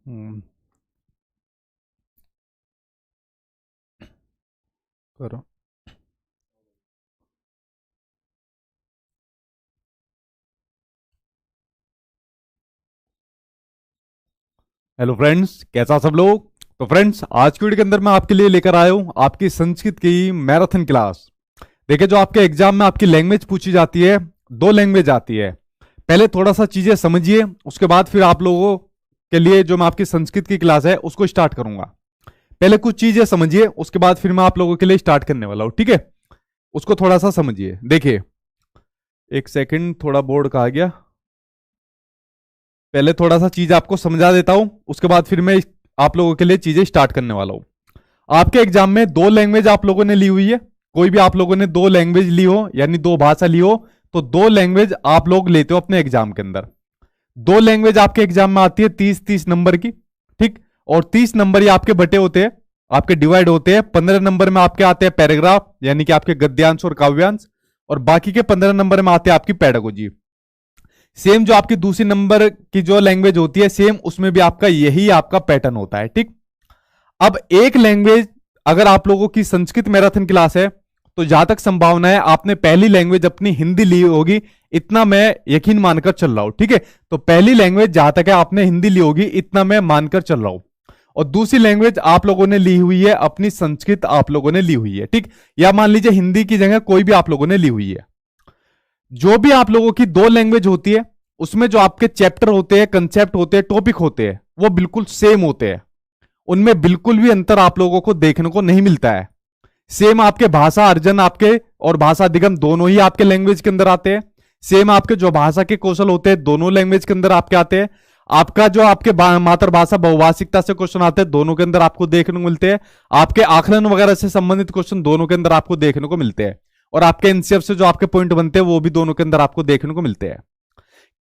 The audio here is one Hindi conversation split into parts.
हम्म, करो। हेलो फ्रेंड्स, कैसा सब लोग। तो फ्रेंड्स, आज की वीडियो के अंदर मैं आपके लिए लेकर आया हूं आपकी संस्कृत की मैराथन क्लास। देखिए, जो आपके एग्जाम में आपकी लैंग्वेज पूछी जाती है, दो लैंग्वेज आती है। पहले थोड़ा सा चीजें समझिए, उसके बाद फिर आप लोगों के लिए जो मैं आपकी संस्कृत की क्लास है उसको स्टार्ट करूंगा। पहले कुछ चीजें समझिए, उसके बाद फिर मैं आप लोगों के लिए स्टार्ट करने वाला हूं, ठीक है। उसको थोड़ा सा समझिए। देखिए, एक सेकंड, थोड़ा बोर्ड कहा गया। पहले थोड़ा सा चीज आपको समझा देता हूं, उसके बाद फिर मैं आप लोगों के लिए चीजें स्टार्ट करने वाला हूं। आपके एग्जाम में दो लैंग्वेज आप लोगों ने ली हुई है। कोई भी आप लोगों ने दो लैंग्वेज ली हो, यानी दो भाषा ली हो, तो दो लैंग्वेज आप लोग लेते हो अपने एग्जाम के अंदर। दो लैंग्वेज आपके एग्जाम में आती है 30-30 नंबर की, ठीक। और 30 नंबर ये आपके बटे होते हैं, आपके डिवाइड होते हैं। 15 नंबर में आपके आते हैं पैराग्राफ, यानी कि आपके गद्यांश और काव्यांश। और बाकी के 15 नंबर में आते हैं आपकी पेडागोजी। सेम जो आपकी दूसरी नंबर की जो लैंग्वेज होती है, सेम उसमें भी आपका यही आपका पैटर्न होता है, ठीक। अब एक लैंग्वेज, अगर आप लोगों की संस्कृत मैराथन क्लास है, तो जहां तक संभावना है आपने पहली लैंग्वेज अपनी हिंदी ली होगी, इतना मैं यकीन मानकर चल रहा हूं, ठीक है। तो पहली लैंग्वेज जहां तक है आपने हिंदी ली होगी, इतना मैं मानकर चल रहा हूं। और दूसरी लैंग्वेज आप लोगों ने ली हुई है अपनी संस्कृत, आप लोगों ने ली हुई है, ठीक। या मान लीजिए हिंदी की जगह कोई भी आप लोगों ने ली हुई है। जो भी आप लोगों की दो लैंग्वेज होती है, उसमें जो आपके चैप्टर होते हैं, कंसेप्ट होते हैं, टॉपिक होते हैं, वो बिल्कुल सेम होते हैं। उनमें बिल्कुल भी अंतर आप लोगों को देखने को नहीं मिलता है। सेम आपके भाषा अर्जन आपके और भाषा अधिगम दोनों ही आपके लैंग्वेज के अंदर आते हैं। सेम आपके जो भाषा के कौशल होते हैं, दोनों लैंग्वेज के अंदर आपके आते हैं। आपका जो आपके मातृभाषा बहुभाषिकता से क्वेश्चन आते हैं, दोनों के अंदर आपको देखने को मिलते हैं। आपके आकलन वगैरह से संबंधित क्वेश्चन दोनों के अंदर आपको देखने को मिलते हैं। और आपके एनसीएफ से जो आपके पॉइंट बनते हैं, वो भी दोनों के अंदर आपको देखने को मिलते हैं।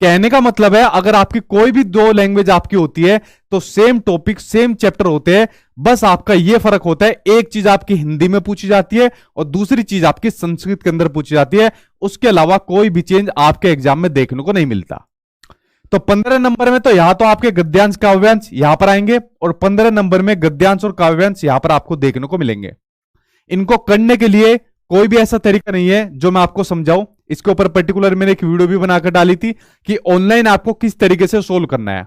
कहने का मतलब है, अगर आपकी कोई भी दो लैंग्वेज आपकी होती है, तो सेम टॉपिक सेम चैप्टर होते हैं। बस आपका यह फर्क होता है, एक चीज आपकी हिंदी में पूछी जाती है और दूसरी चीज आपकी संस्कृत के अंदर पूछी जाती है। उसके अलावा कोई भी चेंज आपके एग्जाम में देखने को नहीं मिलता। तो 15 नंबर में तो यहां तो आपके गद्यांश काव्यांश यहां पर आएंगे, और 15 नंबर में गद्यांश और काव्यांश यहां पर आपको देखने को मिलेंगे। इनको करने के लिए कोई भी ऐसा तरीका नहीं है जो मैं आपको समझाऊं। इसके ऊपर पर्टिकुलर मैंने एक वीडियो भी बनाकर डाली थी कि ऑनलाइन आपको किस तरीके से सोल्व करना है।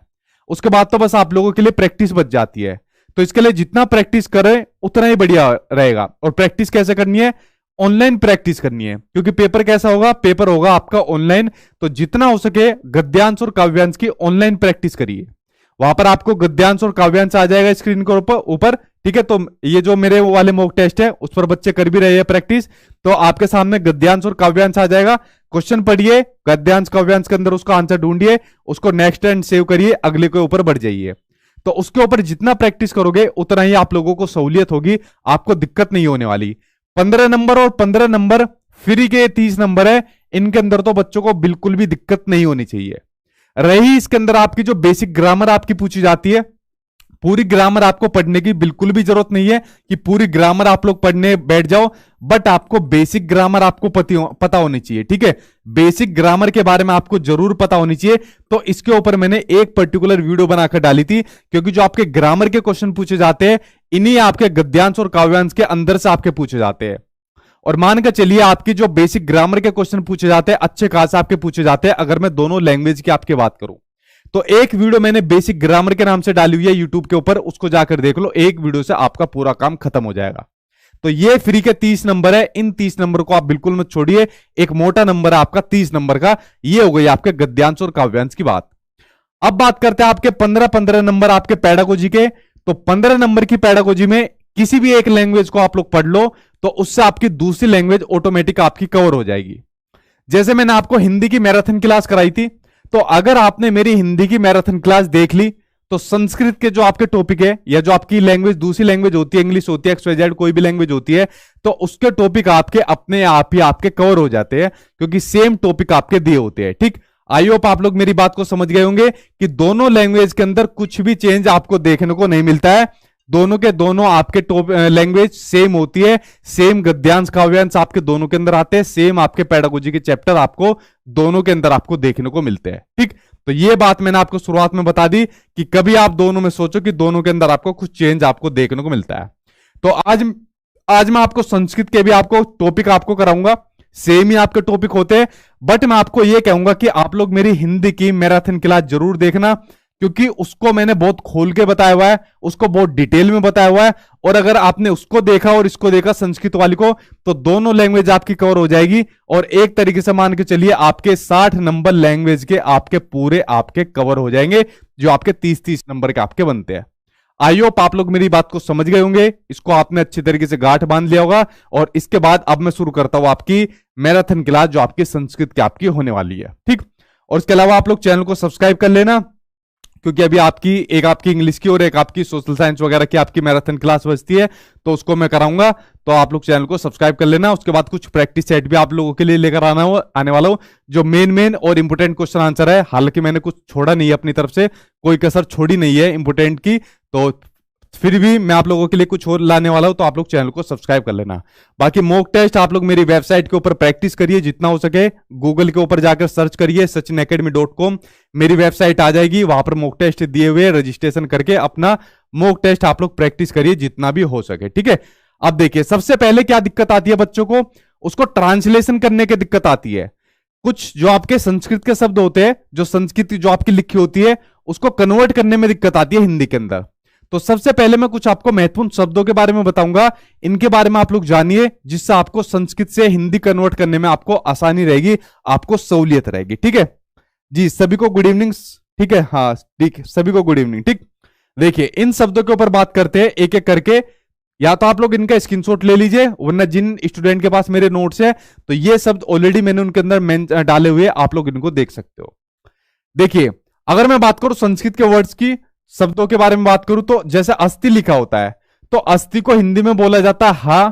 उसके बाद तो बस आप लोगों के लिए प्रैक्टिस बच जाती है। तो इसके लिए जितना प्रैक्टिस करें उतना ही बढ़िया रहेगा। और प्रैक्टिस कैसे करनी है? ऑनलाइन प्रैक्टिस करनी है, क्योंकि पेपर कैसा होगा? पेपर होगा आपका ऑनलाइन। तो जितना हो सके गद्यांश और काव्यांश की ऑनलाइन प्रैक्टिस करिए। वहां पर आपको गद्यांश और काव्यांश आ जाएगा स्क्रीन के ऊपर, ठीक है। तो ये जो मेरे वाले मॉक टेस्ट है, उस पर बच्चे कर भी रहे हैं प्रैक्टिस। तो आपके सामने गद्यांश और काव्यांश आ जाएगा। क्वेश्चन पढ़िए, गद्यांश काव्यांश के अंदर उसका आंसर ढूंढिए, उसको नेक्स्ट एंड सेव करिए, अगले के ऊपर बढ़ जाइए। तो उसके ऊपर जितना प्रैक्टिस करोगे उतना ही आप लोगों को सहूलियत होगी, आपको दिक्कत नहीं होने वाली। 15 नंबर और 15 नंबर फ्री के 30 नंबर है, इनके अंदर तो बच्चों को बिल्कुल भी दिक्कत नहीं होनी चाहिए। रही इसके अंदर आपकी जो बेसिक ग्रामर आपकी पूछी जाती है, पूरी ग्रामर आपको पढ़ने की बिल्कुल भी जरूरत नहीं है कि पूरी ग्रामर आप लोग पढ़ने बैठ जाओ। बट आपको बेसिक ग्रामर आपको पता होनी चाहिए, ठीक है। बेसिक ग्रामर के बारे में आपको जरूर पता होनी चाहिए। तो इसके ऊपर मैंने एक पर्टिकुलर वीडियो बनाकर डाली थी, क्योंकि जो आपके ग्रामर के क्वेश्चन पूछे जाते हैं, इन्हीं आपके गद्यांश और काव्यांश के अंदर से आपके पूछे जाते हैं। और मान के चलिए आपकी जो बेसिक ग्रामर के क्वेश्चन पूछे जाते हैं, अच्छे खास आपके पूछे जाते हैं, अगर मैं दोनों लैंग्वेज की आपकी बात करूं। तो एक वीडियो मैंने बेसिक ग्रामर के नाम से डाली हुई है यूट्यूब के ऊपर, उसको जाकर देख लो। एक वीडियो से आपका पूरा काम खत्म हो जाएगा। तो ये फ्री के 30 नंबर है, इन 30 नंबर को आप बिल्कुल मत छोड़िए। एक मोटा नंबर है आपका 30 नंबर का। ये हो गई आपके गद्यांश और काव्यांश की बात। अब बात करते हैं आपके 15-15 नंबर आपके पेडागोजी के। तो 15 नंबर की पेडागोजी में किसी भी एक लैंग्वेज को आप लोग पढ़ लो, तो उससे आपकी दूसरी लैंग्वेज ऑटोमेटिक आपकी कवर हो जाएगी। जैसे मैंने आपको हिंदी की मैराथन क्लास कराई थी, तो अगर आपने मेरी हिंदी की मैराथन क्लास देख ली, तो संस्कृत के जो आपके टॉपिक है, या जो आपकी लैंग्वेज दूसरी लैंग्वेज होती है, इंग्लिश होती है, XYZ कोई भी लैंग्वेज होती है, तो उसके टॉपिक आपके अपने आप ही आपके कवर हो जाते हैं, क्योंकि सेम टॉपिक आपके दिए होते हैं, ठीक। आई होप आप लोग मेरी बात को समझ गए होंगे कि दोनों लैंग्वेज के अंदर कुछ भी चेंज आपको देखने को नहीं मिलता है। दोनों के दोनों आपके लैंग्वेज सेम होती है, सेम गद्यांश काव्यांश आपके दोनों के अंदर आते हैं, सेम आपके पेडागोजी के चैप्टर आपको दोनों के अंदर आपको देखने को मिलते हैं। ठीक, तो ये बात मैंने आपको शुरुआत में बता दी कि कभी आप दोनों में सोचो कि दोनों के अंदर आपको कुछ चेंज आपको देखने को मिलता है। तो आज मैं आपको संस्कृत के भी आपको टॉपिक आपको कराऊंगा, सेम ही आपके टॉपिक होते हैं, बट मैं आपको यह कहूंगा कि आप लोग मेरी हिंदी की मैराथन क्लास जरूर देखना, क्योंकि उसको मैंने बहुत खोल के बताया हुआ है, उसको बहुत डिटेल में बताया हुआ है। और अगर आपने उसको देखा और इसको देखा संस्कृत वाली को, तो दोनों लैंग्वेज आपकी कवर हो जाएगी। और एक तरीके से मान के चलिए आपके 60 नंबर लैंग्वेज के आपके पूरे आपके कवर हो जाएंगे, जो आपके 30-30 नंबर के आपके बनते हैं। आई होप आप लोग मेरी बात को समझ गए होंगे, इसको आपने अच्छी तरीके से गांठ बांध लिया होगा। और इसके बाद अब मैं शुरू करता हूं आपकी मैराथन क्लास, जो आपकी संस्कृत की आपकी होने वाली है। ठीक, और इसके अलावा आप लोग चैनल को सब्सक्राइब कर लेना, क्योंकि अभी एक आपकी इंग्लिश की और एक आपकी सोशल साइंस वगैरह की आपकी मैराथन क्लास बचती है, तो उसको मैं कराऊंगा। तो आप लोग चैनल को सब्सक्राइब कर लेना। उसके बाद कुछ प्रैक्टिस सेट भी आप लोगों के लिए लेकर आने वाला हूं, जो मेन और इंपोर्टेंट क्वेश्चन आंसर है। हालांकि मैंने कुछ छोड़ा नहीं है अपनी तरफ से, कोई कसर छोड़ी नहीं है इंपोर्टेंट की, तो फिर भी मैं आप लोगों के लिए कुछ और लाने वाला हूं, तो आप लोग चैनल को सब्सक्राइब कर लेना। बाकी मॉक टेस्ट आप लोग मेरी वेबसाइट के ऊपर प्रैक्टिस करिए जितना हो सके, गूगल के ऊपर जाकर सर्च करिए sachinacademy.com, मेरी वेबसाइट आ जाएगी, वहां पर मॉक टेस्ट दिए हुए, रजिस्ट्रेशन करके अपना मॉक टेस्ट आप लोग प्रैक्टिस करिए जितना भी हो सके। ठीक है, अब देखिए सबसे पहले क्या दिक्कत आती है बच्चों को, उसको ट्रांसलेशन करने की दिक्कत आती है। कुछ जो आपके संस्कृत के शब्द होते हैं, जो संस्कृत जो आपकी लिखी होती है, उसको कन्वर्ट करने में दिक्कत आती है हिंदी के अंदर। तो सबसे पहले मैं कुछ आपको महत्वपूर्ण शब्दों के बारे में बताऊंगा, इनके बारे में आप लोग जानिए, जिससे आपको संस्कृत से हिंदी कन्वर्ट करने में आपको आसानी रहेगी, आपको सहूलियत रहेगी। ठीक है जी, सभी को गुड इवनिंग। ठीक है, हाँ ठीक, सभी को गुड इवनिंग। ठीक, देखिए इन शब्दों के ऊपर बात करते हैं एक एक करके, या तो आप लोग इनका स्क्रीनशॉट ले लीजिए, वरना जिन स्टूडेंट के पास मेरे नोट्स है, तो ये शब्द ऑलरेडी मैंने उनके अंदर डाले हुए, आप लोग इनको देख सकते हो। देखिए अगर मैं बात करूं संस्कृत के वर्ड्स की, शब्दों के बारे में बात करूं, तो जैसे अस्थि लिखा होता है, तो अस्थि को हिंदी में बोला जाता है हा,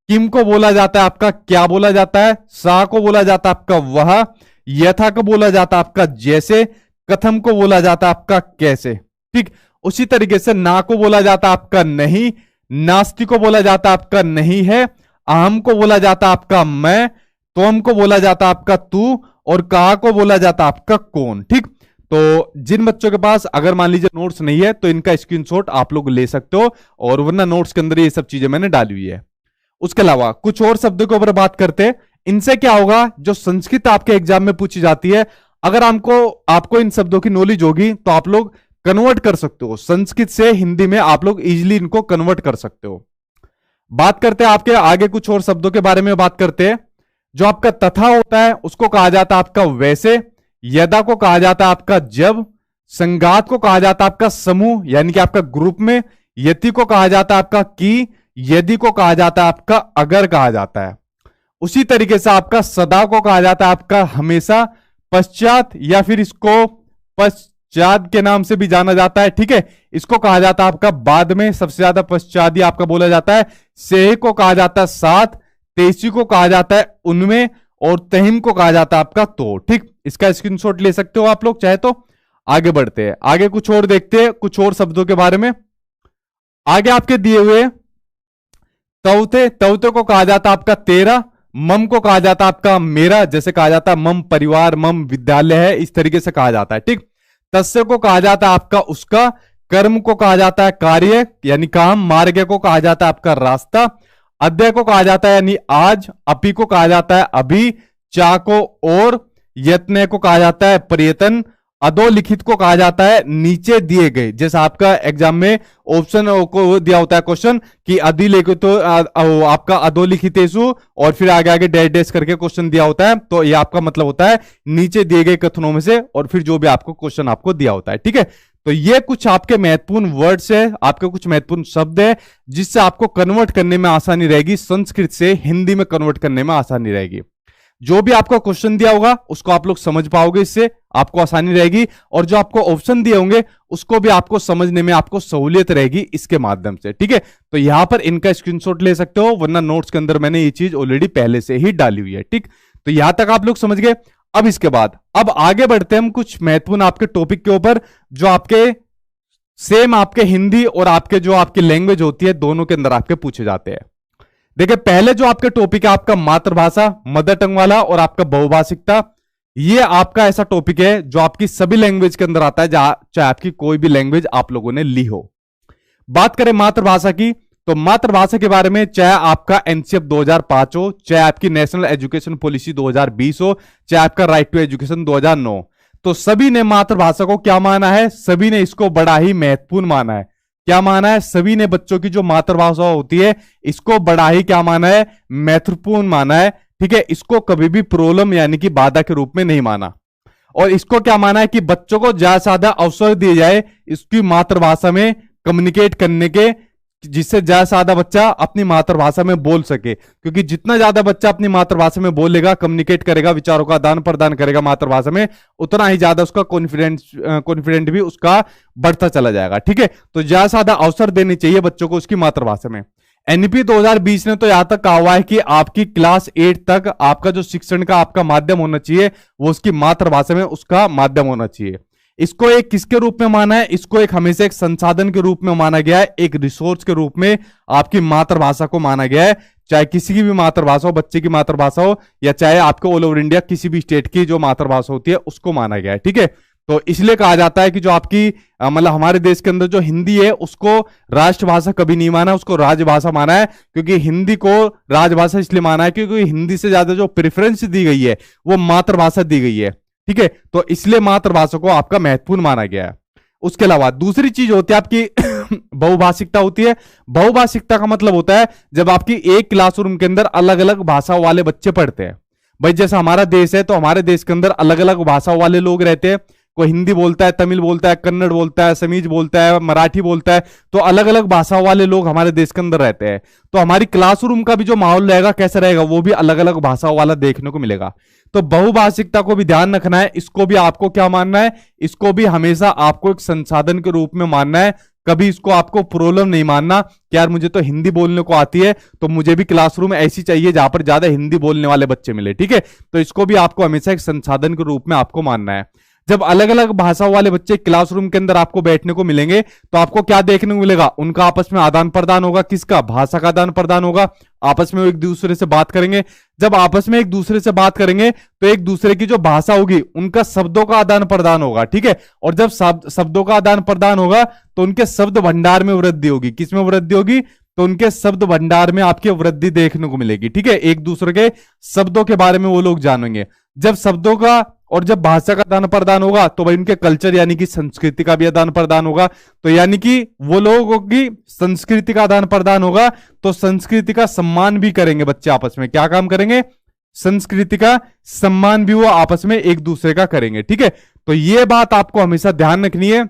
किम को बोला जाता है आपका क्या बोला जाता है, सा को बोला जाता है आपका वह, यथा को बोला जाता है आपका जैसे, कथम को बोला जाता है आपका कैसे। ठीक, उसी तरीके से ना को बोला जाता है आपका नहीं, नास्ति को बोला जाता है आपका नहीं है, अहम को बोला जाता है आपका मैं, त्वम को बोला जाता है आपका तू, और कहा को बोला जाता है आपका कौन। ठीक, तो जिन बच्चों के पास अगर मान लीजिए नोट्स नहीं है, तो इनका स्क्रीनशॉट आप लोग ले सकते हो, और वरना नोट्स के अंदर ये सब चीजें मैंने डाली हुई है। उसके अलावा कुछ और शब्दों के ऊपर बात करते हैं, इनसे क्या होगा, जो संस्कृत आपके एग्जाम में पूछी जाती है, अगर आपको इन शब्दों की नॉलेज होगी, तो आप लोग कन्वर्ट कर सकते हो संस्कृत से हिंदी में, आप लोग इजिली इनको कन्वर्ट कर सकते हो। बात करते हैं आपके आगे कुछ और शब्दों के बारे में बात करते हैं। जो आपका तथा होता है उसको कहा जाता है आपका वैसे, यदा को कहा जाता है आपका जब, संगात को कहा जाता है आपका समूह यानी कि आपका ग्रुप में, यति को कहा जाता है आपका की, यदि को कहा जाता है आपका अगर कहा जाता है। उसी तरीके से आपका सदा को कहा जाता है आपका हमेशा, पश्चात या फिर इसको पश्चात के नाम से भी जाना जाता है। ठीक है, इसको कहा जाता है आपका बाद में, सबसे ज्यादा पश्चात ही आपका बोला जाता है। सेह को कहा जाता है साथ, तेसी को कहा जाता है उनमें, और तहिम को कहा जाता है आपका तो। ठीक, इसका स्क्रीनशॉट ले सकते हो आप लोग चाहे तो। आगे बढ़ते हैं, आगे कुछ और देखते हैं, कुछ और शब्दों के बारे में। आगे आपके दिए हुए तवते, तवते को कहा जाता है आपका तेरा, मम को कहा जाता है आपका मेरा, जैसे कहा जाता है मम परिवार, मम विद्यालय है, इस तरीके से कहा जाता है। ठीक, तस्य को कहा जाता है आपका उसका, कर्म को कहा जाता है कार्य यानी काम, मार्ग को कहा जाता है आपका रास्ता, अद्य को कहा जाता है यानी आज, अपी को कहा जाता है अभी, चा को और, यत्न को कहा जाता है प्रयत्न, अधोलिखित को कहा जाता है नीचे दिए गए। जैसे आपका एग्जाम में ऑप्शन को दिया होता है क्वेश्चन कि अधिलिखित तो आपका अधोलिखितेषु, और फिर आगे आगे डैश डैश करके क्वेश्चन दिया होता है, तो ये आपका मतलब होता है नीचे दिए गए कथनों में से, और फिर जो भी आपको क्वेश्चन आपको दिया होता है। ठीक है, तो ये कुछ आपके महत्वपूर्ण वर्ड्स है, आपके कुछ महत्वपूर्ण शब्द है, जिससे आपको कन्वर्ट करने में आसानी रहेगी, संस्कृत से हिंदी में कन्वर्ट करने में आसानी रहेगी। जो भी आपको क्वेश्चन दिया होगा उसको आप लोग समझ पाओगे, इससे आपको आसानी रहेगी, और जो आपको ऑप्शन दिए होंगे उसको भी आपको समझने में आपको सहूलियत रहेगी इसके माध्यम से। ठीक है, तो यहां पर इनका स्क्रीनशॉट ले सकते हो, वरना नोट्स के अंदर मैंने ये चीज ऑलरेडी पहले से ही डाली हुई है। ठीक, तो यहां तक आप लोग समझ गए। अब इसके बाद अब आगे बढ़ते हैं हम कुछ महत्वपूर्ण आपके टॉपिक के ऊपर, जो आपके सेम आपके हिंदी और आपके जो आपकी लैंग्वेज होती है दोनों के अंदर आपके पूछे जाते हैं। देखिए पहले जो आपके टॉपिक है आपका मातृभाषा मदर टंग वाला और आपका बहुभाषिकता, ये आपका ऐसा टॉपिक है जो आपकी सभी लैंग्वेज के अंदर आता है, चाहे आपकी कोई भी लैंग्वेज आप लोगों ने ली हो। बात करें मातृभाषा की, तो मातृभाषा के बारे में चाहे आपका एनसीएफ 2005 हो, चाहे आपकी नेशनल एजुकेशन पॉलिसी 2020 हो, चाहे आपका राइट टू एजुकेशन 2009, तो सभी ने मातृभाषा को क्या माना है, सभी ने इसको बड़ा ही महत्वपूर्ण माना है। क्या माना है, सभी ने बच्चों की जो मातृभाषा होती है इसको बड़ा ही क्या माना है, महत्वपूर्ण माना है। ठीक है, इसको कभी भी प्रॉब्लम यानी कि बाधा के रूप में नहीं माना। और इसको क्या माना है कि बच्चों को ज्यादा से ज्यादा अवसर दिए जाए इसकी मातृभाषा में कम्युनिकेट करने के, जिससे ज्यादा से ज्यादा बच्चा अपनी मातृभाषा में बोल सके, क्योंकि जितना ज्यादा बच्चा अपनी मातृभाषा में बोलेगा, कम्युनिकेट करेगा, विचारों का आदान प्रदान करेगा मातृभाषा में, उतना ही ज्यादा उसका कॉन्फिडेंट भी उसका बढ़ता चला जाएगा। ठीक है, तो ज्यादा से ज्यादा अवसर देने चाहिए बच्चों को उसकी मातृभाषा में। एनईपी 2020 ने तो यहां तक कहा हुआ है कि आपकी क्लास 8 तक आपका जो शिक्षण का आपका माध्यम होना चाहिए वो उसकी मातृभाषा में उसका माध्यम होना चाहिए। इसको एक किसके रूप में माना है, इसको एक हमेशा एक संसाधन के रूप में माना गया है, एक रिसोर्स के रूप में आपकी मातृभाषा को माना गया है। चाहे किसी की भी मातृभाषा हो, बच्चे की मातृभाषा हो, या चाहे आपके ऑल ओवर इंडिया किसी भी स्टेट की जो मातृभाषा होती है उसको माना गया है। ठीक है, तो इसलिए कहा जाता है कि जो आपकी मतलब हमारे देश के अंदर जो हिंदी है उसको राष्ट्रभाषा कभी नहीं माना, उसको राजभाषा माना है। क्योंकि हिंदी को राजभाषा इसलिए माना है क्योंकि हिंदी से ज्यादा जो प्रेफरेंस दी गई है वो मातृभाषा दी गई है। ठीक है, तो इसलिए मातृभाषा को आपका महत्वपूर्ण माना गया है। उसके अलावा दूसरी चीज होती है आपकी बहुभाषिकता होती है। बहुभाषिकता का मतलब होता है जब आपकी एक क्लासरूम के अंदर अलग अलग भाषाओं वाले बच्चे पढ़ते हैं। भाई जैसा हमारा देश है तो हमारे देश के अंदर अलग अलग भाषाओं वाले लोग रहते हैं, कोई हिंदी बोलता है, तमिल बोलता है, कन्नड़ बोलता है, समीज बोलता है, मराठी बोलता है, तो अलग अलग भाषाओं वाले लोग हमारे देश के अंदर रहते हैं। तो हमारी क्लासरूम का भी जो माहौल रहेगा कैसा रहेगा, वो भी अलग अलग भाषाओं वाला देखने को मिलेगा। तो बहुभाषिकता को भी ध्यान रखना है, इसको भी आपको क्या मानना है, इसको भी हमेशा आपको एक संसाधन के रूप में मानना है। कभी इसको आपको प्रॉब्लम नहीं मानना कि यार मुझे तो हिंदी बोलने को आती है तो मुझे भी क्लासरूम ऐसी चाहिए जहां पर ज्यादा हिंदी बोलने वाले बच्चे मिले। ठीक है, तो इसको भी आपको हमेशा एक संसाधन के रूप में आपको मानना है। जब अलग अलग भाषाओं वाले बच्चे क्लासरूम के अंदर आपको बैठने को मिलेंगे तो आपको क्या देखने को मिलेगा, उनका आपस में आदान प्रदान होगा। किसका, भाषा का आदान प्रदान होगा, आपस में एक दूसरे से बात करेंगे। जब आपस में एक दूसरे से बात करेंगे तो एक दूसरे की जो भाषा होगी उनका शब्दों का आदान प्रदान होगा। ठीक है, और जब शब्दों का आदान प्रदान होगा तो उनके शब्द भंडार में वृद्धि होगी। किसमें वृद्धि होगी, तो उनके शब्द भंडार में आपकी वृद्धि देखने को मिलेगी। ठीक है, एक दूसरे के शब्दों के बारे में वो लोग जानेंगे। जब शब्दों का और जब भाषा का आदान प्रदान होगा तो भाई उनके कल्चर यानी कि संस्कृति का भी आदान प्रदान होगा। तो यानी कि वो लोगों की संस्कृति का आदान प्रदान होगा तो संस्कृति का सम्मान भी करेंगे बच्चे आपस में। क्या काम करेंगे, संस्कृति का सम्मान भी वो आपस में एक दूसरे का करेंगे। ठीक है, तो ये बात आपको हमेशा ध्यान रखनी है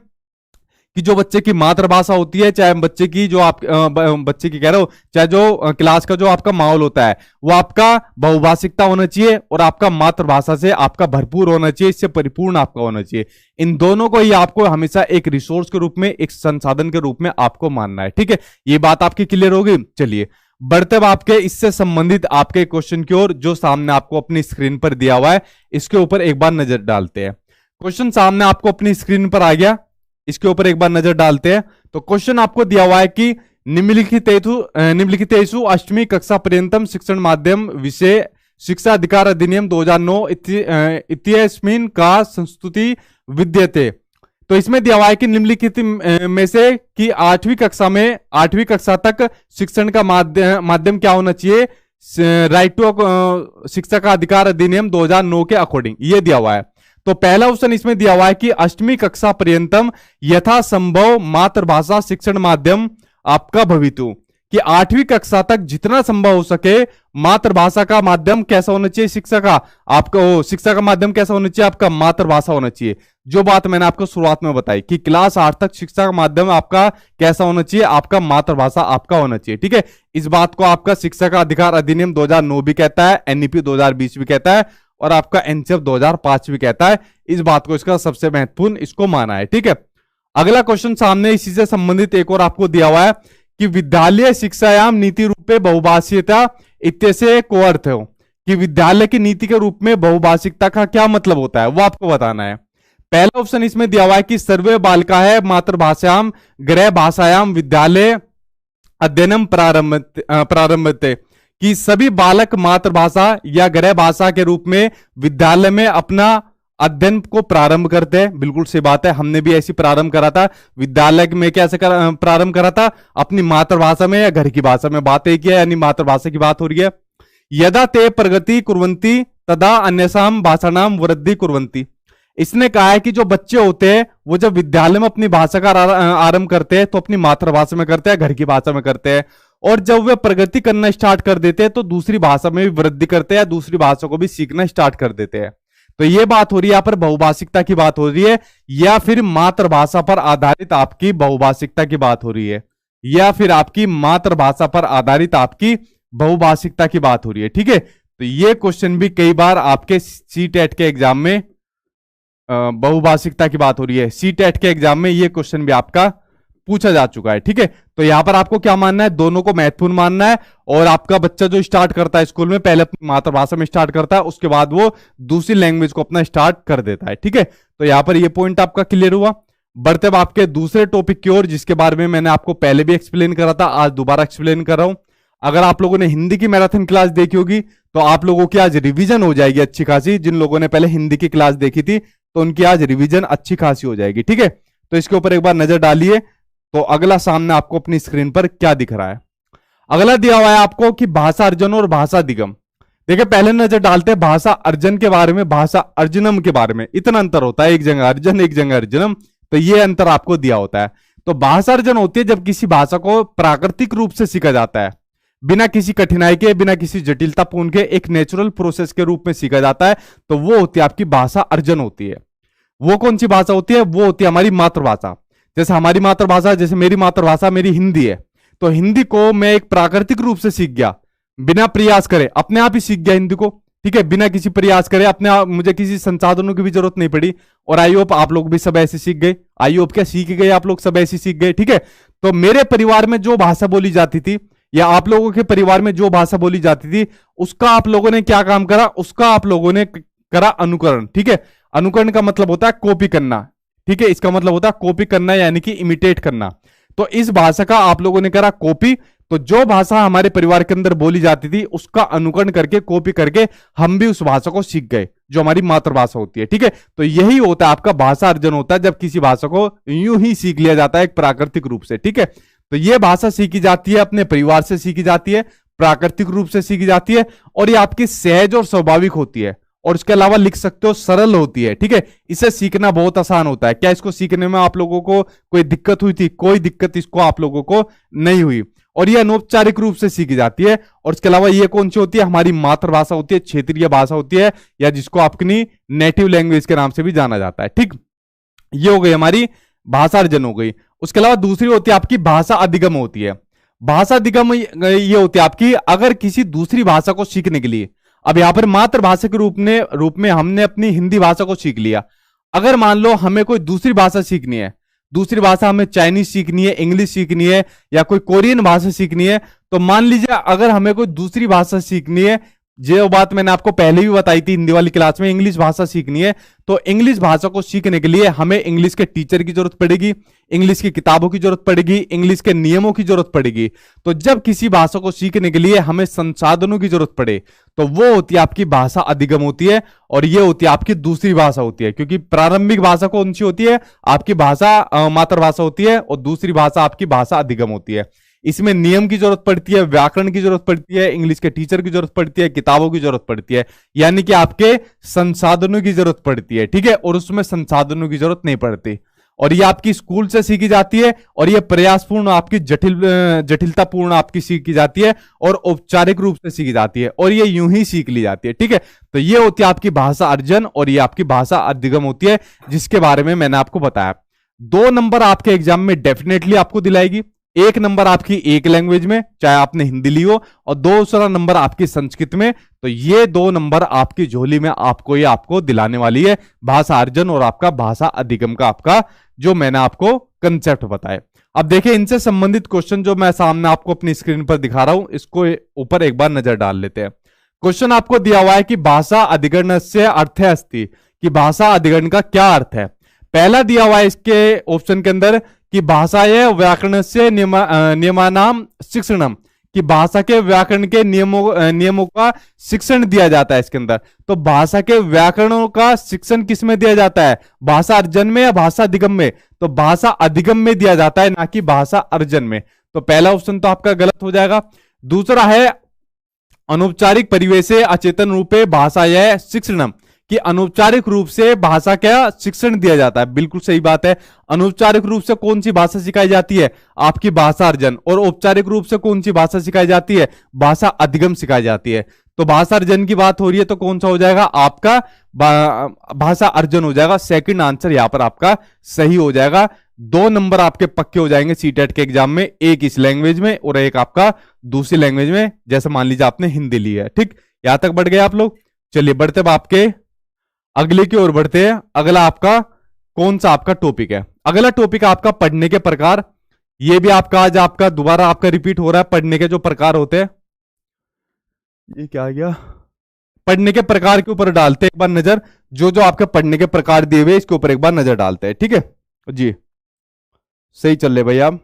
कि जो बच्चे की मातृभाषा होती है, चाहे बच्चे की जो आप बच्चे की कह रहे हो, चाहे जो क्लास का जो आपका माहौल होता है वो आपका बहुभाषिकता होना चाहिए और आपका मातृभाषा से आपका भरपूर होना चाहिए, इससे परिपूर्ण आपका होना चाहिए। इन दोनों को ही आपको हमेशा एक रिसोर्स के रूप में, एक संसाधन के रूप में आपको मानना है। ठीक है, ये बात आपकी क्लियर होगी। चलिए बढ़ते अब आपके इससे संबंधित आपके क्वेश्चन की ओर, जो सामने आपको अपनी स्क्रीन पर दिया हुआ है इसके ऊपर एक बार नजर डालते हैं। क्वेश्चन सामने आपको अपनी स्क्रीन पर आ गया, इसके ऊपर एक बार नजर डालते हैं। तो क्वेश्चन आपको दिया हुआ है कि निम्नलिखितेषु अष्टमी कक्षा पर्यंतम शिक्षण माध्यम विषय शिक्षा अधिकार अधिनियम 2009 इत्यस्मिन् का संस्तुति विद्यते। तो इसमें दिया हुआ है कि निम्नलिखित में से कि 8वीं कक्षा तक शिक्षण का माध्यम क्या होना चाहिए, राइट टू शिक्षा का अधिकार अधिनियम 2009 के अकॉर्डिंग, ये दिया हुआ है। तो पहला ऑप्शन इसमें दिया हुआ है कि 8वीं कक्षा पर्यंतम यथासंभव मातृभाषा शिक्षण माध्यम आपका भवितु, कि 8वीं कक्षा तक जितना संभव हो सके मातृभाषा का माध्यम कैसा होना चाहिए, शिक्षा का आपका शिक्षा का माध्यम कैसा होना चाहिए, आपका मातृभाषा होना चाहिए। जो बात मैंने आपको शुरुआत में बताई कि क्लास 8 तक शिक्षा का माध्यम आपका कैसा होना चाहिए, आपका मातृभाषा आपका होना चाहिए। ठीक है, इस बात को आपका शिक्षा का अधिकार अधिनियम 2009 भी कहता है, एनईपी 2020 भी कहता है और आपका एनसीएफ 2005 भी कहता है। इस बात को इसका सबसे महत्वपूर्ण इसको माना है। ठीक है, अगला क्वेश्चन सामने इसी से संबंधित एक और आपको दिया हुआ है कि विद्यालय शिक्षायाम नीति रूपे बहुभाषीयता इत्यस्य को अर्थ हो, कि विद्यालय की नीति के रूप में बहुभाषिकता का क्या मतलब होता है वो आपको बताना है। पहला ऑप्शन इसमें दिया हुआ है कि सर्वे बालिका है मातृभाषायाम गृह भाषायाम विद्यालय अध्ययनम प्रारंभते, कि सभी बालक मातृभाषा या गृह भाषा के रूप में विद्यालय में अपना अध्ययन को प्रारंभ करते हैं। बिल्कुल सही बात है, हमने भी ऐसी प्रारंभ करा था, विद्यालय में कैसे प्रारंभ करा था, अपनी मातृभाषा में या घर की भाषा में। बात एक है, यानी मातृभाषा की बात हो रही है। यदा ते प्रगति कुर्वन्ति तदा अन्यसाम भाषाणाम वृद्धि कुर्वन्ति। इसने कहा है कि जो बच्चे होते हैं वो जब विद्यालय में अपनी भाषा का आरंभ करते हैं तो अपनी मातृभाषा में करते हैं, घर की भाषा में करते हैं, और जब वे प्रगति करना स्टार्ट कर देते हैं तो दूसरी भाषा में भी वृद्धि करते हैं, दूसरी भाषा को भी सीखना स्टार्ट कर देते हैं। तो ये बात हो रही है यहाँ पर बहुभाषिकता की बात हो रही है, या फिर मातृभाषा पर आधारित आपकी बहुभाषिकता की बात हो रही है, या फिर आपकी मातृभाषा पर आधारित आपकी बहुभाषिकता की बात हो रही है। ठीक है, तो ये क्वेश्चन भी कई बार आपके सीटेट के एग्जाम में बहुभाषिकता की बात हो रही है, सीटेट के एग्जाम में ये क्वेश्चन भी आपका पूछा जा चुका है। ठीक है, तो यहां पर आपको क्या मानना है, दोनों को महत्वपूर्ण मानना है। और आपका बच्चा जो स्टार्ट करता है स्कूल में, पहले अपनी मातृभाषा में स्टार्ट करता है, उसके बाद वो दूसरी लैंग्वेज को अपना स्टार्ट कर देता है। ठीक है, तो यहां पर ये पॉइंट आपका क्लियर हुआ। बढ़ते अब आपके दूसरे टॉपिक की ओर, जिसके बारे में मैंने आपको पहले भी एक्सप्लेन करा था, आज दोबारा एक्सप्लेन कर रहा हूं। अगर आप लोगों ने हिंदी की मैराथन क्लास देखी होगी तो आप लोगों की आज रिवीजन हो जाएगी अच्छी खासी। जिन लोगों ने पहले हिंदी की क्लास देखी थी तो उनकी आज रिवीजन अच्छी खासी हो जाएगी। ठीक है, तो इसके ऊपर एक बार नजर डालिए। तो अगला सामने आपको अपनी स्क्रीन पर क्या दिख रहा है। अगला दिया हुआ है आपको कि भाषा अर्जन और भाषा अधिगम। देखिए, पहले नजर डालते हैं भाषा अर्जन के बारे में, भाषा अर्जनम के बारे में। इतना अंतर होता है, एक जगह अर्जन एक जगह अर्जनम, तो ये अंतर आपको दिया होता है। तो भाषा अर्जन होती है जब किसी भाषा को प्राकृतिक रूप से सीखा जाता है, बिना किसी कठिनाई के, बिना किसी जटिलतापूर्ण के, एक नेचुरल प्रोसेस के रूप में सीखा जाता है, तो वो होती है आपकी भाषा अर्जन होती है। वो कौन सी भाषा होती है, वो होती है हमारी मातृभाषा। जैसे हमारी मातृभाषा, जैसे मेरी मातृभाषा मेरी हिंदी है, तो हिंदी को मैं एक प्राकृतिक रूप से सीख गया, बिना प्रयास करे, अपने आप ही सीख गया हिंदी को। ठीक है, बिना किसी प्रयास करे, अपने आप, मुझे किसी संसाधनों की भी जरूरत नहीं पड़ी। और आई होप आप लोग भी सब ऐसे सीख गए, आई होप क्या सीख गए आप लोग, सब ऐसे सीख गए। ठीक है, तो मेरे परिवार में जो भाषा बोली जाती थी, या आप लोगों के परिवार में जो भाषा बोली जाती थी, उसका आप लोगों ने क्या काम करा, उसका आप लोगों ने करा अनुकरण। ठीक है, अनुकरण का मतलब होता है कॉपी करना। ठीक है, इसका मतलब होता है कॉपी करना, यानी कि इमिटेट करना। तो इस भाषा का आप लोगों ने करा कॉपी। तो जो भाषा हमारे परिवार के अंदर बोली जाती थी उसका अनुकरण करके, कॉपी करके हम भी उस भाषा को सीख गए, जो हमारी मातृभाषा होती है। ठीक है, तो यही होता है आपका भाषा अर्जन होता है, जब किसी भाषा को यूं ही सीख लिया जाता है एक प्राकृतिक रूप से। ठीक है, तो यह भाषा सीखी जाती है, अपने परिवार से सीखी जाती है, प्राकृतिक रूप से सीखी जाती है, और ये आपकी सहज और स्वाभाविक होती है। और इसके अलावा लिख सकते हो सरल होती है। ठीक है, इसे सीखना बहुत आसान होता है। क्या इसको सीखने में आप लोगों को कोई दिक्कत हुई थी? कोई दिक्कत इसको आप लोगों को नहीं हुई। और ये अनौपचारिक रूप से सीखी जाती है। और इसके अलावा ये कौन सी होती है, हमारी मातृभाषा होती है, क्षेत्रीय भाषा होती है, या जिसको अपनी नेटिव लैंग्वेज के नाम से भी जाना जाता है। ठीक, ये हो गई हमारी भाषा अर्जन हो गई। उसके अलावा दूसरी होती है आपकी भाषा अधिगम होती है। भाषा अधिगम ये होती है आपकी, अगर किसी दूसरी भाषा को सीखने के लिए, अब यहां पर मातृभाषा के रूप में हमने अपनी हिंदी भाषा को सीख लिया। अगर मान लो हमें कोई दूसरी भाषा सीखनी है, दूसरी भाषा हमें चाइनीज सीखनी है, इंग्लिश सीखनी है, या कोई कोरियन भाषा सीखनी है, तो मान लीजिए अगर हमें कोई दूसरी भाषा सीखनी है, जो बात मैंने आपको पहले भी बताई थी हिंदी वाली क्लास में, इंग्लिश भाषा सीखनी है, तो इंग्लिश भाषा को सीखने के लिए हमें इंग्लिश के टीचर की जरूरत पड़ेगी, इंग्लिश की किताबों की जरूरत पड़ेगी, इंग्लिश के नियमों की जरूरत पड़ेगी। तो जब किसी भाषा को सीखने के लिए हमें संसाधनों की जरूरत पड़े, तो वो होती है आपकी भाषा अधिगम होती है, और ये होती है आपकी दूसरी भाषा होती है। क्योंकि प्रारंभिक भाषा कौन सी होती है, आपकी भाषा मातृभाषा होती है, और दूसरी भाषा आपकी भाषा अधिगम होती है। इसमें नियम की जरूरत पड़ती है, व्याकरण की जरूरत पड़ती है, इंग्लिश के टीचर की जरूरत पड़ती है, किताबों की जरूरत पड़ती है, यानी कि आपके संसाधनों की जरूरत पड़ती है। ठीक है, और उसमें संसाधनों की जरूरत नहीं पड़ती। और ये आपकी स्कूल से सीखी जाती है, और ये प्रयासपूर्ण आपकी जटिलतापूर्ण आपकी सीखी जाती है, और औपचारिक रूप से सीखी जाती है, और ये यूं ही सीख ली जाती है। ठीक है, तो ये होती है आपकी भाषा अर्जन, और ये आपकी भाषा अधिगम होती है, जिसके बारे में मैंने आपको बताया। 2 नंबर आपके एग्जाम में डेफिनेटली आपको दिलाएगी। 1 नंबर आपकी एक लैंग्वेज में, चाहे आपने हिंदी ली हो, और दूसरा नंबर आपकी संस्कृत में। तो ये 2 नंबर आपकी झोली में आपको दिलाने वाली है भाषा अर्जन और आपका भाषा अधिगम का, आपका जो मैंने आपको कंसेप्ट बताया। अब देखिए, इनसे संबंधित क्वेश्चन जो मैं सामने आपको अपनी स्क्रीन पर दिखा रहा हूं, इसको ऊपर एक बार नजर डाल लेते हैं। क्वेश्चन आपको दिया हुआ है कि भाषा अधिगरण से अर्थ अस्ति, कि भाषा अधिगरण का क्या अर्थ है। पहला दिया हुआ है इसके ऑप्शन के अंदर कि भाषाय व्याकरण से नियमानाम शिक्षणम, कि भाषा के व्याकरण के नियमों का शिक्षण दिया जाता है इसके अंदर। तो भाषा के व्याकरणों का शिक्षण किस में दिया जाता है, भाषा अर्जन में या भाषा अधिगम में? तो भाषा अधिगम में दिया जाता है, ना कि भाषा अर्जन में। तो पहला ऑप्शन तो आपका गलत हो जाएगा। दूसरा है अनौपचारिक परिवेश अचेतन रूपे भाषाय शिक्षणम, कि अनौपचारिक रूप से भाषा का शिक्षण दिया जाता है। बिल्कुल सही बात है। अनौपचारिक रूप से कौन सी भाषा सिखाई जाती है, आपकी भाषा अर्जन। और औपचारिक रूप से कौन सी भाषा सिखाई जाती है, भाषा अधिगम सिखाई जाती है। तो भाषा अर्जन की बात हो रही है तो कौन सा हो जाएगा आपका, भाषा अर्जन हो जाएगा। सेकंड आंसर यहां पर आपका सही हो जाएगा। 2 नंबर आपके पक्के हो जाएंगे सीटेट के एग्जाम में, एक इस लैंग्वेज में और एक आपका दूसरी लैंग्वेज में, जैसे मान लीजिए आपने हिंदी ली है। ठीक, यहां तक बढ़ गए आप लोग। चलिए बढ़ते अब आपके अगले की ओर बढ़ते हैं। अगला आपका कौन सा आपका टॉपिक है, अगला टॉपिक आपका पढ़ने के प्रकार। ये भी आपका आज आपका दोबारा आपका रिपीट हो रहा है, पढ़ने के जो प्रकार होते हैं। ये क्या आ गया, पढ़ने के प्रकार के ऊपर डालते हैं एक बार नजर। जो जो आपके पढ़ने के प्रकार दिए हुए इसके ऊपर एक बार नजर डालते हैं। ठीक है जी, सही चल रहे भाई आप।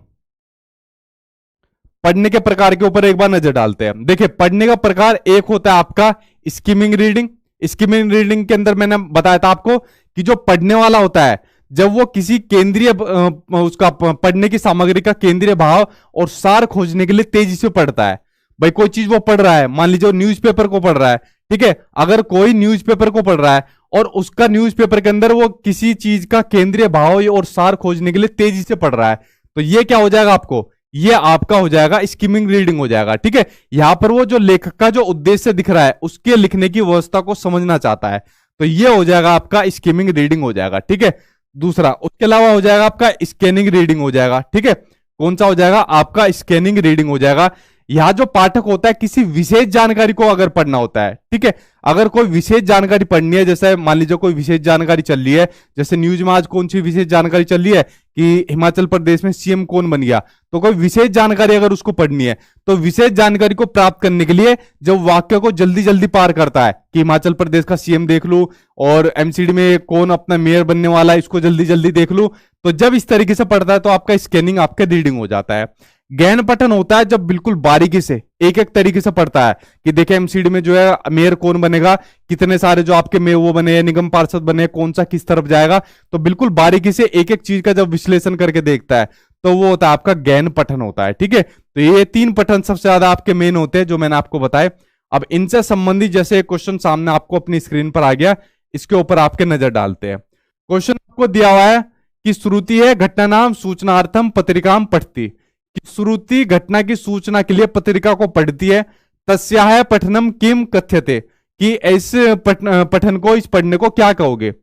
पढ़ने के प्रकार के ऊपर एक बार नजर डालते हैं। देखिए पढ़ने का प्रकार एक होता है आपका स्किमिंग रीडिंग। स्किमिंग रीडिंग के अंदर मैंने बताया था आपको कि जो पढ़ने वाला होता है, जब वो किसी केंद्रीय उसका पढ़ने की सामग्री का केंद्रीय भाव और सार खोजने के लिए तेजी से पढ़ता है। भाई कोई चीज वो पढ़ रहा है, मान लीजिए न्यूज़पेपर को पढ़ रहा है, ठीक है। अगर कोई न्यूज़पेपर को पढ़ रहा है और उसका न्यूज़पेपर के अंदर वो किसी चीज का केंद्रीय भाव और सार खोजने के लिए तेजी से पढ़ रहा है, तो ये क्या हो जाएगा आपको, ये आपका हो जाएगा स्किमिंग रीडिंग हो जाएगा। ठीक है, यहां पर वो जो लेखक का जो उद्देश्य दिख रहा है उसके लिखने की व्यवस्था को समझना चाहता है, तो ये हो जाएगा आपका स्किमिंग रीडिंग हो जाएगा। ठीक है, दूसरा उसके अलावा हो जाएगा आपका स्कैनिंग रीडिंग हो जाएगा। ठीक है, कौन सा हो जाएगा आपका स्कैनिंग रीडिंग हो जाएगा। यहां जो पाठक होता है किसी विशेष जानकारी को अगर पढ़ना होता है, ठीक है, अगर कोई विशेष जानकारी पढ़नी है, जैसे मान लीजिए कोई विशेष जानकारी चल रही है, जैसे न्यूज में आज कौन सी विशेष जानकारी चल रही है कि हिमाचल प्रदेश में सीएम कौन बन गया, तो कोई विशेष जानकारी अगर उसको पढ़नी है तो विशेष जानकारी को प्राप्त करने के लिए जब वाक्य को जल्दी जल्दी पार करता है कि हिमाचल प्रदेश का सीएम देख लूं और एमसीडी में कौन अपना मेयर बनने वाला है इसको जल्दी जल्दी देख लूं, तो जब इस तरीके से पढ़ता है तो आपका स्कैनिंग आपका रीडिंग हो जाता है। गहन पठन होता है जब बिल्कुल बारीकी से एक एक तरीके से पढ़ता है कि देखिए एमसीडी में जो है मेयर कौन बनेगा, कितने सारे जो आपके मेयर वो बने, निगम पार्षद बने, कौन सा किस तरफ जाएगा, तो बिल्कुल बारीकी से एक एक चीज का जब विश्लेषण करके देखता है तो वो होता है आपका गहन पठन होता है। ठीक है, तो ये 3 पठन सबसे ज्यादा आपके मेन होते हैं जो मैंने आपको बताए। अब इनसे संबंधित जैसे क्वेश्चन सामने आपको अपनी स्क्रीन पर आ गया, इसके ऊपर आपके नजर डालते हैं। क्वेश्चन आपको दिया हुआ है कि श्रुति है घटना नाम सूचनार्थम पत्रिकाम पठती, कि श्रुति घटना की सूचना के लिए पत्रिका को पढ़ती है। तस्याह पठनम किम कथ्यते, कि ऐसे पठन को, इस पढ़ने को क्या कहोगे,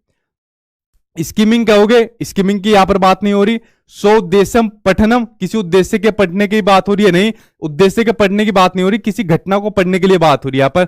स्किमिंग कहोगे। स्किमिंग की यहां पर बात नहीं हो रही। सौद्देश्यम पठनम, किसी उद्देश्य के पढ़ने की बात हो रही है, नहीं उद्देश्य के पढ़ने की बात नहीं हो रही, किसी घटना को पढ़ने के लिए बात हो रही है। यहाँ पर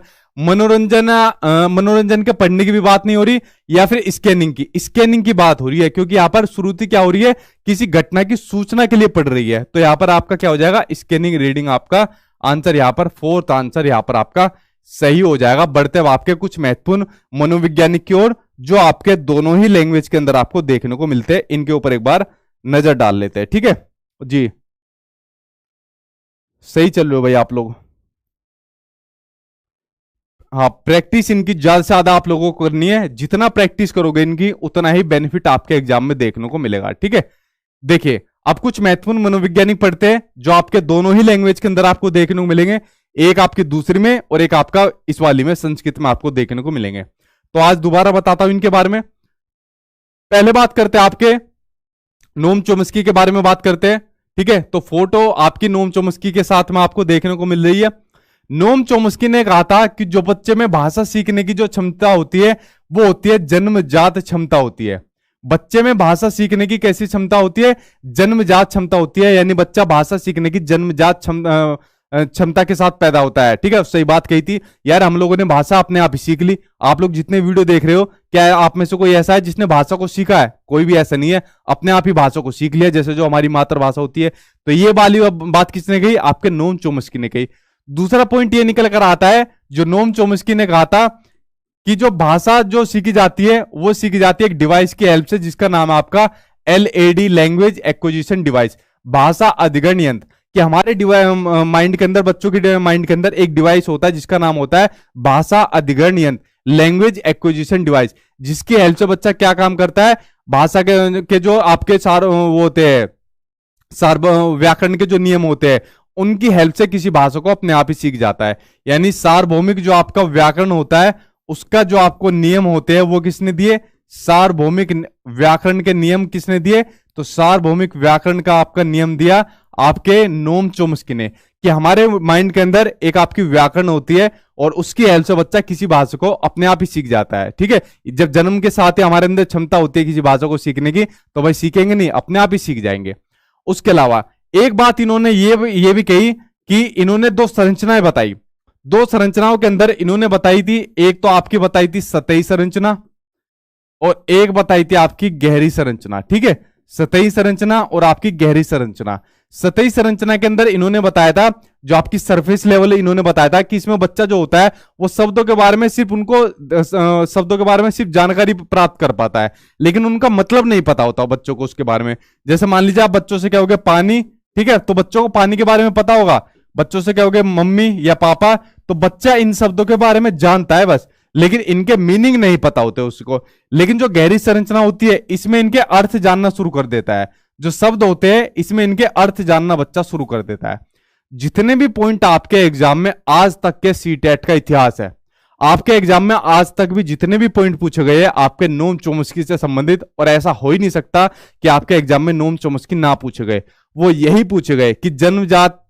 मनोरंजन के पढ़ने की भी बात नहीं हो रही, या फिर स्कैनिंग की बात हो रही है, क्योंकि यहां पर श्रुति क्या हो रही है, किसी घटना की सूचना के लिए पढ़ रही है। तो यहां पर आपका क्या हो जाएगा, स्कैनिंग रीडिंग आपका आंसर, यहां पर 4th आंसर यहां पर आपका सही हो जाएगा। बढ़ते अब आपके कुछ महत्वपूर्ण मनोवैज्ञानिक की ओर जो आपके दोनों ही लैंग्वेज के अंदर आपको देखने को मिलते हैं, इनके ऊपर एक बार नजर डाल लेते हैं। ठीक है जी, सही चल रहे हो भाई आप लोग। हाँ, प्रैक्टिस इनकी ज्यादा से ज्यादा आप लोगों को करनी है। जितना प्रैक्टिस करोगे इनकी उतना ही बेनिफिट आपके एग्जाम में देखने को मिलेगा। ठीक है, देखिए अब कुछ महत्वपूर्ण मनोवैज्ञानिक पढ़ते हैं जो आपके दोनों ही लैंग्वेज के अंदर आपको देखने को मिलेंगे, एक आपकी दूसरी में और एक आपका इस वाली में संस्कृत में आपको देखने को मिलेंगे। तो आज दोबारा बताता हूं इनके बारे में। पहले बात करते हैं आपके नोम चोम्स्की के बारे में बात करते हैं। ठीक है, तो फोटो आपकी नोम चोम्स्की के साथ में आपको देखने को मिल रही है। नोम चोम्स्की ने कहा था कि जो बच्चे में भाषा सीखने की जो क्षमता होती है वो होती है जन्मजात क्षमता होती है। बच्चे में भाषा सीखने की कैसी क्षमता होती है, जन्मजात क्षमता होती है, यानी बच्चा भाषा सीखने की जन्मजात क्षमता के साथ पैदा होता है। ठीक है, सही बात कही थी यार, हम लोगों ने भाषा अपने आप ही सीख ली। आप लोग जितने वीडियो देख रहे हो, क्या आप में से कोई ऐसा है जिसने भाषा को सीखा है? कोई भी ऐसा नहीं है, अपने आप ही भाषा को सीख लिया, जैसे जो हमारी मातृभाषा होती है। तो ये वाली बात किसने कही, आपके नोम चोम्स्की ने कही। दूसरा पॉइंट ये निकल कर आता है जो नोम चोम्स्की ने कहा था कि जो भाषा जो सीखी जाती है वो सीखी जाती है एक डिवाइस की हेल्प से, जिसका नाम है आपका LAD, लैंग्वेज एक्विजिशन डिवाइस, भाषा अधिग्रहण यंत्र। कि हमारे माइंड के अंदर, बच्चों के माइंड के अंदर एक डिवाइस होता है जिसका नाम होता है भाषा अधिग्रहण यंत्र, लैंग्वेज एक्विजिशन डिवाइस, जिसकी हेल्प से बच्चा क्या काम करता है, भाषा के जो आपके सार वो होते हैं, व्याकरण के जो नियम होते हैं, उनकी हेल्प से किसी भाषा को अपने आप ही सीख जाता है। यानी सार्वभौमिक जो आपका व्याकरण होता है उसका जो आपको नियम होते हैं वो किसने दिए, सार्वभौमिक व्याकरण के नियम किसने दिए, तो सार्वभौमिक व्याकरण का आपका नियम दिया आपके नोम चोम्स्की ने। कि हमारे माइंड के अंदर एक आपकी व्याकरण होती है और उसकी हेल्प से बच्चा किसी भाषा को अपने आप ही सीख जाता है। ठीक है, जब जन्म के साथ ही हमारे अंदर क्षमता होती है किसी भाषा को सीखने की, तो भाई सीखेंगे नहीं, अपने आप ही सीख जाएंगे। उसके अलावा एक बात इन्होंने ये भी कही कि इन्होंने दो संरचनाएं बताई। दो संरचनाओं के अंदर इन्होंने बताई थी, एक तो आपकी बताई थी सतही संरचना और एक बताई थी आपकी गहरी संरचना। ठीक है, सतही संरचना और आपकी गहरी संरचना। सतही संरचना के अंदर इन्होंने बताया था, जो आपकी सरफेस लेवल है, इन्होंने बताया था कि इसमें बच्चा जो होता है वो शब्दों के बारे में सिर्फ शब्दों के बारे में सिर्फ जानकारी प्राप्त कर पाता है, लेकिन उनका मतलब नहीं पता होता बच्चों को उसके बारे में। जैसे मान लीजिए आप बच्चों से कहोगे पानी, ठीक है, तो बच्चों को पानी के बारे में पता होगा। बच्चों से कहोगे मम्मी या पापा, तो बच्चा इन शब्दों के बारे में जानता है बस, लेकिन इनके मीनिंग नहीं पता होते उसको। लेकिन जो गहरी संरचना होती है इसमें इनके अर्थ जानना शुरू कर देता है। जो शब्द होते हैं इसमें इनके अर्थ जानना बच्चा शुरू कर देता है। जितने भी पॉइंट आपके एग्जाम में आज तक के सीटेट का इतिहास है, आपके एग्जाम में आज तक भी जितने भी पॉइंट पूछे गए हैं आपके नोम चोम्स्की से संबंधित, और ऐसा हो ही नहीं सकता कि आपके एग्जाम में नोम चोम्स्की ना पूछे गए। वो यही पूछे गए कि जन्मजात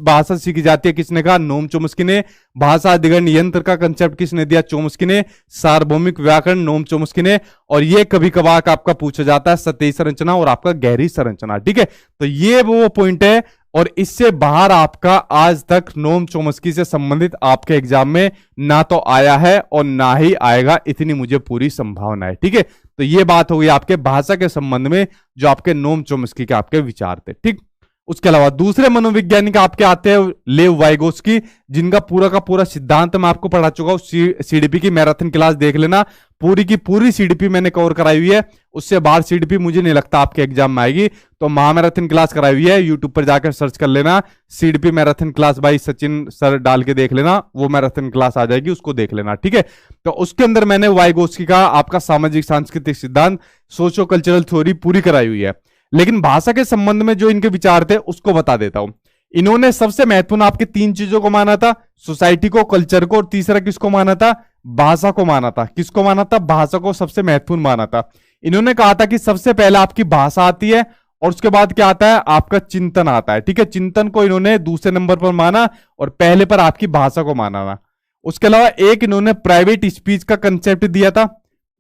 भाषा सीखी जाती है, किसने कहा, नोम चोम्स्की ने। भाषा अधिग्रहण यंत्र का कंसेप्ट किसने दिया, चोम्स्की ने। सार्वभौमिक व्याकरण नोम चोम्स्की ने। और ये कभी कभार आपका पूछा जाता है सतही संरचना और आपका गहरी संरचना। ठीक है, तो ये वो पॉइंट है, और इससे बाहर आपका आज तक नोम चोम्स्की से संबंधित आपके एग्जाम में ना तो आया है और ना ही आएगा, इतनी मुझे पूरी संभावना है। ठीक है, तो ये बात हो गई आपके भाषा के संबंध में जो आपके नोम चोम्स्की के आपके विचार थे। ठीक, उसके अलावा दूसरे मनोवैज्ञानिक आपके आते हैं लेव वाइगोस्की, जिनका पूरा का पूरा सिद्धांत मैं आपको पढ़ा चुका हूं। सीडीपी की मैराथन क्लास देख लेना, पूरी की पूरी सीडीपी मैंने कवर कराई हुई है। उससे बाहर सीडीपी मुझे नहीं लगता आपके एग्जाम में आएगी, तो महामैराथन क्लास कराई हुई है। यूट्यूब पर जाकर सर्च कर लेना, CDP marathon class by Sachin sir डाल के देख लेना, वो मैराथन क्लास आ जाएगी, उसको देख लेना। ठीक है, तो उसके अंदर मैंने वाइगोस्की का आपका सामाजिक सांस्कृतिक सिद्धांत, सोशियो कल्चरल थ्योरी पूरी कराई हुई है। लेकिन भाषा के संबंध में जो इनके विचार थे उसको बता देता हूं। इन्होंने सबसे महत्वपूर्ण आपके तीन चीजों को माना था, सोसाइटी को, कल्चर को, और तीसरा किसको माना था, भाषा को माना था। किसको माना था, भाषा को सबसे महत्वपूर्ण माना था। इन्होंने कहा था कि सबसे पहले आपकी भाषा आती है और उसके बाद क्या आता है, आपका चिंतन आता है। ठीक है, चिंतन को इन्होंने दूसरे नंबर पर माना और पहले पर आपकी भाषा को माना था। उसके अलावा एक इन्होंने प्राइवेट स्पीच का कंसेप्ट दिया था।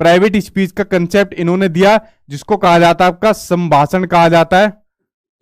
प्राइवेट स्पीच का कंसेप्ट इन्होंने दिया, जिसको कहा जाता है आपका संभाषण कहा जाता है,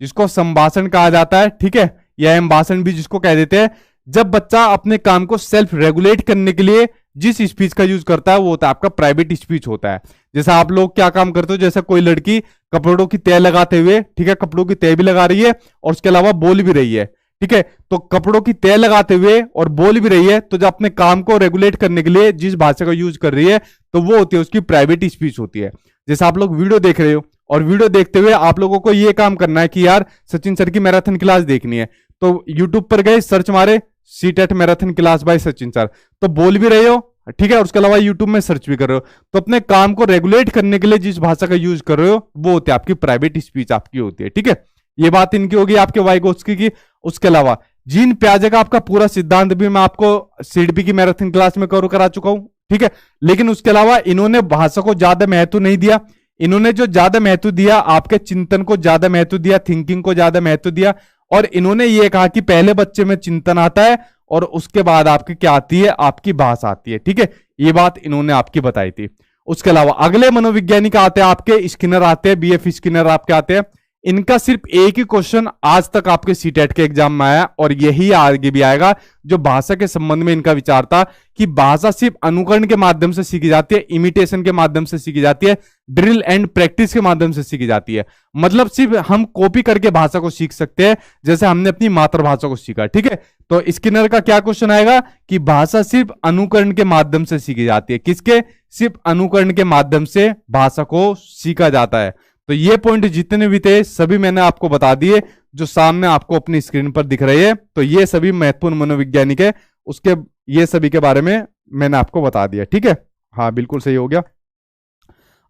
जिसको संभाषण कहा जाता है। ठीक है, या भाषण भी जिसको कह देते हैं। जब बच्चा अपने काम को सेल्फ रेगुलेट करने के लिए जिस स्पीच का यूज करता है वो होता है आपका प्राइवेट स्पीच होता है। जैसे आप लोग क्या काम करते हो, जैसे कोई लड़की कपड़ों की तय लगाते हुए, ठीक है, कपड़ों की तय भी लगा रही है और उसके अलावा बोल भी रही है। ठीक है, तो कपड़ों की तय लगाते हुए और बोल भी रही है, तो जब अपने काम को रेगुलेट करने के लिए जिस भाषा का यूज कर रही है तो वो होती है उसकी प्राइवेट स्पीच होती है। जैसे आप लोग वीडियो देख रहे हो और वीडियो देखते हुए आप लोगों को ये काम करना है कि यार सचिन सर की मैराथन क्लास देखनी है, तो यूट्यूब पर गए, सर्च मारे CTET marathon class by Sachin sir, तो बोल भी रहे हो, ठीक है, और उसके अलावा यूट्यूब में सर्च भी कर रहे हो, तो अपने काम को रेगुलेट करने के लिए जिस भाषा का यूज कर रहे हो वो होती है आपकी प्राइवेट स्पीच आपकी होती है। ठीक है, ये बात इनकी होगी आपके वाइगोस्की की। उसके अलावा जीन पियाजे का आपका पूरा सिद्धांत भी मैं आपको सीडीपी की मैराथन क्लास में कवर करा चुका हूं। ठीक है, लेकिन उसके अलावा इन्होंने भाषा को ज्यादा महत्व नहीं दिया। इन्होंने जो ज्यादा महत्व दिया आपके चिंतन को ज्यादा महत्व दिया, थिंकिंग को ज्यादा महत्व दिया, और इन्होंने ये कहा कि पहले बच्चे में चिंतन आता है और उसके बाद आपकी क्या आती है, आपकी भाषा आती है। ठीक है, ये बात इन्होंने आपकी बताई थी। उसके अलावा अगले मनोवैज्ञानिक आते हैं आपके स्किनर आते हैं, बीएफ स्किनर आपके आते हैं। इनका सिर्फ एक ही क्वेश्चन आज तक आपके सीटेट के एग्जाम में आया और यही आगे भी आएगा, जो भाषा के संबंध में इनका विचार था कि भाषा सिर्फ अनुकरण के माध्यम से सीखी जाती है, इमिटेशन के माध्यम से सीखी जाती है, ड्रिल एंड प्रैक्टिस के माध्यम से सीखी जाती है। मतलब सिर्फ हम कॉपी करके भाषा को सीख सकते हैं जैसे हमने अपनी मातृभाषा को सीखा। ठीक है, तो स्किनर का क्या क्वेश्चन आएगा कि भाषा सिर्फ अनुकरण के माध्यम से सीखी जाती है। किसके? सिर्फ अनुकरण के माध्यम से भाषा को सीखा जाता है। तो ये पॉइंट जितने भी थे सभी मैंने आपको बता दिए, जो सामने आपको अपनी स्क्रीन पर दिख रही है। तो ये सभी महत्वपूर्ण मनोवैज्ञानिक है, उसके ये सभी के बारे में मैंने आपको बता दिया। ठीक है, हाँ बिल्कुल सही हो गया।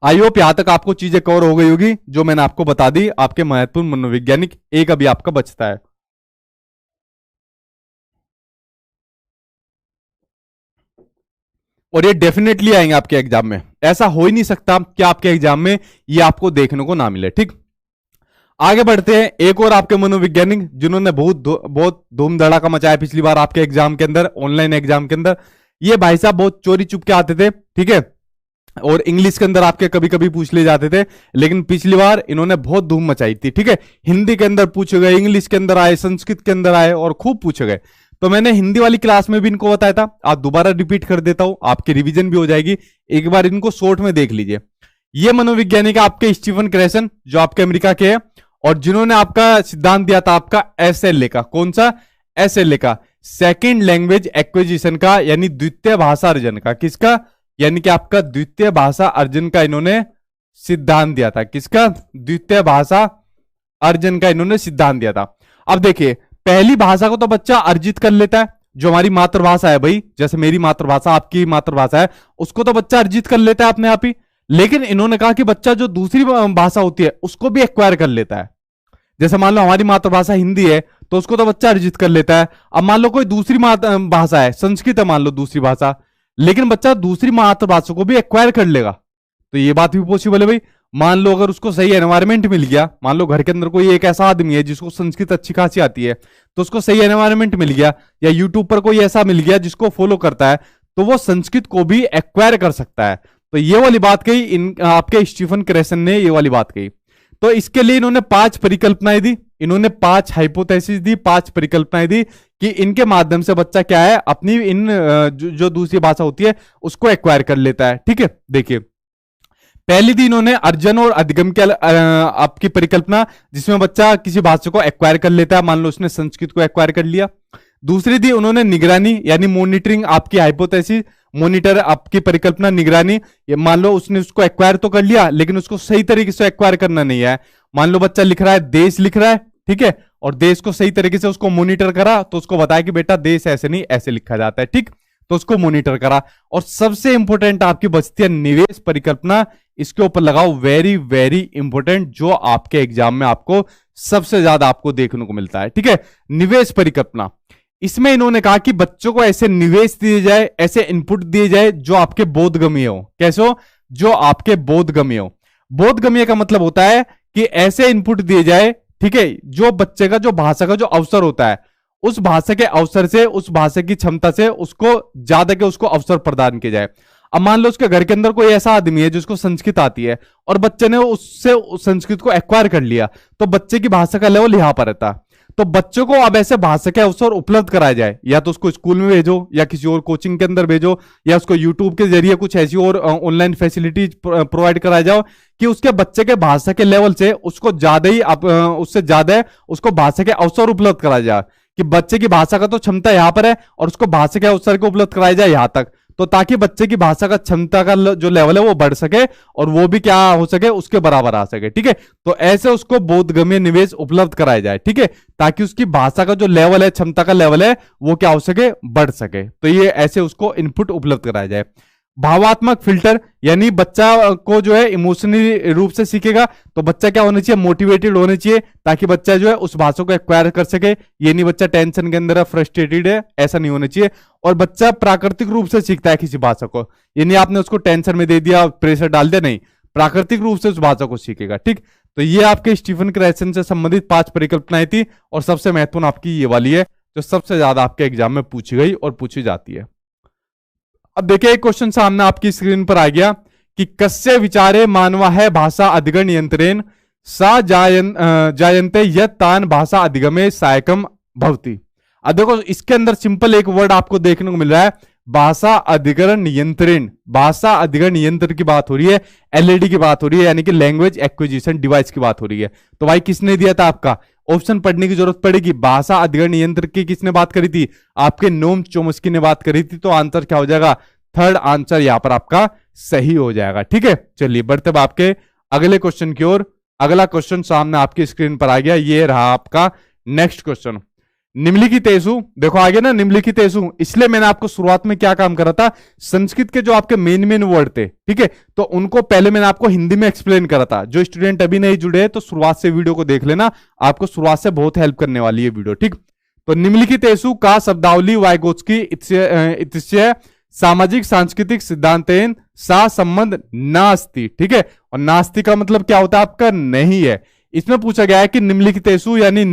आई होप यहां तक आपको चीजें कवर हो गई होगी जो मैंने आपको बता दी। आपके महत्वपूर्ण मनोवैज्ञानिक एक अभी आपका बचता है। और ये डेफिनेटली आएंगे आपके एग्जाम में, ऐसा हो ही नहीं सकता कि आपके एग्जाम में ये आपको देखने को ना मिले। ठीक, आगे बढ़ते हैं। एक और आपके मनोवैज्ञानिक जिन्होंने बहुत धूम धड़ाका मचाया पिछली बार आपके एग्जाम के अंदर, ऑनलाइन एग्जाम के अंदर। ये भाई साहब बहुत चोरी चुप के आते थे, ठीक है, और इंग्लिश के अंदर आपके कभी कभी पूछ ले जाते थे, लेकिन पिछली बार इन्होंने बहुत धूम मचाई थी। ठीक है, हिंदी के अंदर पूछे गए, इंग्लिश के अंदर आए, संस्कृत के अंदर आए और खूब पूछे गए। तो मैंने हिंदी वाली क्लास में भी इनको बताया था, आज दोबारा रिपीट कर देता हूं, आपकी रिवीजन भी हो जाएगी। एक बार इनको शॉर्ट में देख लीजिए। ये मनोवैज्ञानिक आपके स्टीफन क्रेसन, जो आपके अमेरिका के हैं, और जिन्होंने आपका सिद्धांत दिया था आपका एसएलए का। कौन सा? एसएलए का, सेकेंड लैंग्वेज एक्विजिशन का, यानी द्वितीय भाषा अर्जन का। किसका? यानी कि आपका द्वितीय भाषा अर्जन का इन्होंने सिद्धांत दिया था। किसका? द्वितीय भाषा अर्जन का इन्होंने सिद्धांत दिया था। अब देखिए, पहली भाषा को तो बच्चा अर्जित कर लेता है, जो हमारी मातृभाषा है भाई, जैसे मेरी मातृभाषा आपकी मातृभाषा है, उसको तो बच्चा अर्जित कर लेता है अपने आप ही। लेकिन इन्होंने कहा कि बच्चा जो दूसरी भाषा होती है उसको भी एक्वायर कर लेता है। जैसे मान लो हमारी मातृभाषा हिंदी है तो उसको तो बच्चा अर्जित कर लेता है। अब मान लो कोई दूसरी भाषा है, संस्कृत है मान लो दूसरी भाषा, लेकिन बच्चा दूसरी मातृभाषा को भी एक्वायर कर लेगा। तो ये बात भी पॉसिबल है भाई। मान लो अगर उसको सही एनवायरनमेंट मिल गया, मान लो घर के अंदर कोई एक ऐसा आदमी है जिसको संस्कृत अच्छी खासी आती है, तो उसको सही एनवायरनमेंट मिल गया, या यूट्यूब पर कोई ऐसा मिल गया जिसको फॉलो करता है, तो वो संस्कृत को भी एक्वायर कर सकता है। तो ये वाली बात कही इन आपके स्टीफन क्रेसन ने, ये वाली बात कही। तो इसके लिए इन्होंने 5 परिकल्पनाएं दी, इन्होंने 5 हाइपोथेसिस दी, 5 परिकल्पनाएं दी कि इनके माध्यम से बच्चा क्या है, अपनी इन जो दूसरी भाषा होती है उसको एक्वायर कर लेता है। ठीक है, देखिए पहली दी इन्होंने अर्जन और अधिगम की आपकी परिकल्पना, जिसमें बच्चा किसी भाषा को एक्वायर कर लेता है। मान लो उसने संस्कृत को एक्वायर कर लिया। दूसरी दी उन्होंने निगरानी यानी मॉनिटरिंग, आपकी हाइपोथेसिस मॉनिटर आपकी परिकल्पना निगरानी। ये मान लो उसने उसको एक्वायर तो कर लिया लेकिन उसको सही तरीके से एक्वायर करना नहीं है। मान लो बच्चा लिख रहा है, देश लिख रहा है, ठीक है, और देश को सही तरीके से उसको मॉनिटर करा, तो उसको बताया कि बेटा देश ऐसे नहीं ऐसे लिखा जाता है, ठीक, तो उसको मॉनिटर करा। और सबसे इंपॉर्टेंट आपकी बचती है निवेश परिकल्पना, इसके ऊपर लगाओ, वेरी वेरी इंपॉर्टेंट, जो आपके एग्जाम में आपको सबसे ज्यादा आपको देखने को मिलता है। ठीक है, निवेश परिकल्पना। इसमें इन्होंने कहा कि बच्चों को ऐसे निवेश दिए जाए, ऐसे इनपुट दिए जाए जो आपके बोधगम्य हो। कैसे हो? जो आपके बोधगम्य हो। बोधगम्य का मतलब होता है कि ऐसे इनपुट दिए जाए, ठीक है, जो बच्चे का जो भाषा का जो अवसर होता है, उस भाषा के अवसर से, उस भाषा की क्षमता से उसको ज्यादा के उसको अवसर प्रदान किए जाए। अब मान लो उसके घर के अंदर कोई ऐसा आदमी है जिसको संस्कृत आती है और बच्चे ने उससे उस संस्कृत को एक्वायर कर लिया, तो बच्चे की भाषा का लेवल यहां पर रहता। तो बच्चों को अब ऐसे भाषा के अवसर उपलब्ध कराया जाए, या तो उसको स्कूल में भेजो, या किसी और कोचिंग के अंदर भेजो, या उसको यूट्यूब के जरिए कुछ ऐसी और ऑनलाइन फैसिलिटीज प्रोवाइड कराया जाओ कि उसके बच्चे के भाषा के लेवल से उसको ज्यादा ही उससे ज्यादा उसको भाषा के अवसर उपलब्ध कराया जाए, कि बच्चे की भाषा का तो क्षमता यहां पर है और उसको भाषा के अवसर को उपलब्ध कराया जाए यहां तक, तो ताकि बच्चे की भाषा का क्षमता का जो लेवल है वो बढ़ सके और वो भी क्या हो सके, उसके बराबर आ सके। ठीक है, तो ऐसे उसको बोधगम्य निवेश उपलब्ध कराया जाए, ठीक है, ताकि उसकी भाषा का जो लेवल है, क्षमता का लेवल है, वो क्या हो सके, बढ़ सके। तो ये ऐसे उसको इनपुट उपलब्ध कराया जाए। भावात्मक फिल्टर, यानी बच्चा को जो है इमोशनली रूप से सीखेगा, तो बच्चा क्या होना चाहिए, मोटिवेटेड होना चाहिए, ताकि बच्चा जो है उस भाषा को एक्वायर कर सके। ये नहीं बच्चा टेंशन के अंदर है, फ्रस्ट्रेटेड है, ऐसा नहीं होना चाहिए। और बच्चा प्राकृतिक रूप से सीखता है किसी भाषा को, ये नहीं आपने उसको टेंशन में दे दिया, प्रेशर डाल दिया, नहीं, प्राकृतिक रूप से उस भाषा को सीखेगा। ठीक, तो ये आपके स्टीफन क्रेसन से संबंधित 5 परिकल्पनाएं थी, और सबसे महत्वपूर्ण आपकी ये वाली है जो सबसे ज्यादा आपके एग्जाम में पूछी गई और पूछी जाती है। अब देखिए एक क्वेश्चन सामने आपकी स्क्रीन पर आ गया कि कस्य विचारे मानवा है भाषा अधिगण यंत्रेण सा जायन्ते यत् तान भाषा अधिगमे सहायकम भवति। अब देखो इसके अंदर सिंपल एक वर्ड आपको देखने को मिल रहा है, भाषा अधिग्रहण नियंत्रण। भाषा अधिग्रहण नियंत्रण की बात हो रही है, एलईडी की बात हो रही है, यानी कि लैंग्वेज एक्विजिशन डिवाइस की बात हो रही है। तो भाई किसने दिया था आपका ऑप्शन पढ़ने की जरूरत पड़ेगी। भाषा अधिग्रहण नियंत्रण की किसने बात करी थी, आपके नोम चोम्स्की ने बात करी थी। तो आंसर क्या हो जाएगा, थर्ड आंसर यहां पर आपका सही हो जाएगा। ठीक है, चलिए बढ़ते अब आपके अगले क्वेश्चन की ओर। अगला क्वेश्चन सामने आपकी स्क्रीन पर आ गया, ये रहा आपका नेक्स्ट क्वेश्चन। निम्नलिखितेषु, देखो आगे ना निम्नलिखितेषु, इसलिए मैंने आपको शुरुआत में क्या काम करा था, संस्कृत के जो आपके मेन वर्ड थे, ठीक है, तो उनको पहले मैंने आपको हिंदी में एक्सप्लेन करा था। जो स्टूडेंट अभी नहीं जुड़े हैं तो शुरुआत से वीडियो को देख लेना, आपको शुरुआत से बहुत हेल्प करने वाली है वीडियो। ठीक, तो निम्नलिखितेषु का शब्दावली वाइगोत्स्की इत्स्य सामाजिक सांस्कृतिक सिद्धांतेन सा संबंध नास्ति। ठीक है, और नास्ति का मतलब क्या होता है आपका नहीं है। इसमें पूछा गया है कि निम्नलिखितेषु यानी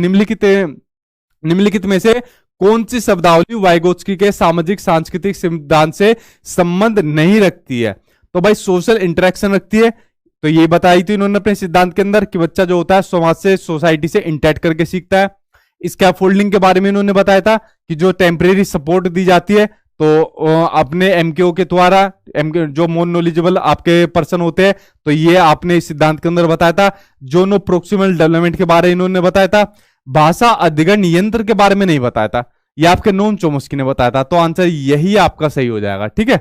निम्नलिखित में से कौन सी शब्दावली वाइगोत्स्की के सामाजिक सांस्कृतिक सिद्धांत से संबंध नहीं रखती है। तो भाई सोशल इंटरेक्शन रखती है। तो ये बताई थी इन्होंने अपने सिद्धांत के अंदर कि बच्चा जो होता है समाज से सोसाइटी से इंटरेक्ट करके सीखता है। स्कैफोल्डिंग के बारे में इन्होंने बताया था कि जो टेम्परेरी सपोर्ट दी जाती है तो अपने एमकेओ के द्वारा, जो मोर नॉलेजेबल आपके पर्सन होते हैं, तो ये आपने इस सिद्धांत के अंदर बताया था। जोनो प्रोक्सिमल डेवलपमेंट के बारे में इन्होंने बताया था। भाषा अधिग्रहण नियंत्रण के बारे में नहीं बताया था, ये आपके नोम चोम्स्की ने बताया था। तो आंसर यही आपका सही हो जाएगा। ठीक है,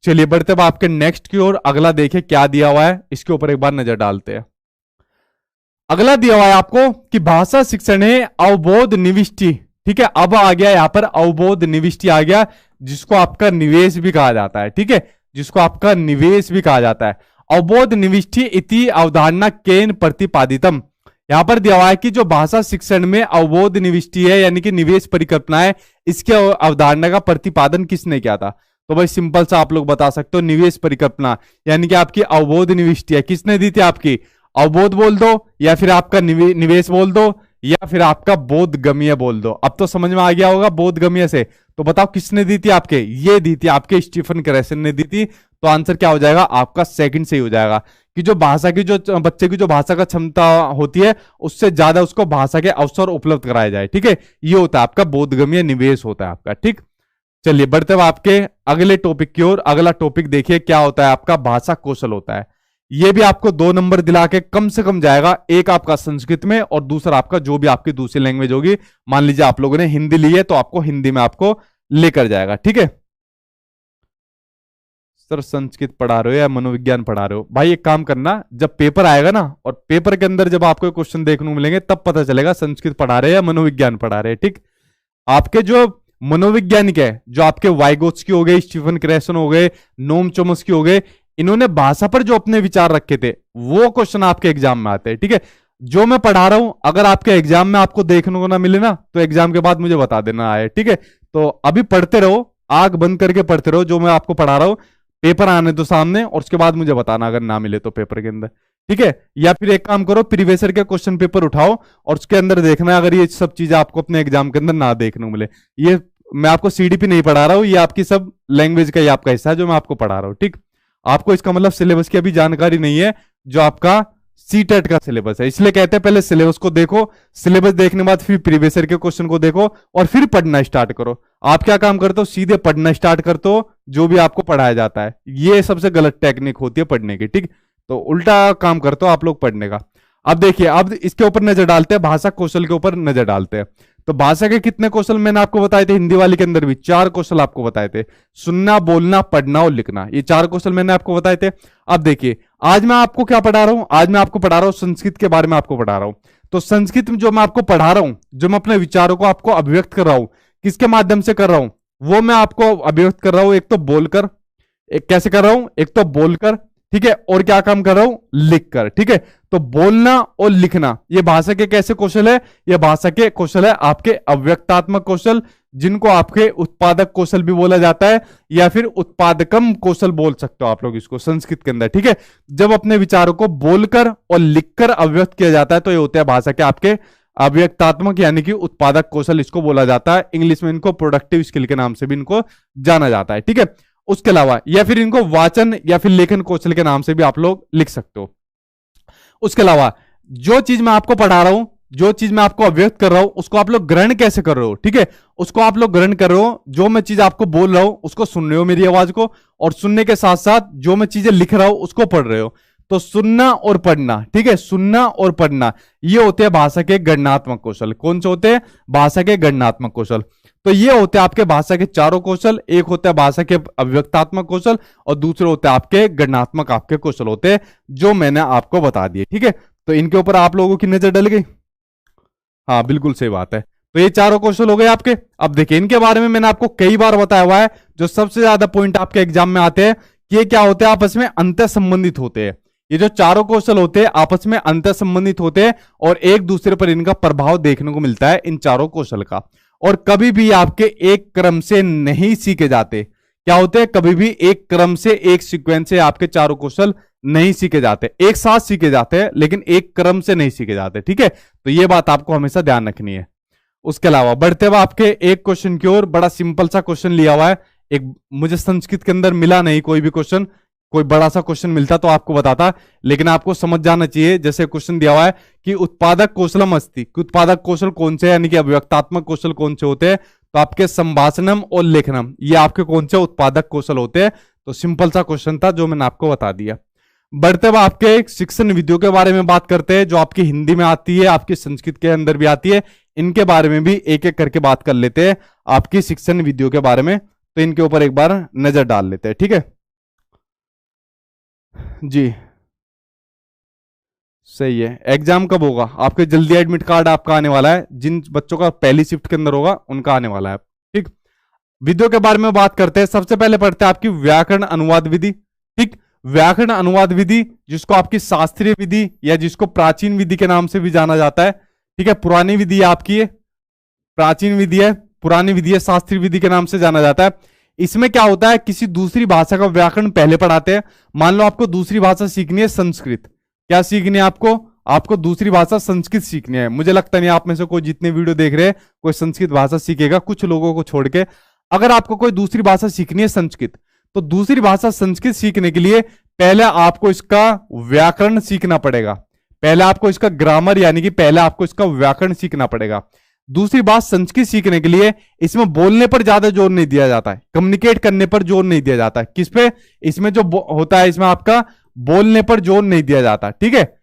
चलिए बढ़ते अब आपके नेक्स्ट की ओर। अगला देखिए क्या दिया हुआ है, इसके ऊपर एक बार नजर डालते हैं। अगला दिया हुआ है आपको कि भाषा शिक्षण है अवबोध निविष्टि। ठीक है, अब आ गया यहां पर अवबोध निविष्टि आ गया, जिसको आपका निवेश भी कहा जाता है। ठीक है, जिसको आपका निवेश भी कहा जाता है। अवबोध निविष्टि इति अवधारणा केन प्रतिपादितम। यहां पर दिया हुआ है कि जो भाषा शिक्षण में अवबोध निविष्टि है यानी कि निवेश परिकल्पना है, इसके अवधारणा का प्रतिपादन किसने किया था। तो भाई सिंपल सा आप लोग बता सकते हो, निवेश परिकल्पना यानी कि आपकी अवबोध निविष्टि है, किसने दी थी आपकी, अवबोध बोल दो या फिर आपका निवेश बोल दो या फिर आपका बोधगम्य बोल दो। अब तो समझ में आ गया होगा बोधगम्य से। तो बताओ किसने दी थी आपके, ये दी थी आपके स्टीफन क्रेसन ने दी थी। तो आंसर क्या हो जाएगा आपका सेकंड सही हो जाएगा कि जो भाषा की, जो बच्चे की जो भाषा का क्षमता होती है उससे ज्यादा उसको भाषा के अवसर उपलब्ध कराए जाए। ठीक है, ये होता है आपका बोधगम्य निवेश होता है आपका। ठीक, चलिए बढ़ते हुए आपके अगले टॉपिक की ओर। अगला टॉपिक देखिए क्या होता है आपका भाषा कौशल होता है। ये भी आपको 2 नंबर दिला के कम से कम जाएगा, एक आपका संस्कृत में और दूसरा आपका जो भी आपकी दूसरी लैंग्वेज होगी। मान लीजिए आप लोगों ने हिंदी ली है तो आपको हिंदी में आपको लेकर जाएगा। ठीक है, सर संस्कृत पढ़ा रहे हो या मनोविज्ञान पढ़ा रहे हो, भाई एक काम करना, जब पेपर आएगा ना और पेपर के अंदर जब आपको क्वेश्चन देखने को मिलेंगे तब पता चलेगा संस्कृत पढ़ा रहे हैं या मनोविज्ञान पढ़ा रहे हैं। ठीक, आपके जो मनोवैज्ञानिक है, जो आपके वाइगोत्स्की हो गए, स्टीफन क्रेसन हो गए, नोम चोम्स्की हो गए, इन्होंने भाषा पर जो अपने विचार रखे थे वो क्वेश्चन आपके एग्जाम में आते हैं। ठीक है, जो मैं पढ़ा रहा हूं अगर आपके एग्जाम में आपको देखने को ना मिले ना तो एग्जाम के बाद मुझे बता देना आए। ठीक है, तो अभी पढ़ते रहो, आंख बंद करके पढ़ते रहो, जो मैं आपको पढ़ा रहा हूं पेपर आने दो सामने और उसके बाद मुझे बताना अगर ना मिले तो पेपर के अंदर। ठीक है, या फिर एक काम करो, प्रीवियस ईयर के क्वेश्चन पेपर उठाओ और उसके अंदर देखना अगर ये सब चीजें आपको अपने एग्जाम के अंदर ना देखने को मिले। ये मैं आपको सीडीपी नहीं पढ़ा रहा हूं, ये आपकी सब लैंग्वेज का ही आपका हिस्सा है जो मैं आपको पढ़ा रहा हूं। ठीक, आपको इसका मतलब सिलेबस की अभी जानकारी नहीं है, जो आपका सीटेट का सिलेबस है। इसलिए कहते हैं पहले सिलेबस को देखो, सिलेबस देखने के बाद फिर प्रीवियस ईयर के क्वेश्चन को देखो और फिर पढ़ना स्टार्ट करो। आप क्या काम करते हो, सीधे पढ़ना स्टार्ट करते हो जो भी आपको पढ़ाया जाता है। ये सबसे गलत टेक्निक होती है पढ़ने की। ठीक, तो उल्टा काम करते हो आप लोग पढ़ने का। अब देखिए, अब इसके ऊपर नजर डालते हैं, भाषा कौशल के ऊपर नजर डालते हैं। तो भाषा के कितने कौशल मैंने आपको बताए थे, हिंदी वाली के अंदर भी 4 कौशल आपको बताए थे, सुनना, बोलना, पढ़ना और लिखना। ये 4 कौशल मैंने आपको बताए थे। अब देखिए आज मैं आपको क्या पढ़ा रहा हूं, आज मैं आपको पढ़ा रहा हूं संस्कृत के बारे में आपको पढ़ा रहा हूं। तो संस्कृत में जो मैं आपको पढ़ा रहा हूं, जो मैं अपने विचारों को आपको अभिव्यक्त कर रहा हूं, किसके माध्यम से कर रहा हूं, वो मैं आपको अभिव्यक्त कर रहा हूं एक तो बोलकर, एक कैसे कर रहा हूं, एक तो बोलकर, ठीक है, और क्या काम कर रहा हूं, लिखकर। ठीक है, तो बोलना और लिखना ये भाषा के कैसे कौशल है, ये भाषा के कौशल है आपके अव्यक्तात्मक कौशल, जिनको आपके उत्पादक कौशल भी बोला जाता है या फिर उत्पादकम कौशल बोल सकते हो आप लोग इसको संस्कृत के अंदर। ठीक है, जब अपने विचारों को बोलकर और लिखकर अभिव्यक्त किया जाता है तो ये होते हैं भाषा के आपके अव्यक्तात्मक यानी कि उत्पादक कौशल, इसको बोला जाता है। इंग्लिश में इनको प्रोडक्टिव स्किल के नाम से भी इनको जाना जाता है। ठीक है, उसके अलावा या फिर इनको वाचन या फिर लेखन कौशल के नाम से भी आप लोग लिख सकते हो। उसके अलावा जो चीज मैं आपको पढ़ा रहा हूं, जो चीज मैं आपको अव्यक्त कर रहा हूं, उसको आप लोग ग्रहण कैसे कर रहे हो, ठीक है, उसको आप लोग ग्रहण कर रहे हो। जो मैं चीज आपको बोल रहा हूं उसको सुन रहे हो मेरी आवाज को, और सुनने के साथ साथ जो मैं चीजें लिख रहा हूं उसको पढ़ रहे हो। तो सुनना और पढ़ना, ठीक है, सुनना और पढ़ना, ये होते हैं भाषा के गणनात्मक कौशल। कौन से होते हैं? भाषा के गणनात्मक कौशल। तो ये होते हैं आपके भाषा के चारों कौशल। एक होता है भाषा के अव्यक्तात्मक कौशल, और दूसरे होते हैं आपके गणनात्मक आपके कौशल होते हैं, जो मैंने आपको बता दिए, ठीक है। तो इनके ऊपर आप लोगों की नजर डल गई? हाँ, बिल्कुल सही बात है। तो ये चारों क्वेश्चन हो गए आपके। अब देखिए, इनके बारे में मैंने आपको कई बार बताया हुआ है, जो सबसे ज्यादा पॉइंट आपके एग्जाम में आते हैं कि ये क्या होते हैं, आपस में अंतर संबंधित होते हैं। ये जो चारों क्वेश्चन होते हैं आपस में अंतर संबंधित होते हैं, और एक दूसरे पर इनका प्रभाव देखने को मिलता है इन चारों क्वेश्चन का। और कभी भी आपके एक क्रम से नहीं सीखे जाते। क्या होते हैं? कभी भी एक क्रम से, एक सीक्वेंस से आपके चारों क्वेश्चन नहीं सीखे जाते। एक साथ सीखे जाते हैं लेकिन एक क्रम से नहीं सीखे जाते, ठीक है। तो ये बात आपको हमेशा ध्यान रखनी है। उसके अलावा बढ़ते हुए आपके एक क्वेश्चन की ओर, बड़ा सिंपल सा क्वेश्चन लिया हुआ है। एक मुझे संस्कृत के अंदर मिला नहीं कोई भी क्वेश्चन, कोई बड़ा सा क्वेश्चन मिलता तो आपको बताता, लेकिन आपको समझ जाना चाहिए। जैसे क्वेश्चन दिया हुआ है कि उत्पादक कौशलम अस्ति, कि उत्पादक कौशल कौन से, यानी कि अव्यक्तात्मक कौशल कौन से होते हैं, तो आपके संभाषणम और लेखनम, ये आपके कौन से उत्पादक कौशल होते हैं। तो सिंपल सा क्वेश्चन था जो मैंने आपको बता दिया। बढ़ते हुए आपके शिक्षण विधियों के बारे में बात करते हैं, जो आपकी हिंदी में आती है, आपकी संस्कृत के अंदर भी आती है। इनके बारे में भी एक एक करके बात कर लेते हैं, आपकी शिक्षण विधियों के बारे में। तो इनके ऊपर एक बार नजर डाल लेते हैं, ठीक है जी। सही है। एग्जाम कब होगा आपके? जल्दी एडमिट कार्ड आपका आने वाला है, जिन बच्चों का पहली शिफ्ट के अंदर होगा उनका आने वाला है, ठीक। विधियों के बारे में बात करते हैं। सबसे पहले पढ़ते हैं आपकी व्याकरण अनुवाद विधि, ठीक। व्याकरण अनुवाद विधि, जिसको आपकी शास्त्रीय विधि या जिसको प्राचीन विधि के नाम से भी जाना जाता है, ठीक है। पुरानी विधि आपकी है, प्राचीन विधि है, पुरानी विधि है, शास्त्रीय विधि के नाम से जाना जाता है। इसमें क्या होता है, किसी दूसरी भाषा का व्याकरण पहले पढ़ाते हैं। मान लो आपको दूसरी भाषा सीखनी है संस्कृत, क्या सीखनी है आपको दूसरी भाषा संस्कृत सीखनी है। मुझे लगता नहीं आप में से कोई जितने वीडियो देख रहे हैं कोई संस्कृत भाषा सीखेगा, कुछ लोगों को छोड़ के। अगर आपको कोई दूसरी भाषा सीखनी है संस्कृत, तो दूसरी भाषा संस्कृत सीखने के लिए पहले आपको इसका व्याकरण सीखना पड़ेगा। पहले आपको इसका ग्रामर, यानी कि पहले आपको इसका व्याकरण सीखना पड़ेगा। दूसरी बात, संस्कृत सीखने के लिए इसमें बोलने पर ज्यादा जोर नहीं दिया जाता है, कम्युनिकेट करने पर जोर नहीं दिया जाता है। किस पे? इसमें जो होता है, इसमें आपका बोलने पर जोर नहीं दिया जाता, ठीक है।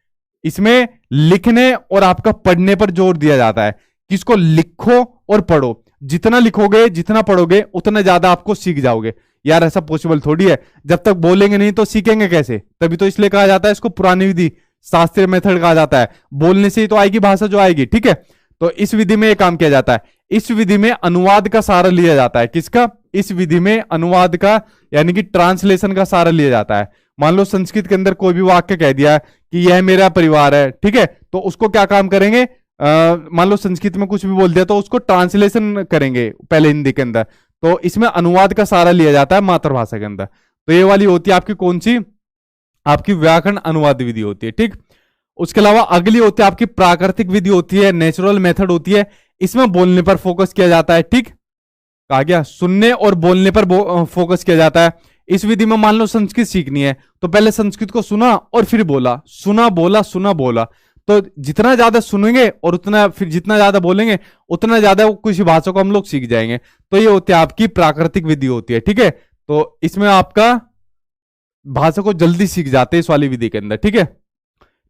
इसमें लिखने और आपका पढ़ने पर जोर दिया जाता है। किसको? लिखो और पढ़ो। जितना लिखोगे, जितना पढ़ोगे, उतना ज्यादा आपको सीख जाओगे। यार ऐसा पॉसिबल थोड़ी है, जब तक बोलेंगे नहीं तो सीखेंगे कैसे? तभी तो इसलिए कहा जाता है इसको पुरानी विधि, शास्त्रीय मेथड कहा जाता है। बोलने से ही तो आएगी भाषा जो आएगी, ठीक है। तो इस विधि में यह काम किया जाता है। इस विधि में अनुवाद का सहारा लिया जाता है। किसका? इस विधि में अनुवाद का, यानी कि ट्रांसलेशन का सहारा लिया जाता है। मान लो संस्कृत के अंदर कोई भी वाक्य कह दिया कि यह मेरा परिवार है, ठीक है, तो उसको क्या काम करेंगे, मान लो संस्कृत में कुछ भी बोल दिया तो उसको ट्रांसलेशन करेंगे पहले हिंदी के अंदर। तो इसमें अनुवाद का सहारा लिया जाता है मातृभाषा के अंदर। तो ये वाली होती है आपकी कौन सी? आपकी व्याकरण अनुवाद विधि होती है, ठीक। उसके अलावा अगली होती है आपकी प्राकृतिक विधि होती है, नेचुरल मेथड होती है। इसमें बोलने पर फोकस किया जाता है, ठीक। कहा गया सुनने और बोलने पर फोकस किया जाता है। इस विधि में मान लो संस्कृत सीखनी है, तो पहले संस्कृत को सुना और फिर बोला, सुना बोला, सुना बोला। तो जितना ज्यादा सुनेंगे और उतना फिर जितना ज्यादा बोलेंगे, उतना ज्यादा किसी भाषा को हम लोग सीख जाएंगे। तो ये होती है आपकी प्राकृतिक विधि होती है, ठीक है। तो इसमें आपका भाषा को जल्दी सीख जाते हैं इस वाली विधि के अंदर, ठीक है।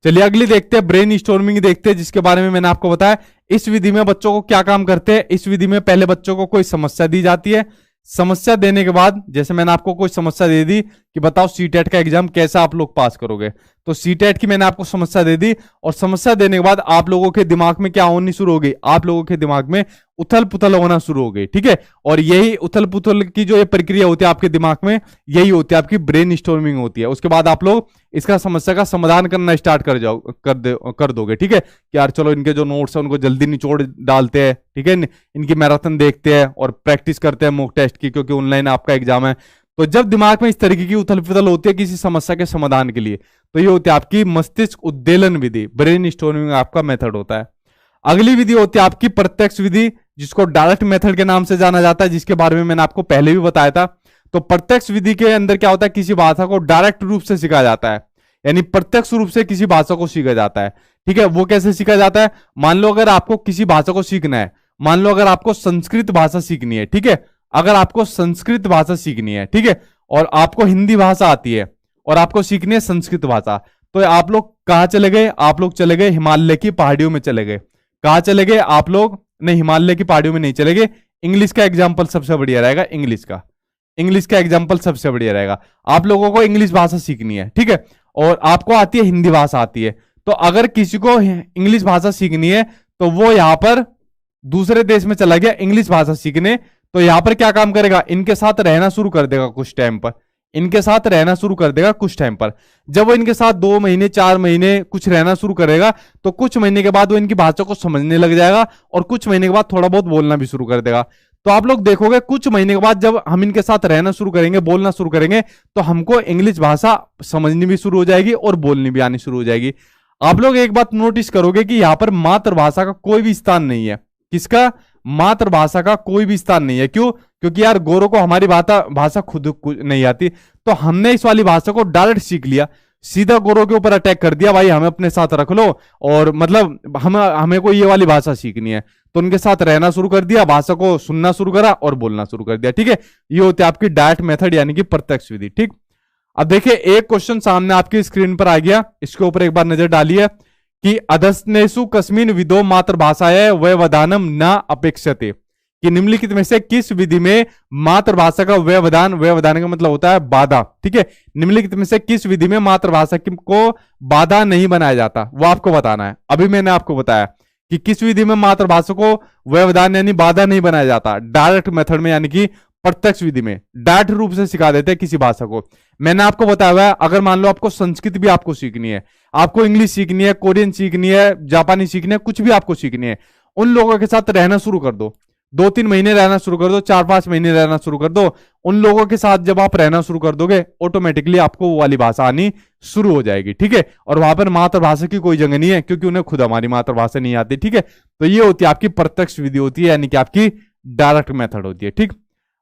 चलिए अगली देखते हैं, ब्रेन स्टॉर्मिंग देखते हैं, जिसके बारे में मैंने आपको बताया। इस विधि में बच्चों को क्या काम करते हैं? इस विधि में पहले बच्चों को कोई समस्या दी जाती है। समस्या देने के बाद, जैसे मैंने आपको कोई समस्या दे दी कि बताओ सीटेट का एग्जाम कैसा आप लोग पास करोगे, तो सीटेट की मैंने आपको समस्या दे दी, और समस्या देने के बाद आप लोगों के दिमाग में क्या होनी शुरू हो गई? आप लोगों के दिमाग में उथल पुथल होना शुरू हो गई, ठीक है। और यही उथल पुथल की जो ये प्रक्रिया होती है आपके दिमाग में, यही होती है आपकी ब्रेन स्टॉर्मिंग होती है। उसके बाद आप लोग इसका समस्या का समाधान करना स्टार्ट कर दोगे, ठीक है। कि यार चलो इनके जो नोट्स है उनको जल्दी निचोड़ डालते हैं, ठीक है, इनकी मैराथन देखते हैं और प्रैक्टिस करते हैं मॉक टेस्ट की, क्योंकि ऑनलाइन आपका एग्जाम है। तो जब दिमाग में इस तरीके की उथल पुथल होती है किसी समस्या के समाधान के लिए, तो ये होती है आपकी मस्तिष्क उद्वेलन विधि, ब्रेन स्टॉर्मिंग आपका मेथड होता है। अगली विधि होती है आपकी प्रत्यक्ष विधि, जिसको डायरेक्ट मेथड के नाम से जाना जाता है, जिसके बारे में मैंने आपको पहले भी बताया था। तो प्रत्यक्ष विधि के अंदर क्या होता है, किसी भाषा को डायरेक्ट रूप से सीखा जाता है, यानी प्रत्यक्ष रूप से किसी भाषा को सीखा जाता है। ठीक है, वो कैसे सीखा जाता है? मान लो अगर आपको किसी भाषा को सीखना है, मान लो अगर आपको संस्कृत भाषा सीखनी है, ठीक है, अगर आपको संस्कृत भाषा सीखनी है, ठीक है, और आपको हिंदी भाषा आती है और आपको सीखनी है संस्कृत भाषा, तो आप लोग कहाँ चले गए? आप लोग चले गए हिमालय की पहाड़ियों में चले गए। कहाँ चले गए आप लोग? नहीं, हिमालय की पहाड़ियों में नहीं चले गए। इंग्लिश का एग्जाम्पल सबसे बढ़िया रहेगा, इंग्लिश का एग्जाम्पल सबसे बढ़िया रहेगा। आप लोगों को इंग्लिश भाषा सीखनी है, ठीक है, और आपको आती है हिंदी भाषा आती है, तो अगर किसी को इंग्लिश भाषा सीखनी है तो वो यहां पर दूसरे देश में चला गया इंग्लिश भाषा सीखने, तो यहां पर क्या काम करेगा? इनके साथ रहना शुरू कर देगा कुछ टाइम पर, इनके साथ रहना शुरू कर देगा कुछ टाइम पर। जब वो इनके साथ 2 महीने 4 महीने कुछ रहना शुरू करेगा, तो कुछ महीने के बाद वो इनकी भाषा को समझने लग जाएगा और कुछ महीने के बाद थोड़ा बहुत बोलना भी शुरू कर देगा। तो आप लोग देखोगे कुछ महीने के बाद जब हम इनके साथ रहना शुरू करेंगे, बोलना शुरू करेंगे, तो हमको इंग्लिश भाषा समझनी भी शुरू हो जाएगी और बोलनी भी आनी शुरू हो जाएगी। आप लोग एक बात नोटिस करोगे कि यहां पर मातृभाषा का कोई भी स्थान नहीं है। किसका? मातृभाषा का कोई भी स्थान नहीं है। क्यों? क्योंकि यार गोरों को हमारी भाषा खुद नहीं आती, तो हमने इस वाली भाषा को डायरेक्ट सीख लिया, सीधा गोरों के ऊपर अटैक कर दिया, भाई हमें अपने साथ रख लो, और मतलब हमें को ये वाली भाषा सीखनी है, तो उनके साथ रहना शुरू कर दिया, भाषा को सुनना शुरू करा और बोलना शुरू कर दिया। ठीक है, ये होती है आपकी डायरेक्ट मेथड यानी कि प्रत्यक्ष विधि। ठीक, अब देखिए एक क्वेश्चन सामने आपकी स्क्रीन पर आ गया, इसके ऊपर एक बार नजर डालिए कि अधस्नेसु कस्मिन विधो मातृभाषाय व्यवधानम न अपेक्षते, कि निम्नलिखित में से किस विधि में मातृभाषा का व्यवधान का मतलब होता है बाधा। ठीक है, निम्नलिखित में से किस विधि में मातृभाषा को बाधा नहीं बनाया जाता, वो आपको बताना है। अभी मैंने आपको बताया कि किस विधि में मातृभाषा को व्यवधान यानी बाधा नहीं बनाया जाता, डायरेक्ट मेथड में यानी कि प्रत्यक्ष विधि में डायरेक्ट रूप से सिखा देते हैं किसी भाषा को। मैंने आपको बताया हुआ है, अगर मान लो आपको संस्कृत भी आपको सीखनी है, आपको इंग्लिश सीखनी है, कोरियन सीखनी है, जापानी सीखनी है, कुछ भी आपको सीखनी है, उन लोगों के साथ रहना शुरू कर दो, 2-3 महीने रहना शुरू कर दो, 4-5 महीने रहना शुरू कर दो। उन लोगों के साथ जब आप रहना शुरू कर दोगे, ऑटोमेटिकली आपको वो वाली भाषा आनी शुरू हो जाएगी। ठीक है, और वहां पर मातृभाषा की कोई जगह नहीं है, क्योंकि उन्हें खुद हमारी मातृभाषा नहीं आती। ठीक है, तो ये होती है आपकी प्रत्यक्ष विधि होती है, यानी कि आपकी डायरेक्ट मेथड होती है। ठीक,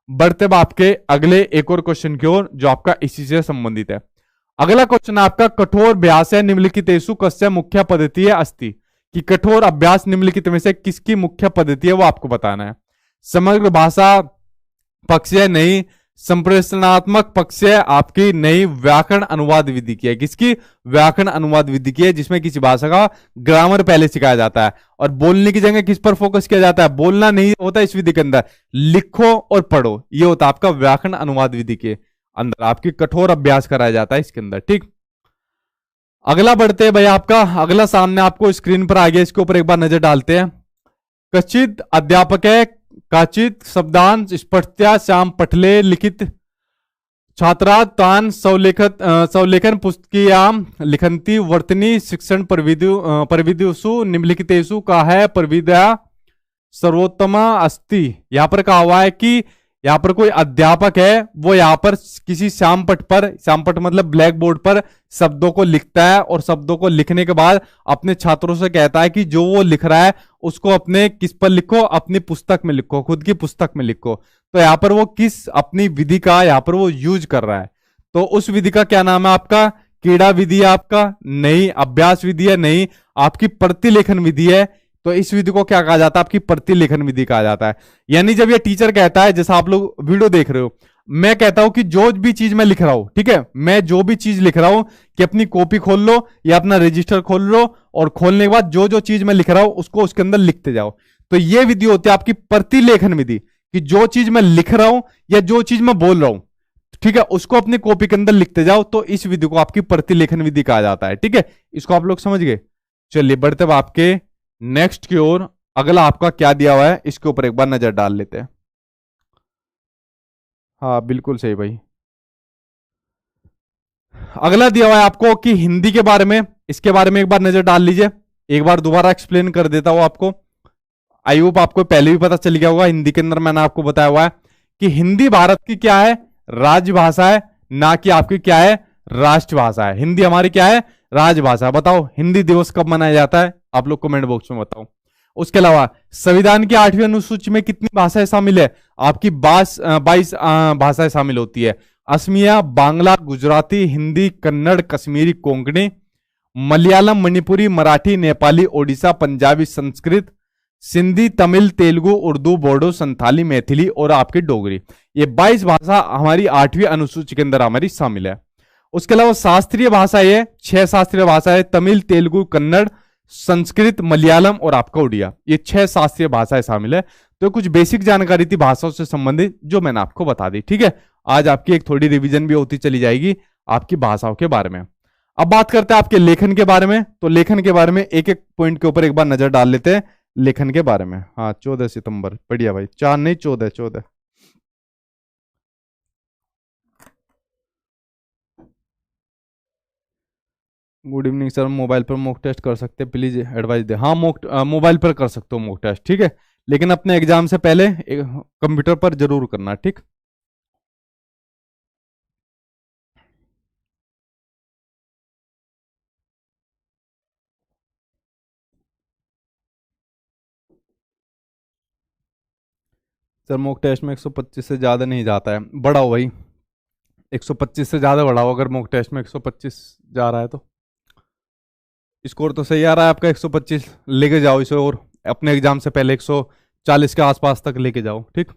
बढ़ते अब आपके अगले एक और क्वेश्चन की ओर जो आपका इसी से संबंधित है। अगला क्वेश्चन आपका कठोर अभ्यास है निम्नलिखितेषु कस्य मुख्य पद्धति अस्ति, कि कठोर अभ्यास निम्नलिखित में से किसकी मुख्य पद्धति है वो आपको बताना है। समग्र भाषा पक्ष है नहीं, संप्रेषणात्मक पक्ष है आपकी नहीं, व्याकरण अनुवाद विधि की है। किसकी? व्याकरण अनुवाद विधि की है, जिसमें किसी भाषा का ग्रामर पहले सिखाया जाता है और बोलने की जगह किस पर फोकस किया जाता है? बोलना नहीं होता इस विधि के अंदर, लिखो और पढ़ो, ये होता है आपका व्याकरण अनुवाद विधि के अंदर, आपकी कठोर अभ्यास कराया जाता है इसके अंदर। ठीक, अगला बढ़ते हैं भाई, आपका अगला सामने आपको स्क्रीन पर आ गया, इसके ऊपर एक बार नजर डालते हैं। कचित अध्यापक है काचित शब्दांश स्पष्टतया श्याम पटले लिखित छात्रा तान सौलेखन पुस्तकियाम लिखंती वर्तनी शिक्षण प्रविधिषु निम्नलिखितेषु का है प्रविद्या सर्वोत्तमा अस्ति। यहां पर कहा हुआ है कि यहां पर कोई अध्यापक है, वो यहां पर किसी श्यामपट पर, श्यामपट मतलब ब्लैक बोर्ड पर शब्दों को लिखता है और शब्दों को लिखने के बाद अपने छात्रों से कहता है कि जो वो लिख रहा है उसको अपने किस पर लिखो, अपनी पुस्तक में लिखो, खुद की पुस्तक में लिखो। तो यहां पर वो किस अपनी विधि का यहां पर वो यूज कर रहा है, तो उस विधि का क्या नाम है आपका? कीड़ा विधि है आपका नहीं, अभ्यास विधि है नहीं, आपकी प्रतिलेखन विधि है। तो इस विधि को क्या कहा जाता है? आपकी प्रतिलेखन विधि कहा जाता है। यानी जब ये टीचर कहता है, जैसा आप लोग वीडियो देख रहे हो, मैं कहता हूं कि जो भी चीज मैं लिख रहा हूं, ठीक है, मैं जो भी चीज लिख रहा हूं कि अपनी कॉपी खोल लो या अपना रजिस्टर खोल लो, और खोलने के बाद जो जो चीज मैं लिख रहा हूं उसको उसके अंदर लिखते जाओ। तो ये विधि होती है आपकी प्रतिलेखन विधि, कि जो चीज मैं लिख रहा हूं या जो चीज मैं बोल रहा हूं, ठीक है, उसको अपनी कॉपी के अंदर लिखते जाओ। तो इस विधि को आपकी प्रतिलेखन विधि कहा जाता है। ठीक है, इसको आप लोग समझ गए। चलिए बढ़ते अब आपके नेक्स्ट की ओर। अगला आपका क्या दिया हुआ है इसके ऊपर एक बार नजर डाल लेते हैं। हाँ बिल्कुल सही भाई, अगला दिया हुआ है आपको कि हिंदी के बारे में, इसके बारे में एक बार नजर डाल लीजिए। एक बार दोबारा एक्सप्लेन कर देता हूं आपको, आई होप आपको पहले भी पता चल गया होगा। हिंदी के अंदर मैंने आपको बताया हुआ है कि हिंदी भारत की क्या है? राजभाषा है, ना कि आपकी क्या है? राष्ट्रभाषा है। हिंदी हमारी क्या है? राजभाषा। बताओ हिंदी दिवस कब मनाया जाता है? आप लोग कमेंट बॉक्स में बताओ। उसके अलावा संविधान की 8वीं अनुसूची में कितनी भाषाएं शामिल है? आपकी 22 भाषाएं शामिल होती है। असमिया, बांग्ला, गुजराती, हिंदी, कन्नड़, कश्मीरी, कोंकणी, मलयालम, मणिपुरी, मराठी, नेपाली, ओडिशा, पंजाबी, संस्कृत, सिंधी, तमिल, तेलुगु, उर्दू, बोडो, संथाली, मैथिली और आपकी डोगरी। ये 22 भाषा हमारी 8वीं अनुसूची के अंदर हमारी शामिल है। उसके अलावा शास्त्रीय भाषा ये 6 शास्त्रीय भाषा है, तमिल, तेलुगु, कन्नड़, संस्कृत, मलयालम और आपका उड़िया। ये 6 शास्त्रीय भाषाएं शामिल है। तो कुछ बेसिक जानकारी थी भाषाओं से संबंधित जो मैंने आपको बता दी। ठीक है, आज आपकी एक थोड़ी रिवीजन भी होती चली जाएगी आपकी भाषाओं के बारे में। अब बात करते हैं आपके लेखन के बारे में। तो लेखन के बारे में एक एक पॉइंट के ऊपर एक बार नजर डाल लेते हैं लेखन के बारे में। हाँ, 14 सितंबर, बढ़िया भाई, 4 नहीं 14। गुड इवनिंग सर, मोबाइल पर मॉक टेस्ट कर सकते हैं, प्लीज एडवाइस दे। हाँ, मोबाइल पर कर सकते हो मॉक टेस्ट, ठीक है, लेकिन अपने एग्जाम से पहले कंप्यूटर पर जरूर करना, ठीक। सर मॉक टेस्ट में 125 से ज़्यादा नहीं जाता है, बढ़ाओ भाई, 125 से ज़्यादा बढ़ाओ। अगर मॉक टेस्ट में 125 जा रहा है तो स्कोर तो सही आ रहा है आपका, 125 लेके जाओ इसे, और अपने एग्जाम से पहले 140 के आसपास तक लेके जाओ, ठीक।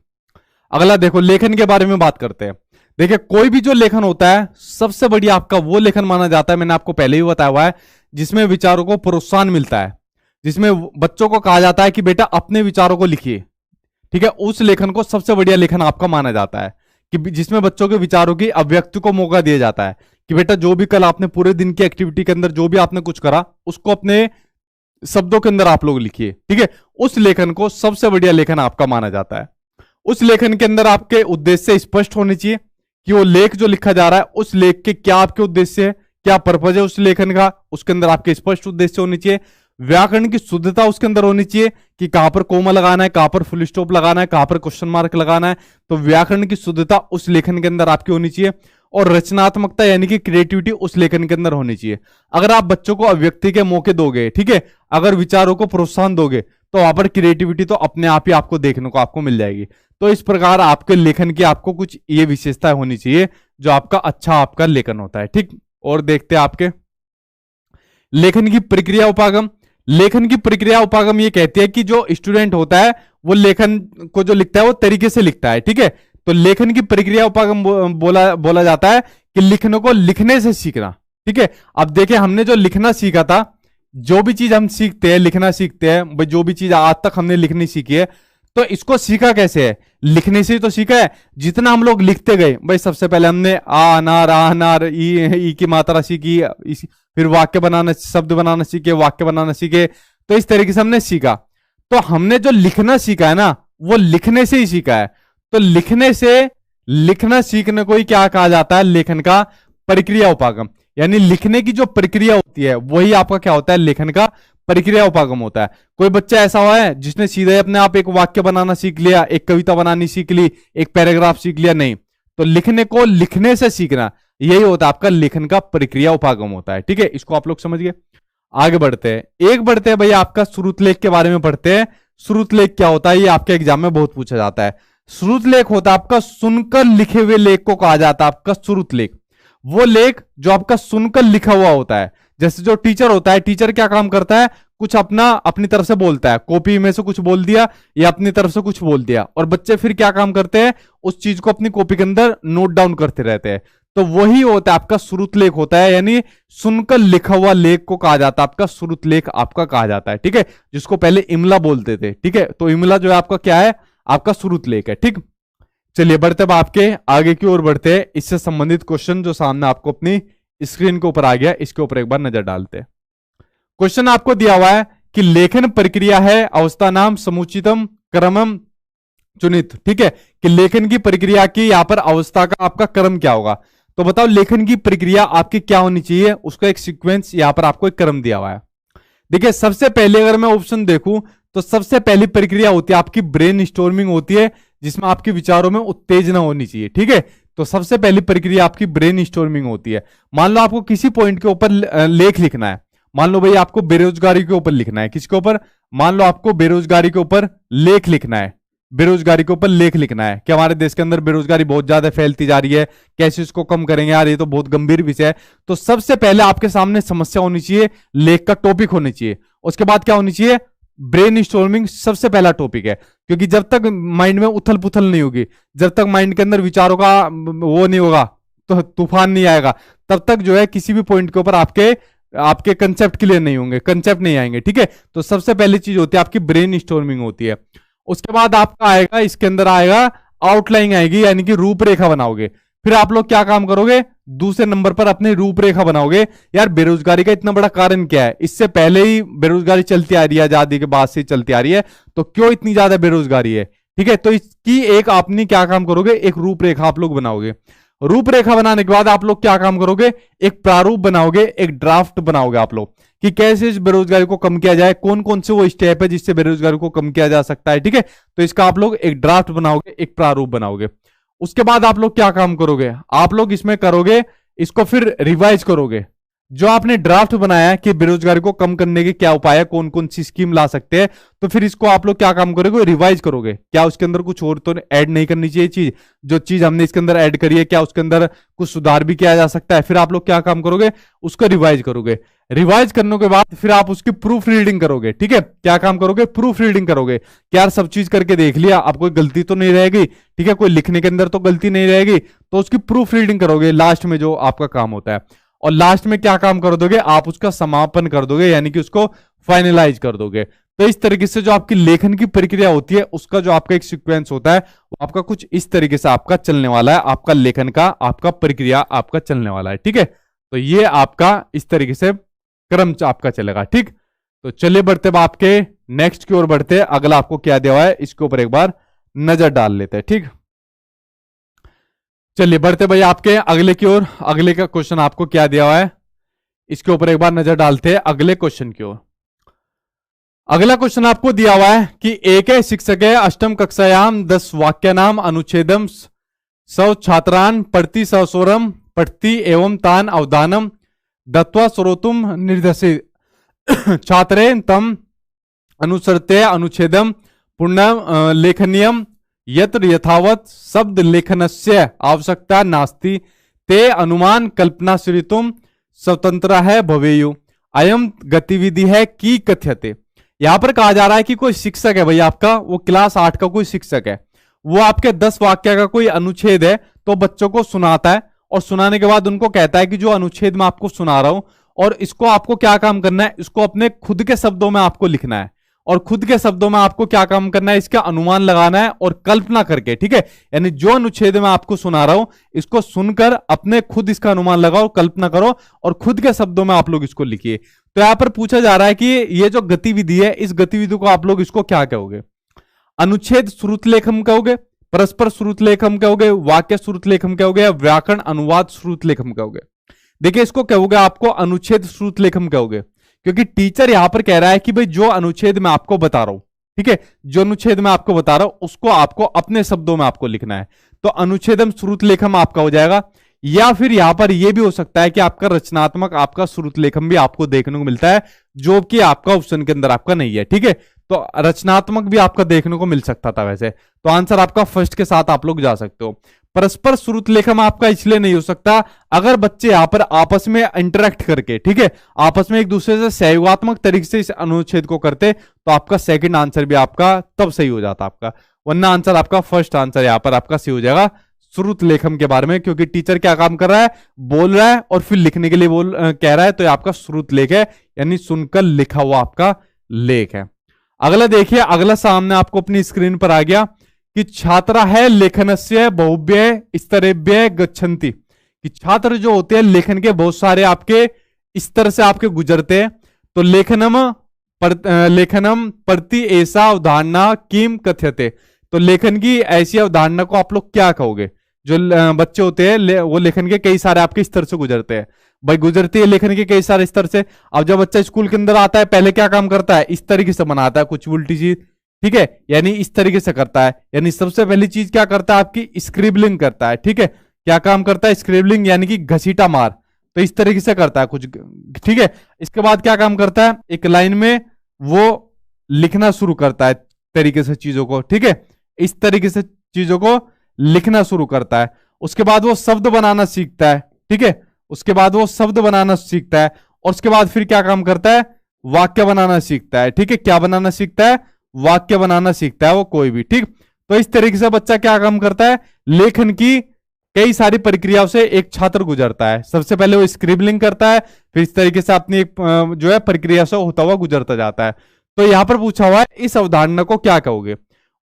अगला देखो, लेखन के बारे में बात करते हैं। देखिए, कोई भी जो लेखन होता है सबसे बढ़िया आपका वो लेखन माना जाता है, मैंने आपको पहले ही बताया हुआ है, जिसमें विचारों को प्रोत्साहन मिलता है, जिसमें बच्चों को कहा जाता है कि बेटा अपने विचारों को लिखिए, ठीक है। उस लेखन को सबसे बढ़िया लेखन आपका माना जाता है, कि जिसमें बच्चों के विचारों की अभिव्यक्ति को मौका दिया जाता है, कि बेटा जो भी कल आपने पूरे दिन की एक्टिविटी के अंदर जो भी आपने कुछ करा उसको अपने शब्दों के अंदर आप लोग लिखिए, ठीक है। उस लेखन को सबसे बढ़िया लेखन आपका माना जाता है। उस लेखन के अंदर आपके उद्देश्य स्पष्ट होने चाहिए, कि वो लेख जो लिखा जा रहा है उस लेख के क्या आपके उद्देश्य है, क्या पर्पज है उस लेखन का, उसके अंदर आपके स्पष्ट उद्देश्य होने चाहिए। व्याकरण की शुद्धता उसके अंदर होनी चाहिए, कि कहां पर कोमा लगाना है, कहां पर फुल स्टॉप लगाना है, कहां पर क्वेश्चन मार्क लगाना है। तो व्याकरण की शुद्धता उस लेखन के अंदर आपकी होनी चाहिए, और रचनात्मकता यानी कि क्रिएटिविटी उस लेखन के अंदर होनी चाहिए। अगर आप बच्चों को अभिव्यक्ति के मौके दोगे, ठीक है, अगर विचारों को प्रोत्साहन दोगे, तो वहां पर क्रिएटिविटी तो अपने आप ही आपको देखने को आपको मिल जाएगी। तो इस प्रकार आपके लेखन की आपको कुछ ये विशेषताएं होनी चाहिए जो आपका अच्छा आपका लेखन होता है, ठीक। और देखते हैं आपके लेखन की प्रक्रिया उपागम। लेखन की प्रक्रिया उपागम ये कहती है कि जो स्टूडेंट होता है वो लेखन को जो लिखता है वो तरीके से लिखता है, ठीक है। तो लेखन की प्रक्रिया उपागम बोला जाता है कि लिखने को लिखने से सीखना, ठीक है। अब देखिए, हमने जो लिखना सीखा था, जो भी चीज हम सीखते हैं, लिखना सीखते हैं भाई, जो भी चीज आज तक हमने लिखनी सीखी है, तो इसको सीखा कैसे है? लिखने से तो सीखा है। जितना हम लोग लिखते गए भाई, सबसे पहले हमने आ अनार ई की मात्रा सीखी, फिर वाक्य बनाना, शब्द बनाना सीखे, वाक्य बनाना सीखे, तो इस तरीके से हमने सीखा। तो हमने जो लिखना सीखा है ना, वो लिखने से ही सीखा है। तो लिखने से लिखना सीखने को ही क्या कहा जाता है? लेखन का प्रक्रिया उपागम। यानी लिखने की जो प्रक्रिया होती है वही आपका क्या होता है? लेखन का प्रक्रिया उपागम होता है। कोई बच्चा ऐसा हुआ है जिसने सीधे अपने आप एक वाक्य बनाना सीख लिया, एक कविता बनानी सीख ली, एक पैराग्राफ सीख लिया? नहीं। तो लिखने को लिखने से सीखना, यही होता है आपका लेखन का प्रक्रिया उपागम होता है, ठीक है। इसको आप लोग समझ गए। आगे बढ़ते हैं, एक बढ़ते हैं भैया आपका श्रुत लेख के बारे में पढ़ते हैं। श्रुत लेख क्या होता है? ये आपके एग्जाम में बहुत पूछा जाता है। श्रुत लेख होता है आपका सुनकर लिखे हुए लेख को कहा जाता है आपका श्रुत लेख। वो लेख जो आपका सुनकर लिखा हुआ होता है। जैसे जो टीचर होता है, टीचर क्या काम करता है? कुछ अपनी तरफ से बोलता है, कॉपी में से कुछ बोल दिया या अपनी तरफ से कुछ बोल दिया, और बच्चे फिर क्या काम करते हैं? उस चीज को अपनी कॉपी के अंदर नोट डाउन करते रहते हैं। तो वही होता है आपका श्रुत लेख होता है, यानी सुनकर लिखा हुआ लेख को कहा जाता है आपका श्रुत लेख आपका कहा जाता है, ठीक है। जिसको पहले इमला बोलते थे, ठीक है। तो इमला जो है आपका क्या है? आपका श्रुत लेख है, ठीक। चलिए बढ़ते अब आपके आगे की ओर बढ़ते हैं। इससे संबंधित क्वेश्चन जो सामने आपको अपनी स्क्रीन के ऊपर आ गया, इसके ऊपर एक बार नजर डालते हैं। क्वेश्चन आपको दिया हुआ है कि लेखन प्रक्रिया है अवस्था नाम समुचितम क्रमम चुनित, ठीक है। कि लेखन की प्रक्रिया की यहां पर अवस्था का आपका क्रम क्या होगा? तो बताओ लेखन की प्रक्रिया आपकी क्या होनी चाहिए? उसका एक सीक्वेंस यहां पर आपको एक क्रम दिया हुआ है। देखिए, सबसे पहले अगर मैं ऑप्शन देखूं तो सबसे पहली प्रक्रिया होती है आपकी ब्रेन स्टॉर्मिंग होती है, जिसमें आपके विचारों में उत्तेजना होनी चाहिए, ठीक है। तो सबसे पहली प्रक्रिया आपकी ब्रेन स्टॉर्मिंग होती है। मान लो आपको किसी पॉइंट के ऊपर लेख लिखना है, मान लो भाई आपको बेरोजगारी के ऊपर लिखना है। किसके ऊपर? मान लो आपको बेरोजगारी के ऊपर लेख लिखना है, बेरोजगारी के ऊपर लेख लिखना है कि हमारे देश के अंदर बेरोजगारी बहुत ज्यादा फैलती जा रही है, कैसे इसको कम करेंगे यार, ये तो बहुत गंभीर विषय है। तो सबसे पहले आपके सामने समस्या होनी चाहिए, लेख का टॉपिक होनी चाहिए। उसके बाद क्या होनी चाहिए, ब्रेन स्टॉर्मिंग सबसे पहला टॉपिक है, क्योंकि जब तक माइंड में उथल पुथल नहीं होगी, जब तक माइंड के अंदर विचारों का वो नहीं होगा, तो तूफान नहीं आएगा, तब तक जो है किसी भी पॉइंट के ऊपर आपके कंसेप्ट क्लियर नहीं होंगे, कंसेप्ट नहीं आएंगे। ठीक है, तो सबसे पहली चीज होती है आपकी ब्रेन स्टॉर्मिंग होती है। उसके बाद आपका आएगा, इसके अंदर आएगा आउटलाइन आएगी, यानी कि रूपरेखा बनाओगे। फिर आप लोग क्या काम करोगे, दूसरे नंबर पर अपनी रूपरेखा बनाओगे। यार बेरोजगारी का इतना बड़ा कारण क्या है, इससे पहले ही बेरोजगारी चलती आ रही है, आजादी के बाद से चलती आ रही है, तो क्यों इतनी ज्यादा बेरोजगारी है। ठीक है, तो इसकी एक अपनी क्या काम करोगे, एक रूपरेखा आप लोग बनाओगे। रूपरेखा बनाने के बाद आप लोग क्या काम करोगे, एक प्रारूप बनाओगे, एक ड्राफ्ट बनाओगे आप लोग कि कैसे इस बेरोजगारी को कम किया जाए, कौन कौन से वो स्टेप है जिससे बेरोजगारी को कम किया जा सकता है। ठीक है, तो इसका आप लोग एक ड्राफ्ट बनाओगे, एक प्रारूप बनाओगे। उसके बाद आप लोग क्या काम करोगे, आप लोग इसमें करोगे, इसको फिर रिवाइज करोगे। जो आपने ड्राफ्ट बनाया है कि बेरोजगारी को कम करने के क्या उपाय है, कौन कौन सी स्कीम ला सकते हैं, तो फिर इसको आप लोग क्या काम करोगे, रिवाइज करोगे। क्या उसके अंदर कुछ और तो ऐड नहीं करनी चाहिए चीज, जो चीज हमने इसके अंदर ऐड करी है क्या उसके अंदर कुछ सुधार भी किया जा सकता है। फिर आप लोग क्या काम करोगे, उसको रिवाइज करोगे। रिवाइज करने के बाद फिर आप उसकी प्रूफ रीडिंग करोगे। ठीक है, क्या काम करोगे, प्रूफ रीडिंग करोगे कि यार सब चीज करके देख लिया, अब कोई गलती तो नहीं रहेगी। ठीक है, कोई लिखने के अंदर तो गलती नहीं रहेगी, तो उसकी प्रूफ रीडिंग करोगे लास्ट में, जो आपका काम होता है। और लास्ट में क्या काम कर दोगे, आप उसका समापन कर दोगे, यानी कि उसको फाइनलाइज कर दोगे। तो इस तरीके से जो आपकी लेखन की प्रक्रिया होती है, उसका जो आपका एक सीक्वेंस होता है, वो आपका कुछ इस तरीके से आपका चलने वाला है, आपका लेखन का आपका प्रक्रिया आपका चलने वाला है। ठीक है, तो ये आपका इस तरीके से क्रम आपका चलेगा। ठीक, तो चलिए बढ़ते आपके नेक्स्ट की ओर बढ़ते हैं। अगला आपको क्या दिया हुआ है, इसके ऊपर एक बार नजर डाल लेते हैं। ठीक, चलिए बढ़ते भाई आपके अगले की ओर। अगले का क्वेश्चन आपको क्या दिया हुआ है, इसके ऊपर एक बार नजर डालते हैं अगले क्वेश्चन की ओर। अगला क्वेश्चन आपको दिया हुआ है कि एक शिक्षक अष्टम कक्षायाम 10 वाक्य नाम अनुच्छेदम 100 छात्रान प्रति सौरम पठति एवं तान अवधानम दत्वा श्रोतुम निर्देशित छात्रे तम अनुसरते अनुच्छेदम पूर्ण लेखनीयम यत्र यथावत शब्द लेखनस्य आवश्यकता नास्ति ते अनुमान कल्पना श्रितुम स्वतंत्र है भवेयु अयम गतिविधि है की कथ्यते। यहां पर कहा जा रहा है कि कोई शिक्षक है भाई आपका, वो क्लास 8 का कोई शिक्षक है, वो आपके 10 वाक्य का कोई अनुच्छेद है तो बच्चों को सुनाता है, और सुनाने के बाद उनको कहता है कि जो अनुच्छेद मैं आपको सुना रहा हूं, और इसको आपको क्या काम करना है, इसको अपने खुद के शब्दों में आपको लिखना है। और खुद के शब्दों में आपको क्या काम करना है, इसका अनुमान लगाना है और कल्पना करके। ठीक है, यानी जो अनुच्छेद मैं आपको सुना रहा हूं, इसको सुनकर अपने खुद इसका अनुमान लगाओ, कल्पना करो और खुद के शब्दों में आप लोग इसको लिखिए। तो यहां पर पूछा जा रहा है कि ये जो गतिविधि है, इस गतिविधि को आप लोग इसको क्या कहोगे, अनुच्छेद श्रुत लेखम कहोगे, परस्पर श्रुत लेखम कहोगे, वाक्य श्रुत लेखम कहोगे, व्याकरण अनुवाद श्रुत लेखम कहोगे। देखिए इसको कहोगे आपको अनुच्छेद श्रुत लेखम कहोगे, क्योंकि टीचर यहां पर कह रहा है कि भाई जो अनुच्छेद मैं आपको बता रहा हूं, ठीक है, जो अनुच्छेद मैं आपको बता रहा हूं उसको आपको अपने शब्दों में आपको लिखना है। तो अनुच्छेदम श्रुत लेखम आपका हो जाएगा, या फिर यहां पर यह भी हो सकता है कि आपका रचनात्मक आपका श्रुत लेखम भी आपको देखने को मिलता है, जो कि आपका ऑप्शन के अंदर आपका नहीं है। ठीक है, तो रचनात्मक भी आपका देखने को मिल सकता था वैसे, तो आंसर आपका फर्स्ट के साथ आप लोग जा सकते हो। परस्पर श्रुत लेखम आपका इसलिए नहीं हो सकता अगर बच्चे यहां पर आपस में इंटरेक्ट करके, ठीक है, आपस में एक दूसरे से सहयोगात्मक तरीके से इस अनुच्छेद को करते, तो आपका सेकंड आंसर भी आपका तब सही हो जाता आपका, वरना आंसर आपका फर्स्ट आंसर यहां पर आपका सही हो जाएगा श्रुत लेखम के बारे में, क्योंकि टीचर क्या काम कर रहा है, बोल रहा है और फिर लिखने के लिए कह रहा है, तो ये आपका श्रुत लेख है, यानी सुनकर लिखा हुआ आपका लेख है। अगला देखिए, अगला सामने आपको अपनी स्क्रीन पर आ गया कि छात्रा है लेखनस्य बहुव्यय स्तरेभ्य गच्छन्ति, कि छात्र जो होते हैं लेखन के बहुत सारे आपके स्तर से आपके गुजरते हैं। तो लेखनम प्रति ऐसा अवधारणा किम कथ्यते, तो लेखन की ऐसी अवधारणा को आप लोग क्या कहोगे। जो बच्चे होते हैं वो लेखन के कई सारे आपके स्तर से गुजरते हैं, भाई गुजरती है लेखन के कई सारे स्तर से। अब जब बच्चा स्कूल के अंदर आता है पहले क्या काम करता है, इस तरीके से बनाता है कुछ उल्टी चीज, ठीक है, यानी इस तरीके से करता है, यानी सबसे पहली चीज क्या करता है आपकी स्क्रिबलिंग करता है। ठीक है, क्या काम करता है, स्क्रिबलिंग यानी कि घसीटा मार, तो इस तरीके से करता है कुछ, ठीक है। इसके बाद क्या काम करता है, एक लाइन में वो लिखना शुरू करता है तरीके से चीजों को, ठीक है, इस तरीके से चीजों को लिखना शुरू करता है। उसके बाद वो शब्द बनाना सीखता है, ठीक है, उसके बाद वो शब्द बनाना सीखता है, और उसके बाद फिर क्या काम करता है, वाक्य बनाना सीखता है, ठीक है, क्या बनाना सीखता है, वाक्य बनाना सीखता है वो कोई भी, ठीक। तो इस तरीके से बच्चा क्या काम करता है, लेखन की कई सारी प्रक्रियाओं से एक छात्र गुजरता है। सबसे पहले वो स्क्रिबलिंग करता है, फिर इस तरीके से अपनी एक जो है प्रक्रिया से होता हुआ गुजरता जाता है। तो यहां पर पूछा हुआ है इस अवधारणा को क्या कहोगे,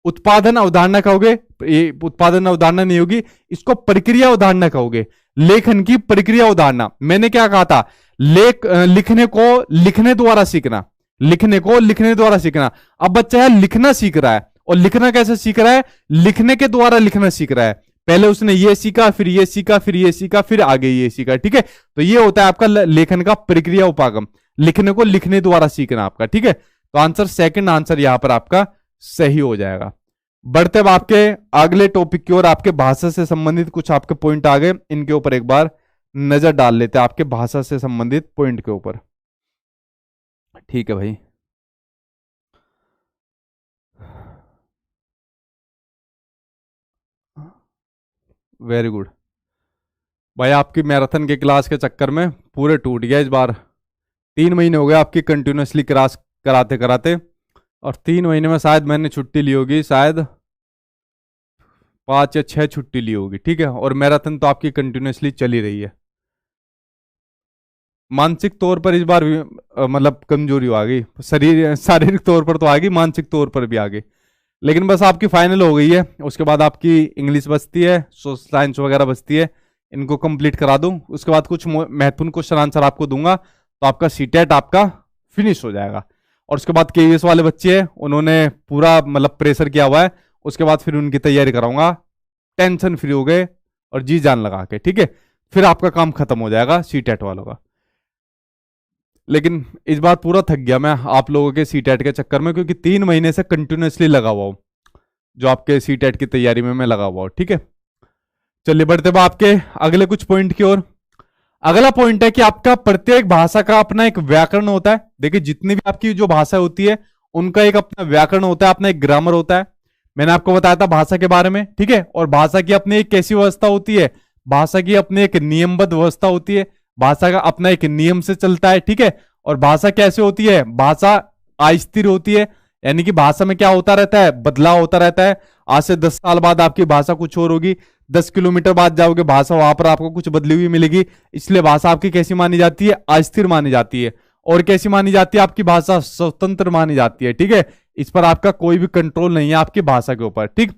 उत्पादन अवधारणा कहोगे, ये उत्पादन अवधारणा नहीं होगी, इसको प्रक्रिया अवधारणा कहोगे, लेखन की प्रक्रिया अवधारणा। मैंने क्या कहा था, लिखने को लिखने द्वारा सीखना, लिखने को लिखने द्वारा सीखना। अब बच्चा है लिखना सीख रहा है, और लिखना कैसे सीख रहा है, लिखने के द्वारा लिखना सीख रहा है। पहले उसने ये सीखा, फिर ये सीखा, फिर ये सीखा, फिर आगे ये सीखा, ठीक है। तो ये होता है आपका लेखन का प्रक्रिया उपागम, लिखने को लिखने द्वारा सीखना आपका, ठीक है। तो आंसर सेकंड आंसर यहां पर आपका सही हो जाएगा। बढ़ते अब आपके अगले टॉपिक की ओर, आपके भाषा से संबंधित कुछ आपके पॉइंट आ गए, इनके ऊपर एक बार नजर डाल लेते हैं, आपके भाषा से संबंधित पॉइंट के ऊपर। ठीक है भाई, वेरी गुड भाई। आपकी मैराथन के क्लास के चक्कर में पूरे टूट गया इस बार। 3 महीने हो गए आपकी कंटिन्यूसली क्लास कराते कराते, और 3 महीने में शायद मैंने छुट्टी ली होगी, शायद 5 या 6 छुट्टी ली होगी, ठीक है। और मैराथन तो आपकी कंटिन्यूसली चली रही है। मानसिक तौर पर इस बार भी मतलब कमजोरी आ गई, शारीरिक तौर पर तो आ गई, मानसिक तौर पर भी आ गई। लेकिन बस आपकी फाइनल हो गई है, उसके बाद आपकी इंग्लिश बचती है, सोशल साइंस वगैरह बचती है, इनको कंप्लीट करा दूं, उसके बाद कुछ महत्वपूर्ण क्वेश्चन आंसर आपको दूंगा, तो आपका सीटेट आपका फिनिश हो जाएगा। और उसके बाद केवीएस वाले बच्चे हैं, उन्होंने पूरा मतलब प्रेशर किया हुआ है, उसके बाद फिर उनकी तैयारी कराऊंगा, टेंशन फ्री हो गए और जी जान लगा के, ठीक है। फिर आपका काम खत्म हो जाएगा सीटेट वालों का। लेकिन इस बार पूरा थक गया मैं आप लोगों के सीटेट के चक्कर में, क्योंकि 3 महीने से कंटिन्यूसली लगा हुआ हूं, जो आपके सीटेट की तैयारी में मैं लगा हुआ हूं, ठीक है। चलिए बढ़ते हुए आपके अगले कुछ पॉइंट की ओर। अगला पॉइंट है कि आपका प्रत्येक भाषा का अपना एक व्याकरण होता है। देखिए जितनी भी आपकी जो भाषा होती है उनका एक अपना व्याकरण होता है, अपना एक ग्रामर होता है। मैंने आपको बताया था भाषा के बारे में, ठीक है। और भाषा की अपनी एक कैसी व्यवस्था होती है, भाषा की अपनी एक नियमबद्ध व्यवस्था होती है, भाषा का अपना एक नियम से चलता है, ठीक है। और भाषा कैसे होती है, भाषा अस्थिर होती है, यानी कि भाषा में क्या होता रहता है, बदलाव होता रहता है। आज से 10 साल बाद आपकी भाषा कुछ और होगी, 10 किलोमीटर बाद जाओगे भाषा वहां पर आपको कुछ बदली हुई मिलेगी। इसलिए भाषा आपकी कैसी मानी जाती है, अस्थिर मानी जाती है। और कैसी मानी जाती है, आपकी भाषा स्वतंत्र मानी जाती है, ठीक है। इस पर आपका कोई भी कंट्रोल नहीं है आपकी भाषा के ऊपर, ठीक।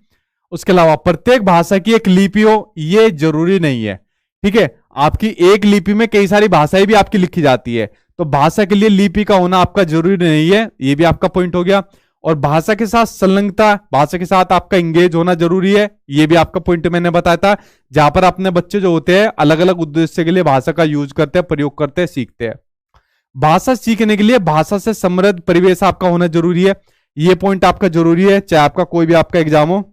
उसके अलावा प्रत्येक भाषा की एक लिपि हो, ये जरूरी नहीं है, ठीक है। आपकी एक लिपि में कई सारी भाषाएं भी आपकी लिखी जाती है, तो भाषा के लिए लिपि का होना आपका जरूरी नहीं है, ये भी आपका पॉइंट हो गया। और भाषा के साथ संलग्नता, भाषा के साथ आपका इंगेज होना जरूरी है, ये भी आपका पॉइंट मैंने बताया था। जहां पर अपने बच्चे जो होते हैं अलग अलग उद्देश्य के लिए भाषा का यूज करते हैं, प्रयोग करते हैं, सीखते हैं। भाषा सीखने के लिए भाषा से समृद्ध परिवेश आपका होना जरूरी है, ये पॉइंट आपका जरूरी है, चाहे आपका कोई भी आपका एग्जाम हो।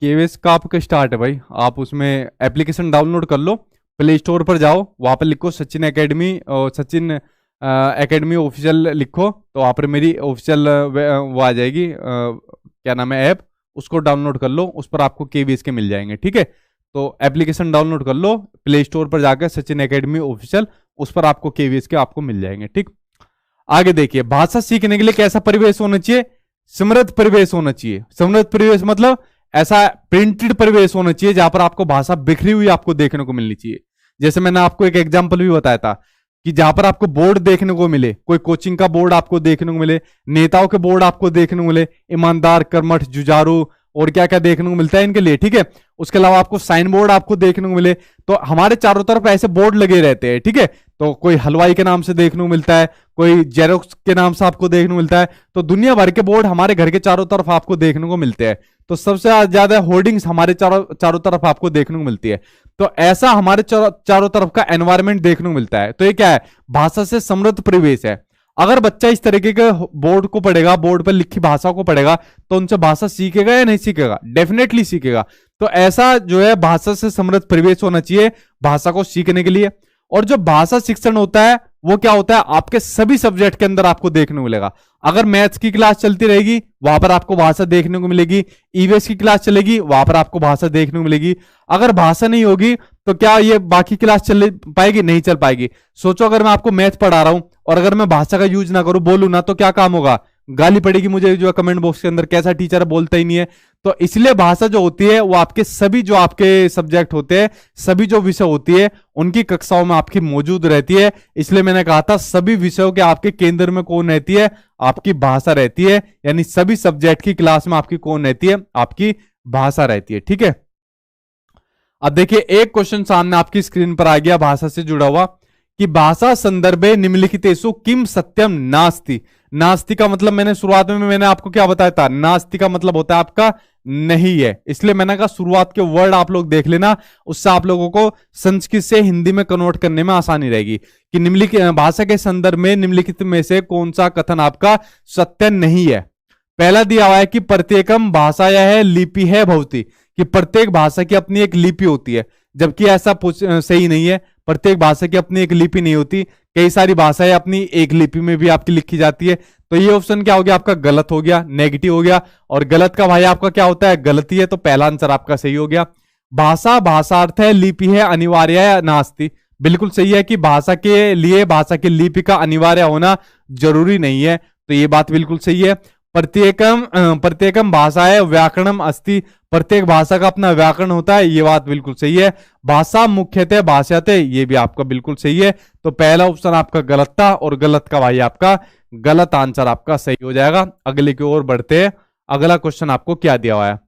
केवीएस का आपका स्टार्ट है भाई, आप उसमें एप्लीकेशन डाउनलोड कर लो, प्ले स्टोर पर जाओ, वहां पर लिखो सचिन एकेडमी, और सचिन एकेडमी ऑफिशियल लिखो, तो वहां पर मेरी ऑफिशियल वो आ जाएगी, क्या नाम है ऐप, उसको डाउनलोड कर लो, उस पर आपको केवीएस के मिल जाएंगे, ठीक है। तो एप्लीकेशन डाउनलोड कर लो, प्ले स्टोर पर जाकर सचिन एकेडमी ऑफिशियल, उस पर आपको केवीएस के आपको मिल जाएंगे, ठीक। आगे देखिए, भाषा सीखने के लिए कैसा परिवेश होना चाहिए, समृद्ध परिवेश होना चाहिए। समृद्ध परिवेश मतलब ऐसा प्रिंटेड परिवेश होना चाहिए जहां पर आपको भाषा बिखरी हुई आपको देखने को मिलनी चाहिए। जैसे मैंने आपको एक एग्जांपल भी बताया था कि जहां पर आपको बोर्ड देखने को मिले, कोई कोचिंग का बोर्ड आपको देखने को मिले, नेताओं के बोर्ड आपको देखने को मिले, ईमानदार, कर्मठ, जुझारू और क्या क्या देखने को मिलता है इनके लिए, ठीक है। उसके अलावा आपको साइन बोर्ड आपको देखने को मिले, तो हमारे चारों तरफ ऐसे बोर्ड लगे रहते हैं, ठीक है। तो कोई हलवाई के नाम से देखने को मिलता है, कोई जेरोक्स के नाम से आपको देखने को मिलता है, तो दुनिया भर के बोर्ड हमारे घर के चारों तरफ आपको देखने को मिलते हैं। तो सबसे ज्यादा होर्डिंग्स हमारे चारों तरफ आपको देखने को मिलती है। तो ऐसा हमारे चारों तरफ का एनवायरमेंट देखने को मिलता है। तो ये क्या है, भाषा से समृद्ध परिवेश है। अगर बच्चा इस तरीके के बोर्ड को पढ़ेगा, बोर्ड पर लिखी भाषा को पढ़ेगा, तो उनसे भाषा सीखेगा या नहीं सीखेगा? डेफिनेटली सीखेगा। तो ऐसा जो है भाषा से समृद्ध परिवेश होना चाहिए भाषा को सीखने के लिए। और जो भाषा शिक्षण होता है वो क्या होता है, आपके सभी सब्जेक्ट के अंदर आपको देखने को मिलेगा। अगर मैथ्स की क्लास चलती रहेगी वहां पर आपको भाषा देखने को मिलेगी, ईवीएस की क्लास चलेगी वहां पर आपको भाषा देखने को मिलेगी। अगर भाषा नहीं होगी तो क्या ये बाकी क्लास चल पाएगी? नहीं चल पाएगी। सोचो अगर मैं आपको मैथ पढ़ा रहा हूं और अगर मैं भाषा का यूज ना करूं, बोलूं ना, तो क्या काम होगा? गाली पड़ेगी मुझे जो है कमेंट बॉक्स के अंदर, कैसा टीचर है बोलता ही नहीं है। तो इसलिए भाषा जो होती है वो आपके सभी जो आपके सब्जेक्ट होते हैं, सभी जो विषय होती है उनकी कक्षाओं में आपकी मौजूद रहती है। इसलिए मैंने कहा था सभी विषयों के आपके केंद्र में कौन रहती है? आपकी भाषा रहती है। यानी सभी सब्जेक्ट की क्लास में आपकी कौन रहती है? आपकी भाषा रहती है। ठीक है, अब देखिए एक क्वेश्चन सामने आपकी स्क्रीन पर आ गया भाषा से जुड़ा हुआ कि भाषा संदर्भे निम्नलिखितेषु किम सत्यम नास्ति। नास्ति का मतलब मैंने शुरुआत में मैंने आपको क्या बताया था? नास्ति का मतलब होता है आपका नहीं है। इसलिए मैंने कहा शुरुआत के वर्ड आप लोग देख लेना, उससे आप लोगों को संस्कृत से हिंदी में कन्वर्ट करने में आसानी रहेगी कि निम्नलिखित भाषा के संदर्भ में निम्नलिखित में से कौन सा कथन आपका सत्य नहीं है। पहला दिया हुआ है कि प्रत्येकम भाषा यह है लिपि है भवती, कि प्रत्येक भाषा की अपनी एक लिपि होती है, जबकि ऐसा सही नहीं है। प्रत्येक भाषा की अपनी एक लिपि नहीं होती, कई सारी भाषाएं अपनी एक लिपि में भी आपकी लिखी जाती है। तो ये ऑप्शन क्या हो गया आपका? गलत हो गया, नेगेटिव हो गया। और गलत का भाई आपका क्या होता है? गलती है। तो पहला आंसर आपका सही हो गया। भाषा भाषार्थ है, लिपि है, अनिवार्य है नास्ति। बिल्कुल सही है कि भाषा के लिए भाषा की लिपि का अनिवार्य होना जरूरी नहीं है। तो ये बात बिल्कुल सही है। प्रत्येकम भाषा है व्याकरणम अस्ति, प्रत्येक भाषा का अपना व्याकरण होता है, ये बात बिल्कुल सही है। भाषा मुख्यतः भाषाते, ये भी आपका बिल्कुल सही है। तो पहला ऑप्शन आपका गलत था और गलत का भाई आपका गलत आंसर आपका सही हो जाएगा। अगले की ओर बढ़ते हैं। अगला क्वेश्चन आपको क्या दिया हुआ है?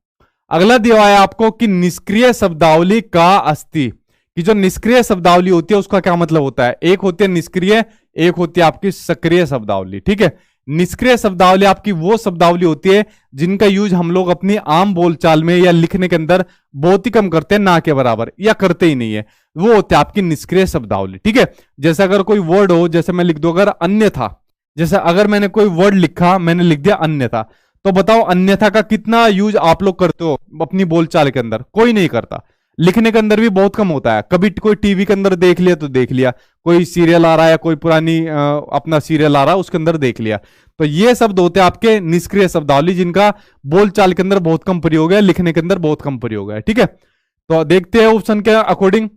अगला दिया हुआ है आपको कि निष्क्रिय शब्दावली का अस्ति, कि जो निष्क्रिय शब्दावली होती है उसका क्या मतलब होता है? एक होती है निष्क्रिय, एक होती है आपकी सक्रिय शब्दावली। ठीक है, निष्क्रिय शब्दावली आपकी वो शब्दावली होती है जिनका यूज हम लोग अपनी आम बोलचाल में या लिखने के अंदर बहुत ही कम करते हैं, ना के बराबर, या करते ही नहीं है। वो होती है आपकी निष्क्रिय शब्दावली। ठीक है, जैसे अगर कोई वर्ड हो, जैसे मैं लिख दूं अगर अन्यथा, जैसे अगर मैंने कोई वर्ड लिखा, मैंने लिख दिया अन्यथा, तो बताओ अन्यथा का कितना यूज आप लोग करते हो अपनी बोलचाल के अंदर? कोई नहीं करता। लिखने के अंदर भी बहुत कम होता है। कभी कोई टीवी के अंदर देख लिया तो देख लिया, कोई सीरियल आ रहा है या कोई पुरानी अपना सीरियल आ रहा है उसके अंदर देख लिया। तो ये शब्द होते हैं आपके निष्क्रिय शब्दावली, जिनका बोलचाल के अंदर बहुत कम प्रयोग है, लिखने के अंदर बहुत कम प्रयोग है। ठीक है, तो देखते हैं ऑप्शन के अकॉर्डिंग।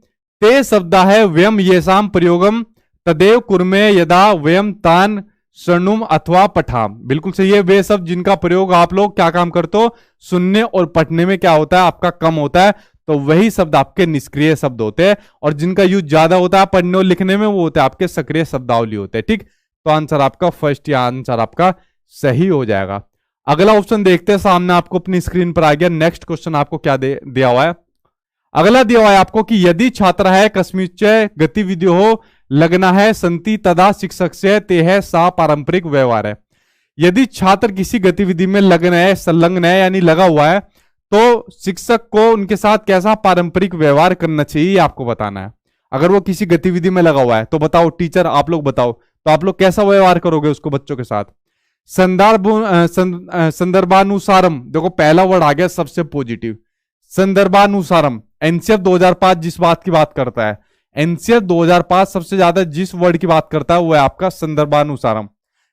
ते शब्द है व्यम येसाम प्रयोगम तदेव कुर्मे यदा व्यम तान शरणुम अथवा पठाम। बिल्कुल सही है। वे शब्द जिनका प्रयोग आप लोग क्या काम करते हो? सुनने और पढ़ने में क्या होता है आपका? कम होता है। तो वही शब्द आपके निष्क्रिय शब्द होते हैं, और जिनका यूज ज्यादा होता है पढ़ने और लिखने में वो होते हैं आपके सक्रिय शब्दावली होते हैं। ठीक, तो आंसर आपका फर्स्ट या आंसर आपका सही हो जाएगा। अगला ऑप्शन देखते हैं, सामने आपको अपनी स्क्रीन पर आ गया। नेक्स्ट क्वेश्चन आपको क्या दिया हुआ है? अगला दिया हुआ है आपको कि यदि छात्र है कस्मिंश्च गतिविधि हो लगना है संति तदा शिक्षक से ते है सा पारंपरिक व्यवहार है। यदि छात्र किसी गतिविधि में लगन है, संलग्न है, यानी लगा हुआ है, तो शिक्षक को उनके साथ कैसा पारंपरिक व्यवहार करना चाहिए आपको बताना है। अगर वो किसी गतिविधि में लगा हुआ है तो बताओ टीचर, आप लोग बताओ, तो आप लोग कैसा व्यवहार करोगे उसको बच्चों के साथ? संदर्भानुसारम, देखो पहला वर्ड आ गया सबसे पॉजिटिव, संदर्भानुसारम। एनसीएफ 2005 जिस बात की बात करता है, एनसीएफ 2005 सबसे ज्यादा जिस वर्ड की बात करता है वो है आपका संदर्भानुसारम।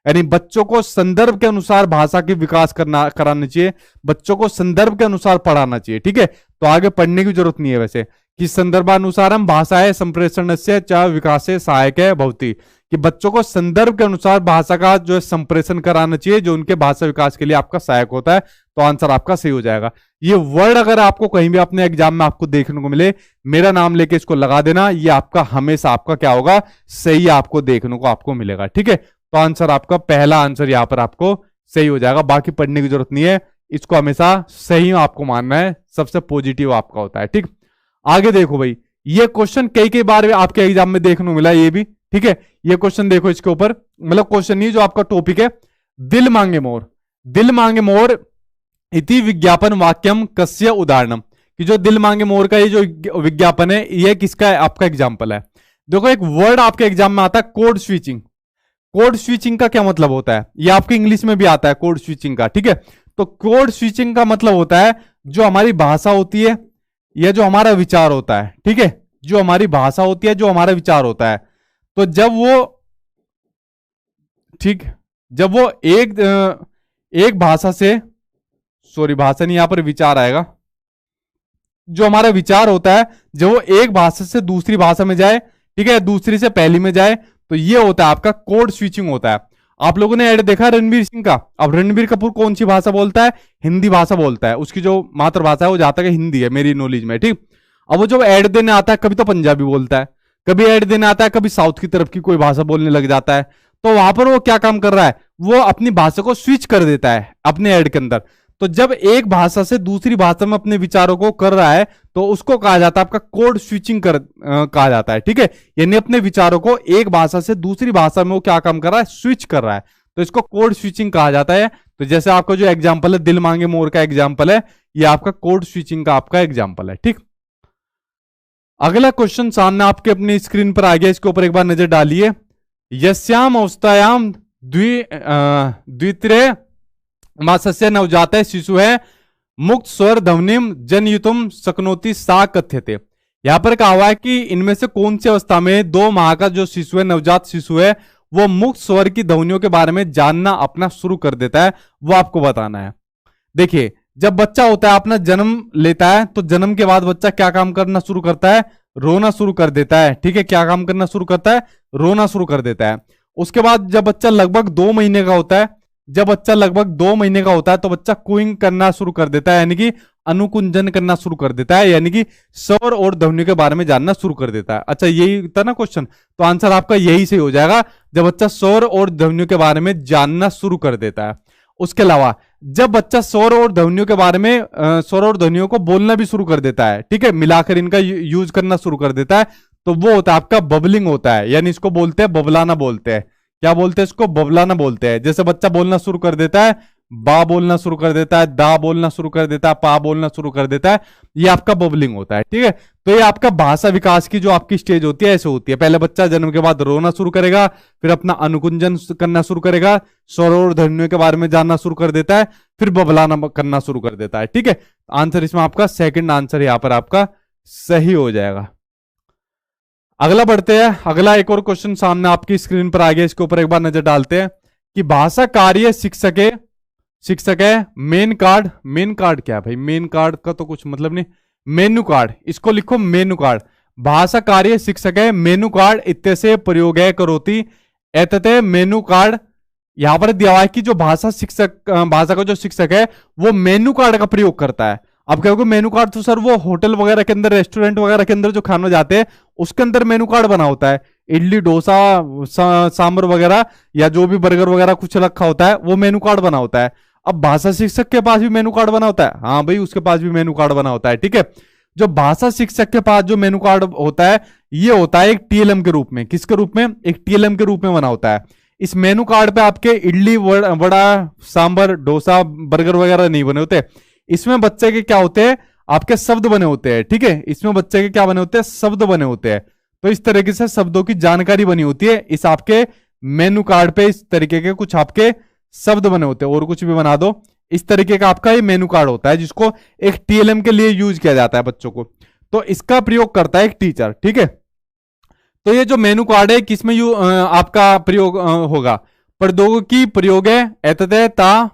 यानी बच्चों को संदर्भ के अनुसार भाषा के विकास कराना चाहिए, बच्चों को संदर्भ के अनुसार पढ़ाना चाहिए। ठीक है, तो आगे पढ़ने की जरूरत नहीं है वैसे, कि संदर्भानुसारम भाषा है संप्रेषण से चाहे विकास सहायक है भवती, कि बच्चों को संदर्भ के अनुसार भाषा का जो है संप्रेषण कराना चाहिए जो उनके भाषा विकास के लिए आपका सहायक होता है। तो आंसर आपका सही हो जाएगा। ये वर्ड अगर आपको कहीं भी अपने एग्जाम में आपको देखने को मिले, मेरा नाम लेके इसको लगा देना, ये आपका हमेशा आपका क्या होगा? सही आपको देखने को आपको मिलेगा। ठीक है, तो आंसर आपका पहला आंसर यहां पर आपको सही हो जाएगा। बाकी पढ़ने की जरूरत नहीं है, इसको हमेशा सही आपको मानना है, सबसे पॉजिटिव आपका होता है। ठीक, आगे देखो भाई, ये क्वेश्चन कई बार आपके एग्जाम में देखने को मिला ये भी। ठीक है, ये क्वेश्चन देखो इसके ऊपर, मतलब क्वेश्चन नहीं जो आपका टॉपिक है, दिल मांगे मोर, दिल मांगे मोर इति विज्ञापन वाक्यम कस्य उदाहरणम, कि जो दिल मांगे मोर का ये जो विज्ञापन है ये किसका है? आपका एग्जाम्पल है। देखो एक वर्ड आपके एग्जाम में आता है कोड स्विचिंग। कोड स्विचिंग का क्या मतलब होता है, ये आपके इंग्लिश में भी आता है कोड स्विचिंग का, ठीक है। तो कोड स्विचिंग का मतलब होता है जो हमारी भाषा होती है या जो हमारा विचार होता है, ठीक है, जो हमारी भाषा होती है, जो हमारा विचार होता है, तो जब वो, ठीक, जब वो एक भाषा से, सॉरी भाषा नहीं, यहां पर विचार आएगा, जो हमारा विचार होता है जब वो एक भाषा से दूसरी भाषा में जाए, ठीक है, दूसरी से पहली में जाए, तो ये होता है आपका कोड स्विचिंग होता है। आप लोगों ने ऐड देखा रणवीर सिंह का, अब रणवीर कपूर कौन सी भाषा बोलता है, हिंदी भाषा बोलता है, उसकी जो मातृभाषा है वो जहां तक हिंदी है मेरी नॉलेज में, ठीक। अब वो जब ऐड देने आता है कभी तो पंजाबी बोलता है, कभी ऐड देने आता है कभी साउथ की तरफ की कोई भाषा बोलने लग जाता है, तो वहां पर वो क्या काम कर रहा है, वो अपनी भाषा को स्विच कर देता है अपने ऐड के अंदर। तो जब एक भाषा से दूसरी भाषा में अपने विचारों को कर रहा है तो उसको कहा जाता है आपका कोड स्विचिंग कहा जाता है, ठीक है, यानी अपने विचारों को एक भाषा से दूसरी भाषा में वो क्या काम कर रहा है, स्विच कर रहा है, तो इसको कोड स्विचिंग कहा जाता है। तो जैसे आपका जो एग्जाम्पल है दिल मांगे मोर का एग्जाम्पल है, ये आपका कोड स्विचिंग का आपका एग्जाम्पल है, ठीक। अगला क्वेश्चन सामने आपके अपनी स्क्रीन पर आ गया, इसके ऊपर एक बार नजर डालिए। यस्याम अवस्थायाम द्वितीय मासस्य नवजात शिशु है मुक्त स्वर ध्वनिम जनयुतम शक्नोति सा कथ्यते। यहां पर कहा हुआ है कि इनमें से कौन सी अवस्था में 2 माह का जो शिशु है, नवजात शिशु है, वो मुक्त स्वर की ध्वनियों के बारे में जानना अपना शुरू कर देता है, वो आपको बताना है। देखिए जब बच्चा होता है अपना जन्म लेता है तो जन्म के बाद बच्चा क्या काम करना शुरू करता है, रोना शुरू कर देता है, ठीक है, क्या काम करना शुरू करता है, रोना शुरू कर देता है। उसके बाद जब बच्चा लगभग 2 महीने का होता है, जब बच्चा लगभग 2 महीने का होता है तो बच्चा कूइंग करना शुरू कर देता है, यानी कि अनुकुंजन करना शुरू कर देता है, यानी कि स्वर और ध्वनि के बारे में जानना शुरू कर देता है। अच्छा यही था ना क्वेश्चन, तो आंसर आपका यही सही हो जाएगा, जब बच्चा स्वर और ध्वनियों के बारे में जानना शुरू कर देता है। उसके अलावा जब बच्चा स्वर और ध्वनियों के बारे में स्वर और ध्वनियों को बोलना भी शुरू कर देता है, ठीक है, मिलाकर इनका यूज करना शुरू कर देता है, तो वो होता है आपका बबलिंग होता है, यानी इसको बोलते हैं बबलाना बोलते हैं। क्या बोलते हैं इसको, बबलाना बोलते हैं। जैसे बच्चा बोलना शुरू कर देता है, बा बोलना शुरू कर देता है, दा बोलना शुरू कर देता है, पा बोलना शुरू कर देता है, ये आपका बबलिंग होता है, ठीक है। तो ये आपका भाषा विकास की जो आपकी स्टेज होती है ऐसे होती है। पहले बच्चा जन्म के बाद रोना शुरू करेगा, फिर अपना अनुकुंजन करना शुरू करेगा, स्वर और ध्वनियों के बारे में जानना शुरू कर देता है, फिर बबलाना करना शुरू कर देता है, ठीक है। आंसर इसमें आपका सेकंड आंसर यहां पर आपका सही हो जाएगा। अगला बढ़ते हैं, अगला एक और क्वेश्चन सामने आपकी स्क्रीन पर आ गया, इसके ऊपर एक बार नजर डालते हैं कि भाषा कार्य शिक्षक है मेन कार्ड। मेन कार्ड क्या है भाई, मेन कार्ड का तो कुछ मतलब नहीं, मेनू कार्ड, इसको लिखो मेनू कार्ड। भाषा कार्य शिक्षक है मेनू कार्ड इत्यस्य प्रयोग करोति एतते मेनू कार्ड। यहां पर दिया हुआ है कि जो भाषा का जो शिक्षक है वो मेनू कार्ड का प्रयोग करता है। अब कहोगे मेनू कार्ड तो सर वो होटल वगैरह के अंदर, रेस्टोरेंट वगैरह के अंदर जो खाना जाते हैं उसके अंदर मेनू कार्ड बना होता है, इडली डोसा सांबर वगैरह या जो भी बर्गर वगैरह कुछ रखा होता है वो मेनू कार्ड बना होता है। अब भाषा शिक्षक के पास भी मेनू कार्ड बना होता है, हाँ भाई उसके पास भी मेनू कार्ड बना होता है, ठीक है। जो भाषा शिक्षक के पास जो मेनू कार्ड होता है ये होता है एक टीएलएम के रूप में। किसके रूप में, एक टीएलएम के रूप में बना होता है। इस मेनू कार्ड पे आपके इडली वड़ा सांबर डोसा बर्गर वगैरह नहीं बने होते, इसमें बच्चे के क्या होते हैं, आपके शब्द बने होते हैं, ठीक है। इसमें बच्चे के क्या बने होते हैं, शब्द बने होते हैं। तो इस तरीके से शब्दों की जानकारी बनी होती है इस आपके मेनू कार्ड पे, इस तरीके के कुछ आपके शब्द बने होते हैं, और कुछ भी बना दो, इस तरीके का आपका ये मेनू कार्ड होता है जिसको एक टीएलएम के लिए यूज किया जाता है बच्चों को। तो इसका प्रयोग करता है एक टीचर, ठीक है। तो ये जो मेनू कार्ड है किसमें आपका प्रयोग होगा, प्रौद्योगिकी प्रयोग है एतते ता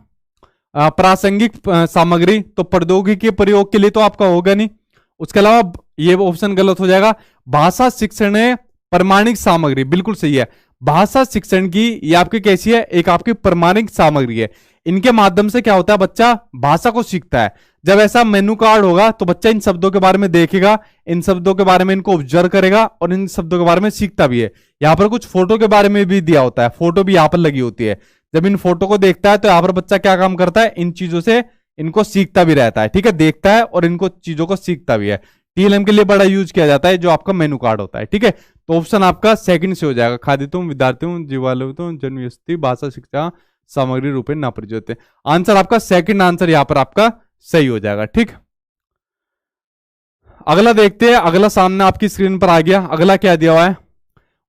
प्रासंगिक सामग्री, तो प्रौद्योगिकी के प्रयोग के लिए तो आपका होगा नहीं। उसके अलावा ये ऑप्शन गलत हो जाएगा। भाषा शिक्षण है प्रमाणिक सामग्री, बिल्कुल सही है। भाषा शिक्षण की ये आपकी कैसी है, एक आपकी प्रमाणिक सामग्री है। इनके माध्यम से क्या होता है, बच्चा भाषा को सीखता है। जब ऐसा मेनू कार्ड होगा तो बच्चा इन शब्दों के बारे में देखेगा, इन शब्दों के बारे में इनको ऑब्जर्व करेगा और इन शब्दों के बारे में सीखता भी है। यहाँ पर कुछ फोटो के बारे में भी दिया होता है, फोटो भी यहाँ पर लगी होती है। जब इन फोटो को देखता है तो यहाँ पर बच्चा क्या काम करता है, इन चीजों से इनको सीखता भी रहता है, ठीक है, देखता है और इनको चीजों को सीखता भी है। टीएलएम के लिए बड़ा यूज किया जाता है जो आपका मेनू कार्ड होता है, ठीक है। तो ऑप्शन आपका सेकंड से हो जाएगा, खादितुम विद्यार्थियों जीवालुतुम जन्मयस्ति भाषा शिक्षा सामग्री रूपे ना प्रयुज्यते। आंसर आपका सेकंड आंसर यहाँ पर आपका सही हो जाएगा, ठीक। अगला देखते हैं, अगला सामने आपकी स्क्रीन पर आ गया। अगला क्या दिया हुआ है,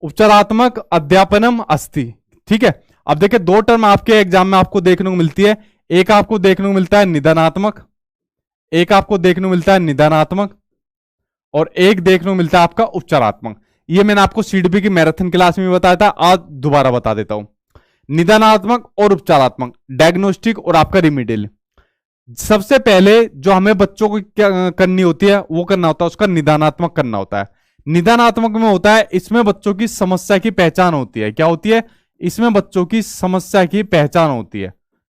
उपचारात्मक अध्यापनम अस्ति। ठीक है, अब देखिए दो टर्म आपके एग्जाम में आपको देखने को मिलती है। एक आपको देखने को मिलता है निदानात्मक, एक आपको देखने को मिलता है निदानात्मक, और एक देखने को मिलता है आपका उपचारात्मक। ये मैंने आपको सीडीपी की मैराथन क्लास में बताया था, आज दोबारा बता देता हूं। निदानात्मक और उपचारात्मक, डायग्नोस्टिक और आपका रिमीडियल। सबसे पहले जो हमें बच्चों को क्या करनी होती है, वो करना होता है उसका निदानात्मक करना होता है। निदानात्मक में होता है, इसमें बच्चों की समस्या की पहचान होती है। क्या होती है? इसमें बच्चों की समस्या की पहचान होती है।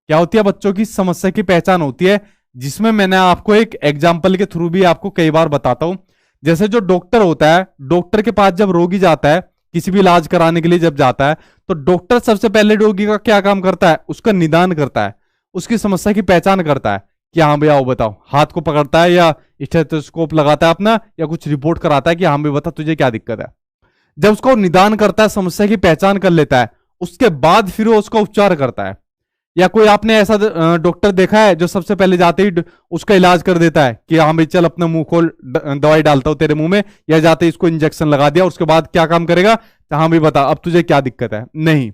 क्या होती है? बच्चों की समस्या की पहचान होती है, जिसमें मैंने आपको एक एग्जाम्पल के थ्रू भी आपको कई बार बताता हूं। जैसे जो डॉक्टर होता है, डॉक्टर के पास जब रोगी जाता है किसी भी इलाज कराने के लिए जब जाता है, तो डॉक्टर सबसे पहले रोगी का क्या काम करता है? उसका निदान करता है, उसकी समस्या की पहचान करता है कि हाँ भैया वो बताओ, हाथ को पकड़ता है या स्टेथोस्कोप लगाता है अपना, या कुछ रिपोर्ट कराता है कि हाँ भाई बता तुझे क्या दिक्कत है। जब उसको निदान करता है, समस्या की पहचान कर लेता है, उसके बाद फिर वो उसका उपचार करता है। या कोई आपने ऐसा डॉक्टर देखा है जो सबसे पहले जाते ही उसका इलाज कर देता है कि हाँ भाई चल अपना मुंह खोल, दवाई डालता हूं तेरे मुंह में, या जाते ही इसको इंजेक्शन लगा दिया, उसके बाद क्या काम करेगा? हाँ भाई बता अब तुझे क्या दिक्कत है। नहीं,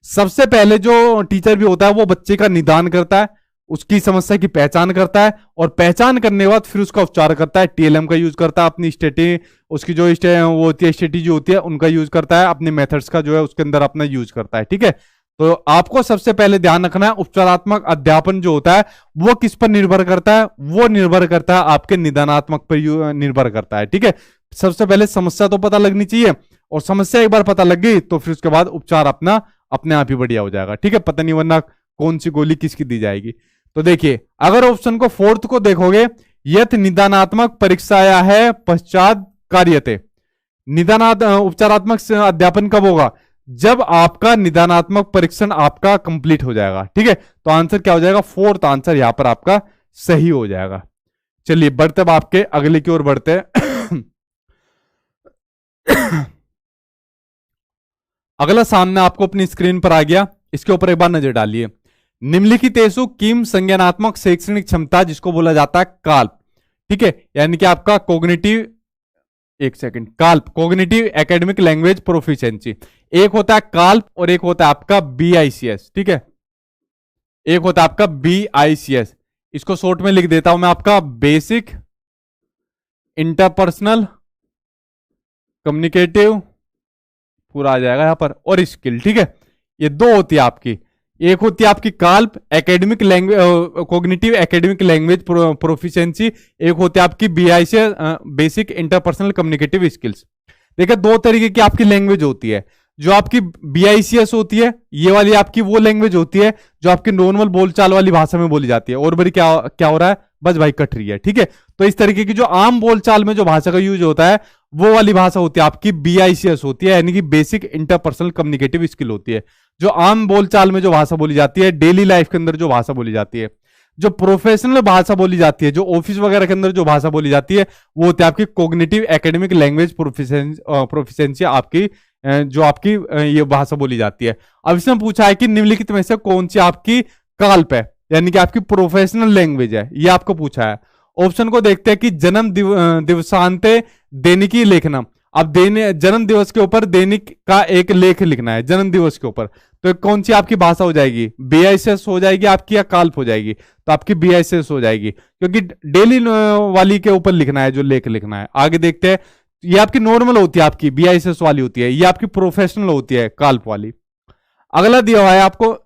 सबसे पहले जो टीचर भी होता है वो बच्चे का निदान करता है, उसकी समस्या की पहचान करता है, और पहचान करने के बाद फिर उसका उपचार करता है। टीएलएम का यूज करता है, अपनी स्टेटी उसकी जो वो होती है स्टेटी जो होती है उनका यूज करता है, अपने मेथड्स का जो है उसके अंदर अपना यूज करता है। ठीक है, तो आपको सबसे पहले ध्यान रखना है उपचारात्मक अध्यापन जो होता है वो किस पर निर्भर करता है? वो निर्भर करता है आपके निदानात्मक पर निर्भर करता है। ठीक है, सबसे पहले समस्या तो पता लगनी चाहिए, और समस्या एक बार पता लग गई तो फिर उसके बाद उपचार अपना अपने आप ही बढ़िया हो जाएगा। ठीक है, पता नहीं वरना कौन सी गोली किसकी दी जाएगी। तो देखिए, अगर ऑप्शन को फोर्थ को देखोगे, यथ निदानात्मक परीक्षाया है पश्चात कार्यते। उपचारात्मक अध्यापन कब होगा? जब आपका निदानात्मक परीक्षण आपका कंप्लीट हो जाएगा। ठीक है, तो आंसर क्या हो जाएगा? फोर्थ आंसर यहां पर आपका सही हो जाएगा। चलिए बढ़ते अब आपके अगले की ओर बढ़ते हैं। अगला सामने आपको अपनी स्क्रीन पर आ गया, इसके ऊपर एक बार नजर डालिए। निम्नलिखितेषु किम संज्ञानात्मक शैक्षणिक क्षमता, जिसको बोला जाता है काल्प। ठीक है, यानी कि आपका कोग्निटिव, एक second, calf cognitive academic language proficiency. एक होता है काल्प और एक होता है आपका बीआईसीएस। ठीक है, एक होता है आपका बीआईसीएस, इसको शॉर्ट में लिख देता हूं मैं, आपका बेसिक इंटरपर्सनल कम्युनिकेटिव पूरा आ जाएगा यहां पर, और स्किल। ठीक है, ये दो होती है आपकी। एक होती है आपकी calf academic language cognitive academic language proficiency, एक होती है आपकी बीआईसीएस बेसिक इंटरपर्सनल कम्युनिकेटिव स्किल्स। देखिए दो तरीके की आपकी लैंग्वेज होती है। जो आपकी बीआईसीएस होती है, ये वाली आपकी वो लैंग्वेज होती है जो आपकी नॉर्मल बोलचाल वाली भाषा में बोली जाती है। और बड़ी क्या क्या हो रहा है? बस भाई कट रही है। ठीक है, तो इस तरीके की जो आम बोलचाल में जो भाषा का यूज होता है वो वाली भाषा होती है आपकी बीआईसीएस होती है, यानी कि बेसिक इंटरपर्सनल कम्युनिकेटिव स्किल होती है। जो आम बोलचाल में जो भाषा बोली जाती है, डेली लाइफ के अंदर जो भाषा बोली जाती है, जो प्रोफेशनल भाषा बोली जाती है, जो ऑफिस वगैरह के अंदर जो भाषा बोली जाती है, वो होती है आपकी कोग्निटिव एकेडमिक लैंग्वेज प्रोफिशिएंसी, आपकी जो आपकी ये भाषा बोली जाती है। अब इसमें पूछा है कि निम्नलिखित में से कौन सी आपकी काल्प है, यानी कि आपकी प्रोफेशनल लैंग्वेज है, ये आपको पूछा है। ऑप्शन को देखते हैं कि जन्म दिवसांते दैनिकी लेखना। अब जन्म दिवस के ऊपर दैनिक का एक लेख लिखना है जन्म दिवस के ऊपर, तो कौन सी आपकी भाषा हो जाएगी? बीआईसीएस हो जाएगी आपकी या काल्प हो जाएगी? तो आपकी बीआईसीएस हो जाएगी, क्योंकि डेली वाली के ऊपर लिखना है, जो लेख लिखना है। आगे देखते हैं, ये आपकी नॉर्मल होती है, आपकी बीआईसीएस वाली होती है, ये आपकी प्रोफेशनल होती है काल्प वाली। अगला दिया हुआ है आपको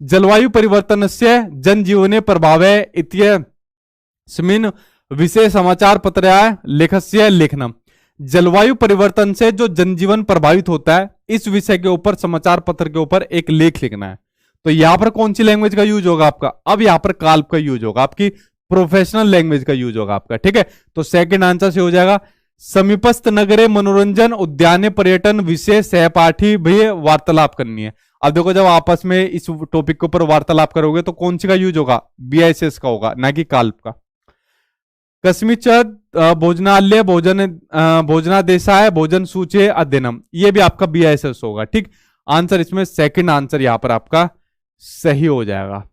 जलवायु परिवर्तन से जनजीवने प्रभावे इत्यस्मिन् विषय समाचार पत्र लेखस्य लेखनम। जलवायु परिवर्तन से जो जनजीवन प्रभावित होता है, इस विषय के ऊपर समाचार पत्र के ऊपर एक लेख लिखना है। तो यहां पर कौन सी लैंग्वेज का यूज होगा आपका? अब यहां पर काल्प का यूज होगा, आपकी प्रोफेशनल लैंग्वेज का यूज होगा आपका। ठीक है, तो सेकंड आंसर से हो जाएगा समीपस्थ नगरे मनोरंजन उद्यान पर्यटन विषय सहपाठी भी वार्तालाप करनी है। अब देखो, जब आपस में इस टॉपिक के ऊपर वार्तालाप करोगे तो कौन सी का यूज होगा? बीआईसीएस का होगा, ना कि काल्प का। कस्मिच भोजनालय भोजनादेशाय भोजन सूचे अध्ययनम, ये भी आपका बीआईसीएस होगा। ठीक, आंसर इसमें सेकंड आंसर यहां पर आपका सही हो जाएगा।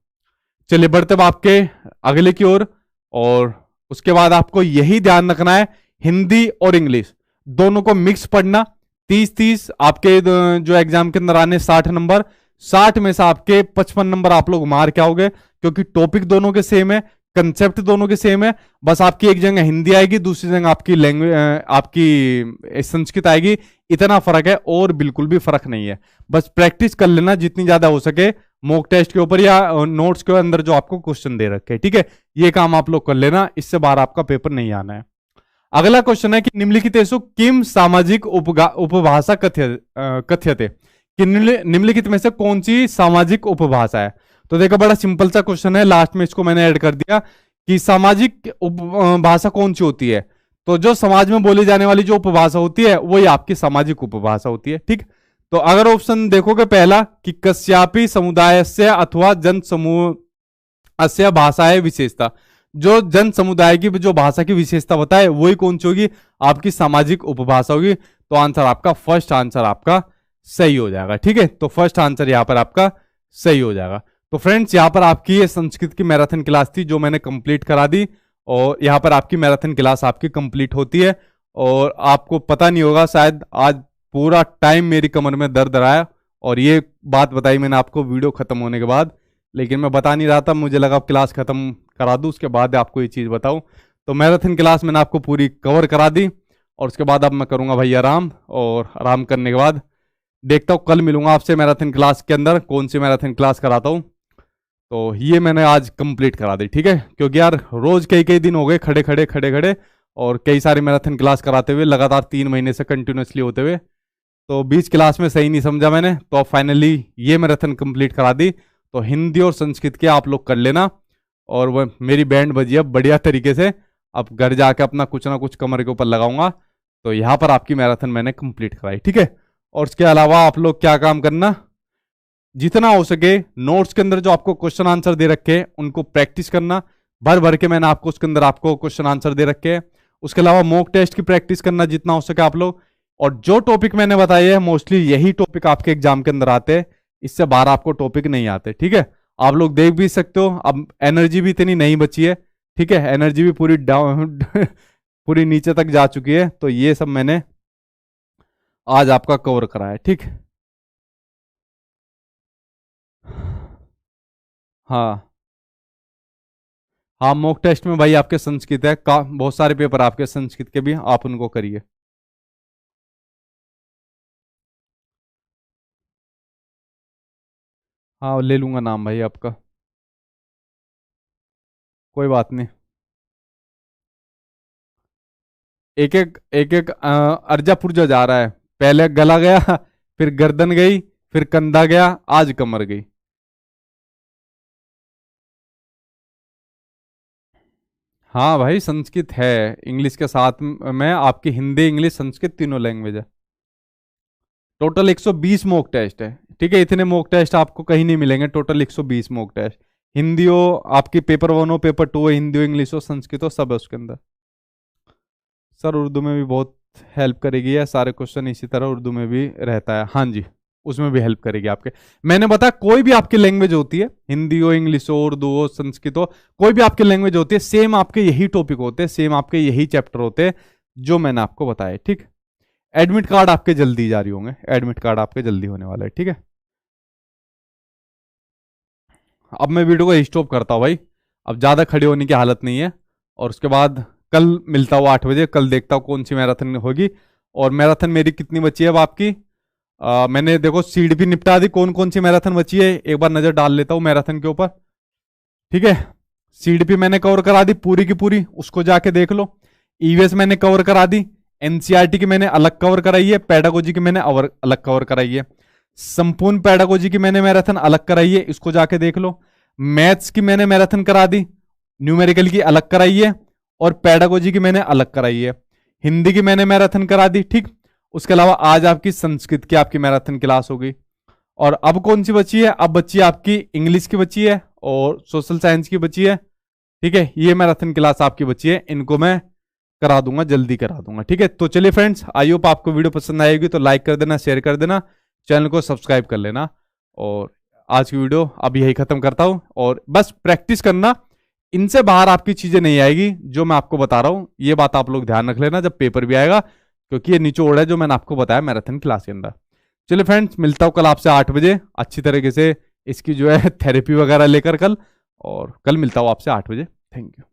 चलिए बढ़ते आपके अगले की ओर, और उसके बाद आपको यही ध्यान रखना है, हिंदी और इंग्लिश दोनों को मिक्स पढ़ना, 30-30 आपके जो एग्जाम के अंदर आने 60 नंबर, 60 में से आपके 55 नंबर आप लोग मार के आओगे, क्योंकि टॉपिक दोनों के सेम है, कंसेप्ट दोनों के सेम है। बस आपकी एक जगह हिंदी आएगी, दूसरी जगह आपकी लैंग्वेज आपकी संस्कृत आएगी। इतना फर्क है और बिल्कुल भी फर्क नहीं है। बस प्रैक्टिस कर लेना जितनी ज्यादा हो सके मॉक टेस्ट के ऊपर या नोट्स के अंदर जो आपको क्वेश्चन दे रखे, ठीक है। ये काम आप लोग कर लेना, इससे बाहर आपका पेपर नहीं आना है। अगला क्वेश्चन है कि निम्नलिखितेषु किम सामाजिक उपभाषा कथ्यते, कि निम्नलिखित में से कौन सी सामाजिक उपभाषा है। तो देखो बड़ा सिंपल सा क्वेश्चन है, लास्ट में इसको मैंने ऐड कर दिया कि सामाजिक उपभाषा कौन सी होती है। तो जो समाज में बोली जाने वाली जो उपभाषा होती है वही आपकी सामाजिक उपभाषा होती है, ठीक। तो अगर ऑप्शन देखोगे पहला कि कस्यापि समुदाय से अथवा जन समूह अस्य भाषा है विशेषता, जो जन समुदाय की जो भाषा की विशेषता बताए वही कौन सी होगी, आपकी सामाजिक उपभाषा होगी। तो आंसर आपका फर्स्ट आंसर आपका सही हो जाएगा, ठीक है। तो फर्स्ट आंसर यहां पर आपका सही हो जाएगा। तो फ्रेंड्स यहां पर आपकी ये संस्कृत की मैराथन क्लास थी जो मैंने कंप्लीट करा दी, और यहां पर आपकी मैराथन क्लास आपकी कंप्लीट होती है। और आपको पता नहीं होगा शायद आज पूरा टाइम मेरी कमर में दर्द रहा, और ये बात बताई मैंने आपको वीडियो खत्म होने के बाद, लेकिन मैं बता नहीं रहा था, मुझे लगा क्लास खत्म करा दूं उसके बाद आपको ये चीज़ बताऊं। तो मैराथन क्लास मैंने आपको पूरी कवर करा दी, और उसके बाद अब मैं करूंगा भाई आराम, और आराम करने के बाद देखता हूँ कल मिलूंगा आपसे मैराथन क्लास के अंदर कौन सी मैराथन क्लास कराता हूँ। तो ये मैंने आज कंप्लीट करा दी, ठीक है, क्योंकि यार रोज कई कई दिन हो गए खड़े खड़े और कई सारी मैराथन क्लास कराते हुए लगातार 3 महीने से कंटिन्यूसली होते हुए। तो 20 क्लास में सही नहीं समझा मैंने, तो फाइनली ये मैराथन कंप्लीट करा दी। तो हिंदी और संस्कृत के आप लोग कर लेना, और वह मेरी बैंड बजी अब बढ़िया तरीके से। अब घर जाके अपना कुछ ना कुछ कमर के ऊपर लगाऊंगा। तो यहाँ पर आपकी मैराथन मैंने कंप्लीट कराई, ठीक है। और उसके अलावा आप लोग क्या काम करना, जितना हो सके नोट्स के अंदर जो आपको क्वेश्चन आंसर दे रखे हैं उनको प्रैक्टिस करना, भर भर के मैंने आपको उसके अंदर आपको क्वेश्चन आंसर दे रखे हैं। उसके अलावा मॉक टेस्ट की प्रैक्टिस करना जितना हो सके आप लोग। और जो टॉपिक मैंने बताए हैं मोस्टली यही टॉपिक आपके एग्जाम के अंदर आते हैं, इससे बाहर आपको टॉपिक नहीं आते, ठीक है। आप लोग देख भी सकते हो अब एनर्जी भी इतनी नहीं बची है, ठीक है, एनर्जी भी पूरी डाउन पूरी नीचे तक जा चुकी है। तो ये सब मैंने आज आपका कवर करा है, ठीक। हाँ हाँ, मॉक टेस्ट में भाई आपके संस्कृत है का बहुत सारे पेपर आपके संस्कृत के भी, आप उनको करिए। हाँ ले लूंगा नाम भाई आपका, कोई बात नहीं। एक एक अर्जा पुर्जा जा रहा है, पहले गला गया फिर गर्दन गई, फिर कंधा गया, आज कमर गई। हाँ भाई संस्कृत है, इंग्लिश के साथ में आपकी हिंदी इंग्लिश संस्कृत तीनों लैंग्वेज है। टोटल 120 मॉक टेस्ट है, ठीक है। इतने मॉक टेस्ट आपको कहीं नहीं मिलेंगे, टोटल 120 मॉक टेस्ट। हिंदी हो आपकी पेपर 1 हो, पेपर 2 हो, हिंदी हो, इंग्लिश हो, संस्कृत हो, सब है उसके अंदर। सर उर्दू में भी बहुत हेल्प करेगी, है सारे क्वेश्चन इसी तरह उर्दू में भी रहता है, हाँ जी, उसमें भी हेल्प करेगी आपके। मैंने बताया कोई भी आपकी लैंग्वेज होती है, हिंदी हो, इंग्लिश हो, उर्दू हो, संस्कृत हो, कोई भी आपकी लैंग्वेज होती है, सेम आपके यही टॉपिक होते हैं, सेम आपके यही चैप्टर होते हैं जो मैंने आपको बताया, ठीक। एडमिट कार्ड आपके जल्दी जारी होंगे, एडमिट कार्ड आपके जल्दी होने वाला है, ठीक है। अब मैं वीडियो को स्टॉप करता हूँ भाई, अब ज़्यादा खड़े होने की हालत नहीं है। और उसके बाद कल मिलता हूँ 8 बजे, कल देखता हूँ कौन सी मैराथन होगी, और मैराथन मेरी कितनी बची है अब आपकी। मैंने देखो सीट भी निपटा दी, कौन कौन सी मैराथन बची है एक बार नज़र डाल लेता हूँ मैराथन के ऊपर, ठीक है। सीट भी मैंने कवर करा दी पूरी की पूरी, उसको जाके देख लो। ईवीएस मैंने कवर करा दी, एनसीईआरटी की मैंने अलग कवर कराई है, पेडागोजी की मैंने अलग कवर कराई है, संपूर्ण पेडागोजी की मैंने मैराथन अलग कराई है, इसको जाके देख लो। मैथ्स की मैंने मैराथन करा दी, न्यूमेरिकल की अलग कराई है, और पेडागोजी की मैंने अलग कराई है। हिंदी की मैंने मैराथन करा दी, ठीक। उसके अलावा आज आपकी संस्कृत की आपकी मैराथन क्लास हो गई। और अब कौन सी बची है, अब बची है आपकी इंग्लिश की बची है और सोशल साइंस की बची है, ठीक है। ये मैराथन क्लास आपकी बची है, इनको मैं करा दूंगा, जल्दी करा दूंगा, ठीक है। तो चलिए फ्रेंड्स, आई होप आपको वीडियो पसंद आएगी, तो लाइक कर देना, शेयर कर देना, चैनल को सब्सक्राइब कर लेना। और आज की वीडियो अब यही खत्म करता हूं, और बस प्रैक्टिस करना, इनसे बाहर आपकी चीजें नहीं आएगी जो मैं आपको बता रहा हूं, ये बात आप लोग ध्यान रख लेना। जब पेपर भी आएगा क्योंकि ये निचोड़ है जो मैंने आपको बताया मैराथन क्लास के अंदर। चलिए फ्रेंड्स, मिलता हूँ कल आपसे 8 बजे अच्छी तरीके से इसकी जो है थेरेपी वगैरह लेकर कल, और कल मिलता हूँ आपसे 8 बजे। Thank you.